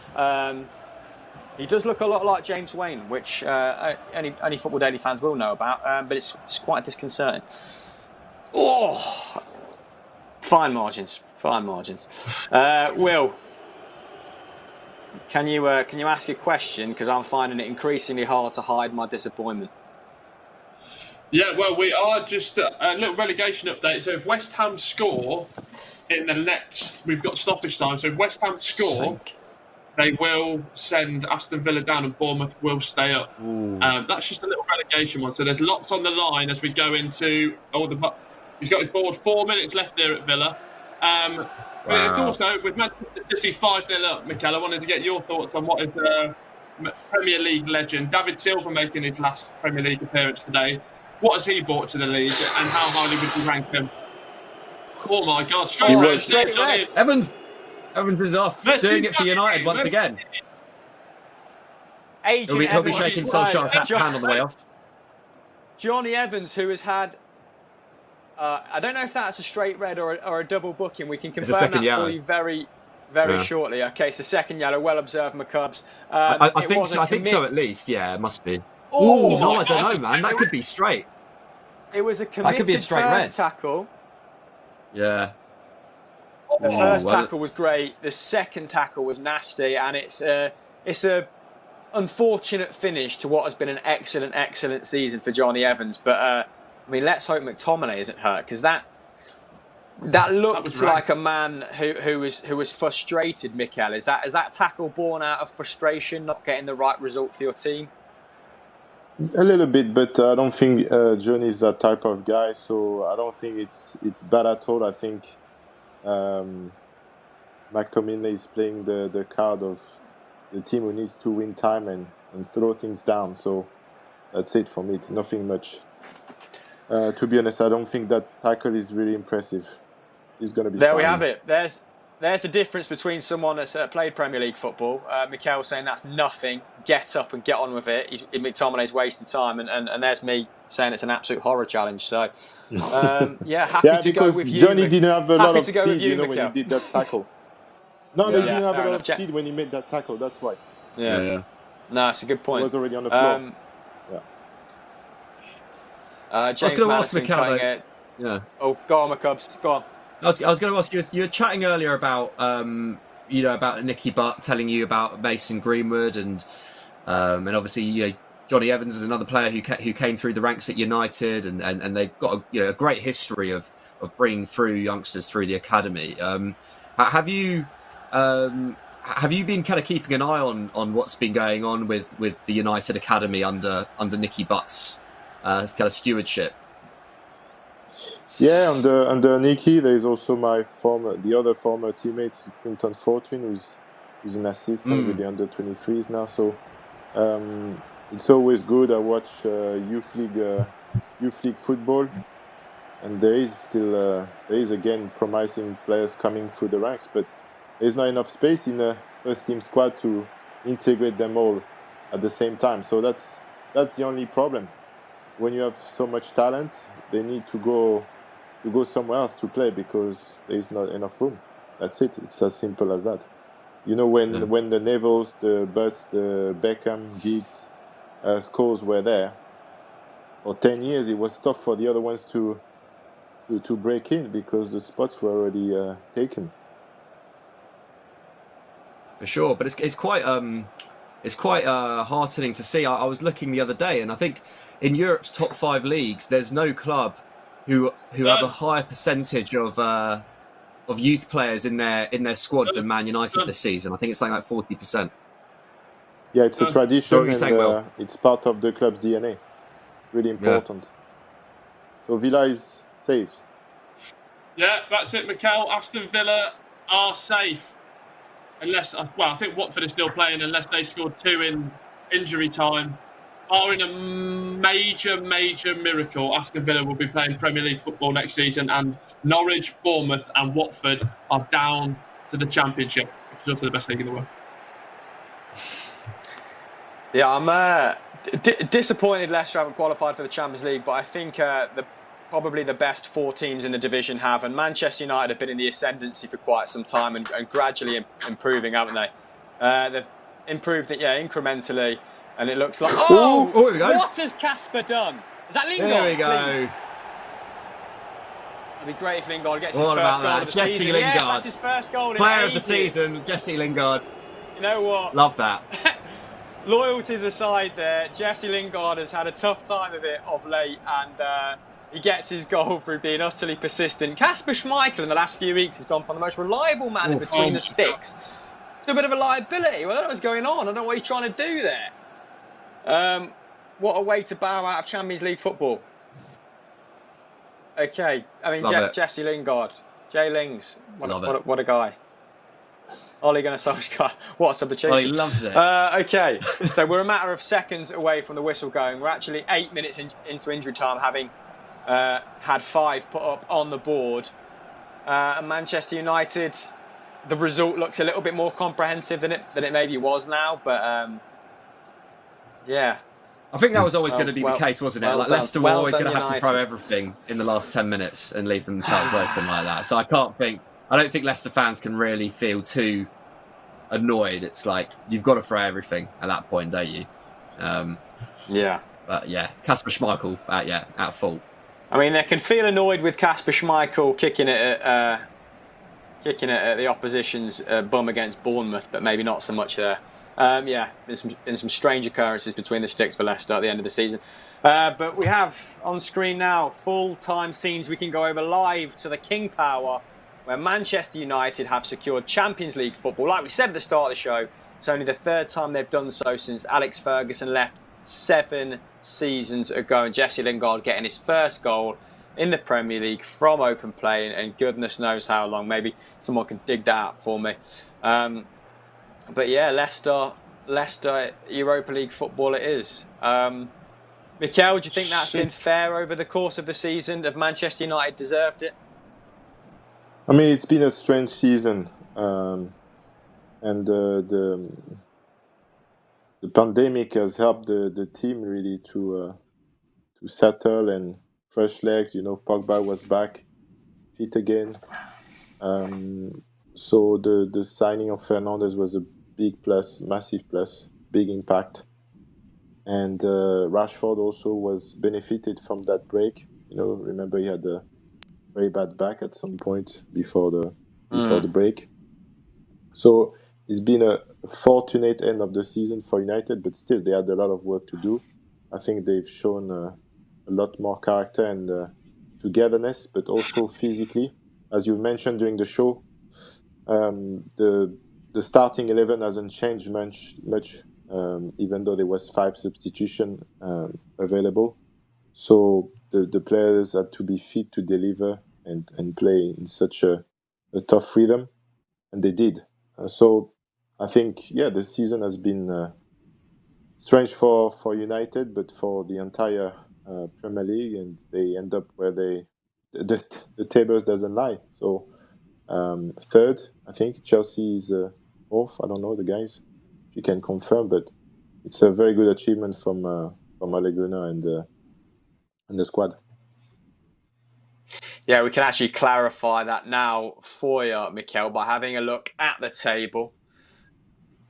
He does look a lot like James Wayne, which any Football Daily fans will know about, but it's quite disconcerting. Oh, fine margins. Will, can you ask a question? Because I'm finding it increasingly hard to hide my disappointment. Yeah, well, we are just a little relegation update. So if West Ham score in the next, we've got stoppage time. So if West Ham score, they will send Aston Villa down and Bournemouth will stay up. That's just a little relegation one. So there's lots on the line as we go into all the. He's got his board 4 minutes left there at Villa. But also with Manchester City 5-0 up, Mikael, I wanted to get your thoughts on what is Premier League legend David Silva making his last Premier League appearance today. What has he brought to the league, and how highly would you rank him? Oh my God! Straight red. Evans is off. Doing it for United once again. He'll be shaking Solskjaer's hand on the way off. Johnny Evans, who has had, I don't know if that's a straight red or a double booking. We can confirm that for you very shortly. Okay, it's a second yellow. Well observed, McCubbs. I think so at least. Yeah, it must be. Oh no, I don't know, man. That could be straight. It was a committed first tackle. Yeah. The first tackle was great. The second tackle was nasty, and it's a unfortunate finish to what has been an excellent season for Johnny Evans. But I mean, let's hope McTominay isn't hurt, because that looked like a man who was frustrated. Mikael, is that tackle born out of frustration, not getting the right result for your team? A little bit, but I don't think Johnny is that type of guy, so I don't think it's bad at all. I think McTominay is playing the card of the team who needs to win time and throw things down. So that's it for me. It's nothing much. To be honest, I don't think that tackle is really impressive. He's going to be there. fine. We have it. There's the difference between someone that's played Premier League football. Mikael saying that's nothing. Get up and get on with it. McTominay's wasting time, and there's me saying it's an absolute horror challenge. So, happy to go with you. Johnny didn't have a lot of speed, when he did that tackle. No, he didn't have a lot of speed when he made that tackle. That's why. Yeah. No, it's a good point. He was already on the floor. James I was going to ask Mikael. Oh, go on, McCubbs. Go on. I was going to ask you. You were chatting earlier about about Nicky Butt telling you about Mason Greenwood and obviously Johnny Evans is another player who came through the ranks at United and they've got a great history of bringing through youngsters through the academy. Have you been kind of keeping an eye on what's been going on with the United academy under Nicky Butt's kind of stewardship? Yeah, under Nicky, there is also the other former teammates, Quinton Fortune, who's an assistant with the under 23s now. So it's always good. I watch youth league football, and there is again promising players coming through the ranks, but there's not enough space in the first team squad to integrate them all at the same time. So that's the only problem. When you have so much talent, they need to go somewhere else to play because there is not enough room. That's it. It's as simple as that. When the Nevilles, the Butts, the Beckham, Giggs scores were there for 10 years, it was tough for the other ones to break in because the spots were already taken. For sure, but it's quite heartening to see. I was looking the other day, and I think in Europe's top 5 leagues, there's no club who have a higher percentage of youth players in their squad than Man United this season. I think it's something like 40%. Yeah, it's a tradition, and it's part of the club's DNA. Really important. Yeah. So Villa is safe. Yeah, that's it, Mikael. Aston Villa are safe. Unless, I think Watford is still playing unless they scored 2 in injury time. Barring a major miracle, Aston Villa will be playing Premier League football next season, and Norwich, Bournemouth and Watford are down to the Championship, which is also the best league in the world. Yeah, I'm disappointed Leicester haven't qualified for the Champions League, but I think probably the best 4 teams in the division have, and Manchester United have been in the ascendancy for quite some time and gradually improving, haven't they? They've improved it, incrementally, and it looks like... Oh, here we go. What has Kasper done? Is that Lingard? There we go. Please? It'd be great if Lingard gets his What first about goal that? of the Jesse season. Lingard. Yes, that's his first goal in Player of the ages. season, Jesse Lingard. You know what? Love that. Loyalties aside there, Jesse Lingard has had a tough time of it of late, and he gets his goal through being utterly persistent. Kasper Schmeichel in the last few weeks has gone from the most reliable man in between the sticks to a bit of a liability. Well, I don't know what's going on. I don't know what he's trying to do there. What a way to bow out of Champions League football. Okay, I mean, Jesse Lingard. Jay Lings. What a guy. Ole Gunnar Solskjaer. What a substitution. Oh, he loves it. Okay, so we're a matter of seconds away from the whistle going. We're actually 8 minutes into injury time, having had 5 put up on the board. And Manchester United, the result looks a little bit more comprehensive than it maybe was now. But yeah. I think that was always going to be the case, wasn't it? Like Leicester were always going to have to throw everything in the last 10 minutes and leave themselves open like that. So I don't think Leicester fans can really feel too annoyed. It's like, you've got to throw everything at that point, don't you? Yeah. But yeah, Kasper Schmeichel, at fault. I mean, they can feel annoyed with Kasper Schmeichel kicking it at the opposition's bum against Bournemouth, but maybe not so much there. There's been some strange occurrences between the sticks for Leicester at the end of the season. But we have on screen now full-time scenes we can go over live to the King Power, where Manchester United have secured Champions League football. Like we said at the start of the show, it's only the 3rd time they've done so since Alex Ferguson left 7 seasons ago, and Jesse Lingard getting his first goal in the Premier League from open play, and goodness knows how long. Maybe someone can dig that out for me. But yeah, Leicester Europa League football it is. Mikael, do you think that's been fair over the course of the season? Have Manchester United deserved it? I mean, it's been a strange season, and the pandemic has helped the team really to settle and fresh legs. You know, Pogba was back, fit again. So the signing of Fernandes was a big plus, massive plus, big impact. And Rashford also was benefited from that break. You know, remember he had a very bad back at some point before the break. So it's been a fortunate end of the season for United, but still they had a lot of work to do. I think they've shown a lot more character and togetherness, but also physically. As you mentioned during the show, the starting 11 hasn't changed much, even though there was 5 substitutions available. So the players had to be fit to deliver and play in such a tough rhythm, and they did. So I think, the season has been strange for United, but for the entire Premier League, and they end up where the tables doesn't lie. So 3rd, I think. Chelsea is 4th. I don't know the guys, if you can confirm, but it's a very good achievement from Ole Gunnar and the squad. Yeah, we can actually clarify that now for you, Mikael, by having a look at the table.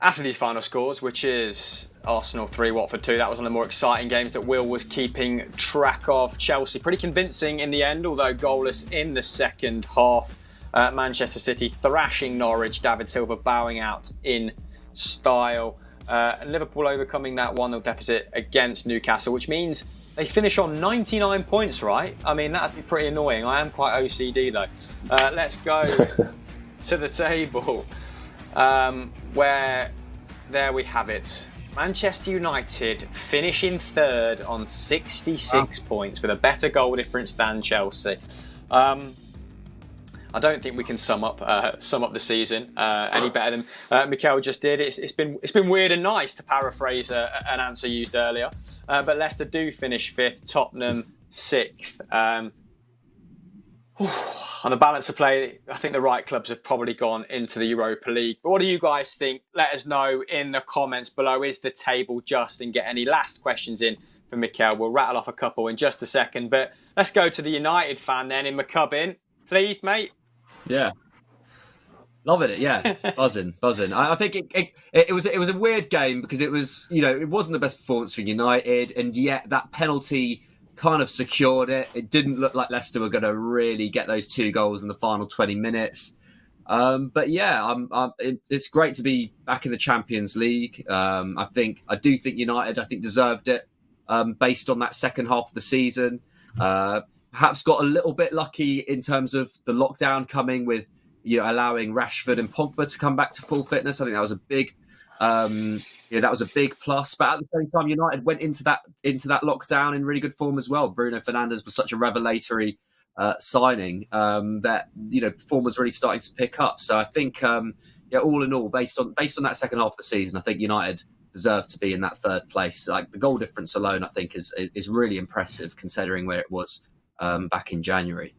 After these final scores, which is Arsenal 3, Watford 2, that was one of the more exciting games that Will was keeping track of. Chelsea pretty convincing in the end, although goalless in the second half. Manchester City thrashing Norwich, David Silva bowing out in style. And Liverpool overcoming that 1-0 deficit against Newcastle, which means they finish on 99 points, right? I mean, that'd be pretty annoying. I am quite OCD, though. Let's go to the table, where there we have it. Manchester United finishing 3rd on 66 points with a better goal difference than Chelsea. I don't think we can sum up the season any better than Mikael just did. It's been weird and nice, to paraphrase an answer used earlier. But Leicester do finish 5th, Tottenham 6th. On the balance of play, I think the right clubs have probably gone into the Europa League. But what do you guys think? Let us know in the comments below. Is the table just? And get any last questions in for Mikael. We'll rattle off a couple in just a second. But Let's go to the United fan then in McCubbin. Pleased, mate? Yeah. Loving it, yeah, buzzing. I think it was a weird game because it was, it wasn't the best performance for United, and yet that penalty kind of secured it. It didn't look like Leicester were going to really get those 2 goals in the final 20 minutes. But yeah, it's great to be back in the Champions League. I do think United deserved it based on that second half of the season. Perhaps got a little bit lucky in terms of the lockdown coming with allowing Rashford and Pogba to come back to full fitness. I think that was a big plus. But at the same time, United went into that lockdown in really good form as well. Bruno Fernandes was such a revelatory signing that form was really starting to pick up. So I think all in all, based on that second half of the season, I think United deserve to be in that third place. Like the goal difference alone, I think is really impressive considering where it was back in January.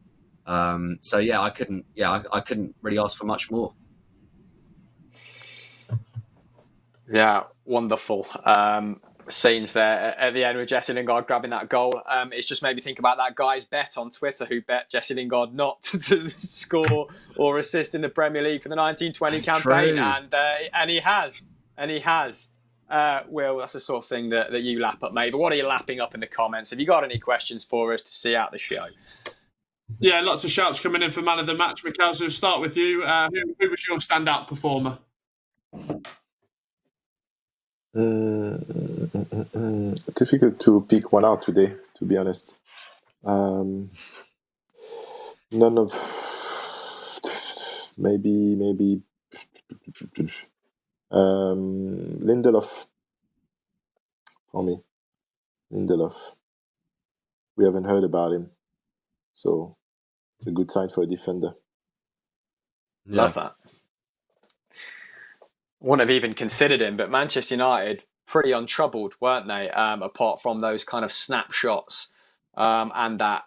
So yeah, I couldn't really ask for much more. Yeah, wonderful scenes there at the end with Jesse Lingard grabbing that goal. It's just made me think about that guy's bet on Twitter who bet Jesse Lingard not to score or assist in the Premier League for the 1920 campaign, and he has. Will, that's the sort of thing that you lap up, mate. But what are you lapping up in the comments? Have you got any questions for us to see out the show? Yeah, lots of shouts coming in for man of the match. Mikael, so we'll start with you. Who was your standout performer? Difficult to pick one out today, to be honest. None of maybe Lindelof for me. Lindelof. We haven't heard about him, so it's a good sign for a defender. Yeah. Love that. Wouldn't have even considered him, but Manchester United pretty untroubled, weren't they? Apart from those kind of snapshots and that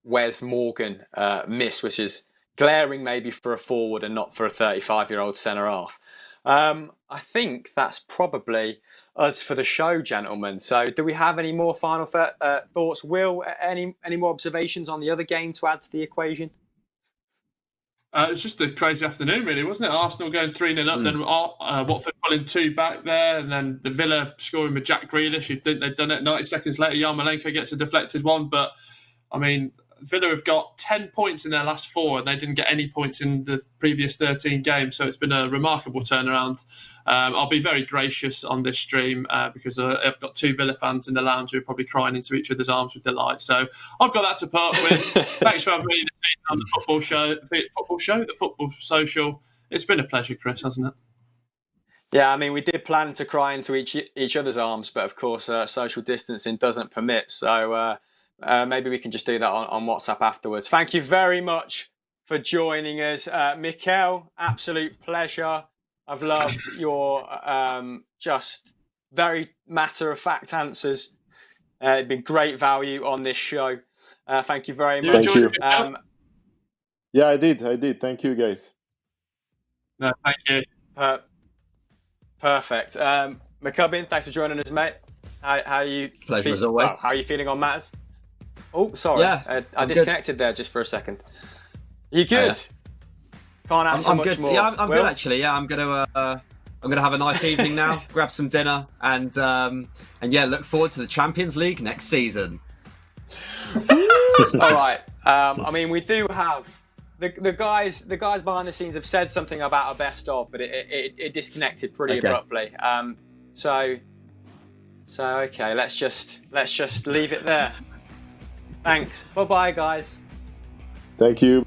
Wes Morgan miss, which is glaring maybe for a forward and not for a 35-year-old centre half. I think that's probably us for the show, gentlemen. So, do we have any more final thoughts? Will, any more observations on the other game to add to the equation? It was just a crazy afternoon, really, wasn't it? Arsenal going 3-0 up, then Watford pulling 2 back there, and then the Villa scoring with Jack Grealish. You'd think they'd done it. 90 seconds later, Yarmolenko gets a deflected one. But, I mean, Villa have got 10 points in their last 4, and they didn't get any points in the previous 13 games. So it's been a remarkable turnaround. I'll be very gracious on this stream because I've got 2 Villa fans in the lounge who are probably crying into each other's arms with delight. So I've got that to put up with. Thanks for having me on the football show, the football social. It's been a pleasure, Chris, hasn't it? Yeah, I mean, we did plan to cry into each other's arms, but of course, social distancing doesn't permit. So maybe we can just do that on WhatsApp afterwards. Thank you very much for joining us. Mikael, absolute pleasure. I've loved your just very matter-of-fact answers. It's been great value on this show. Thank you very much. Thank you. Yeah, I did. Thank you, guys. No, thank you. Perfect. McCubbin, thanks for joining us, mate. How are you? Pleasure as always. How are you feeling on matters? Oh, sorry. Yeah, I disconnected there just for a second. You good? Can't ask so much good. more. Yeah, I'm good actually. Yeah, I'm gonna have a nice evening now. Grab some dinner and yeah, look forward to the Champions League next season. All right. I mean, we do have the guys behind the scenes have said something about a best of, but it disconnected pretty abruptly. So okay, let's just leave it there. Thanks. Bye-bye, guys. Thank you.